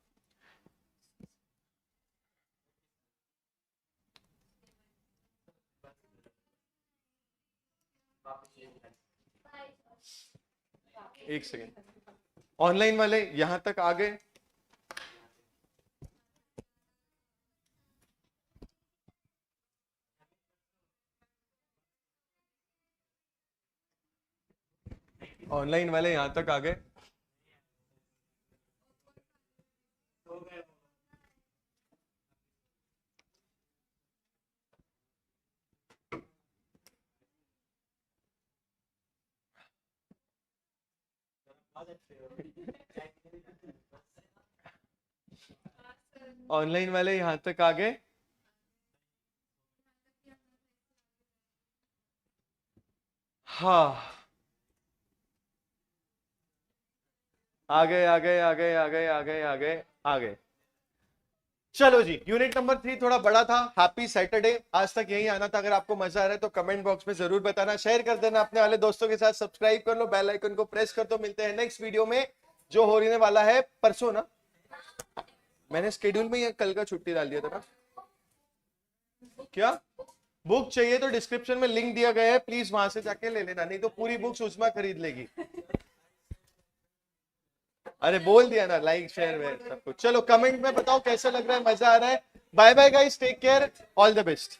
एक सेकेंड, ऑनलाइन वाले यहां तक आ गए? ऑनलाइन वाले यहां तक आ गए? ऑनलाइन वाले यहां तक आ गए? हाँ, आ गए आ गए आ गए आ गए आ गए आ गए आ गए। चलो जी, यूनिट नंबर 3 थोड़ा बड़ा था। Happy Saturday. आज तक यही आना था। अगर आपको मजा आ रहा है तो कमेंट बॉक्स में जरूर बताना, शेयर कर देना अपने वाले दोस्तों के साथ, सब्सक्राइब कर लो, बेल आइकन को प्रेस कर दो। मिलते हैं नेक्स्ट वीडियो में, जो होने वाला है परसों ना। मैंने शेड्यूल में ये कल का छुट्टी डाल दिया था ना। क्या बुक चाहिए तो डिस्क्रिप्शन में लिंक दिया गया है, प्लीज वहां से जाके ले लेना, नहीं तो पूरी बुक सुषमा खरीद लेगी। अरे बोल दिया ना, लाइक शेयर वेयर सब कुछ। चलो कमेंट में बताओ कैसा लग रहा है, मजा आ रहा है। Bye bye guys, take care, all the best.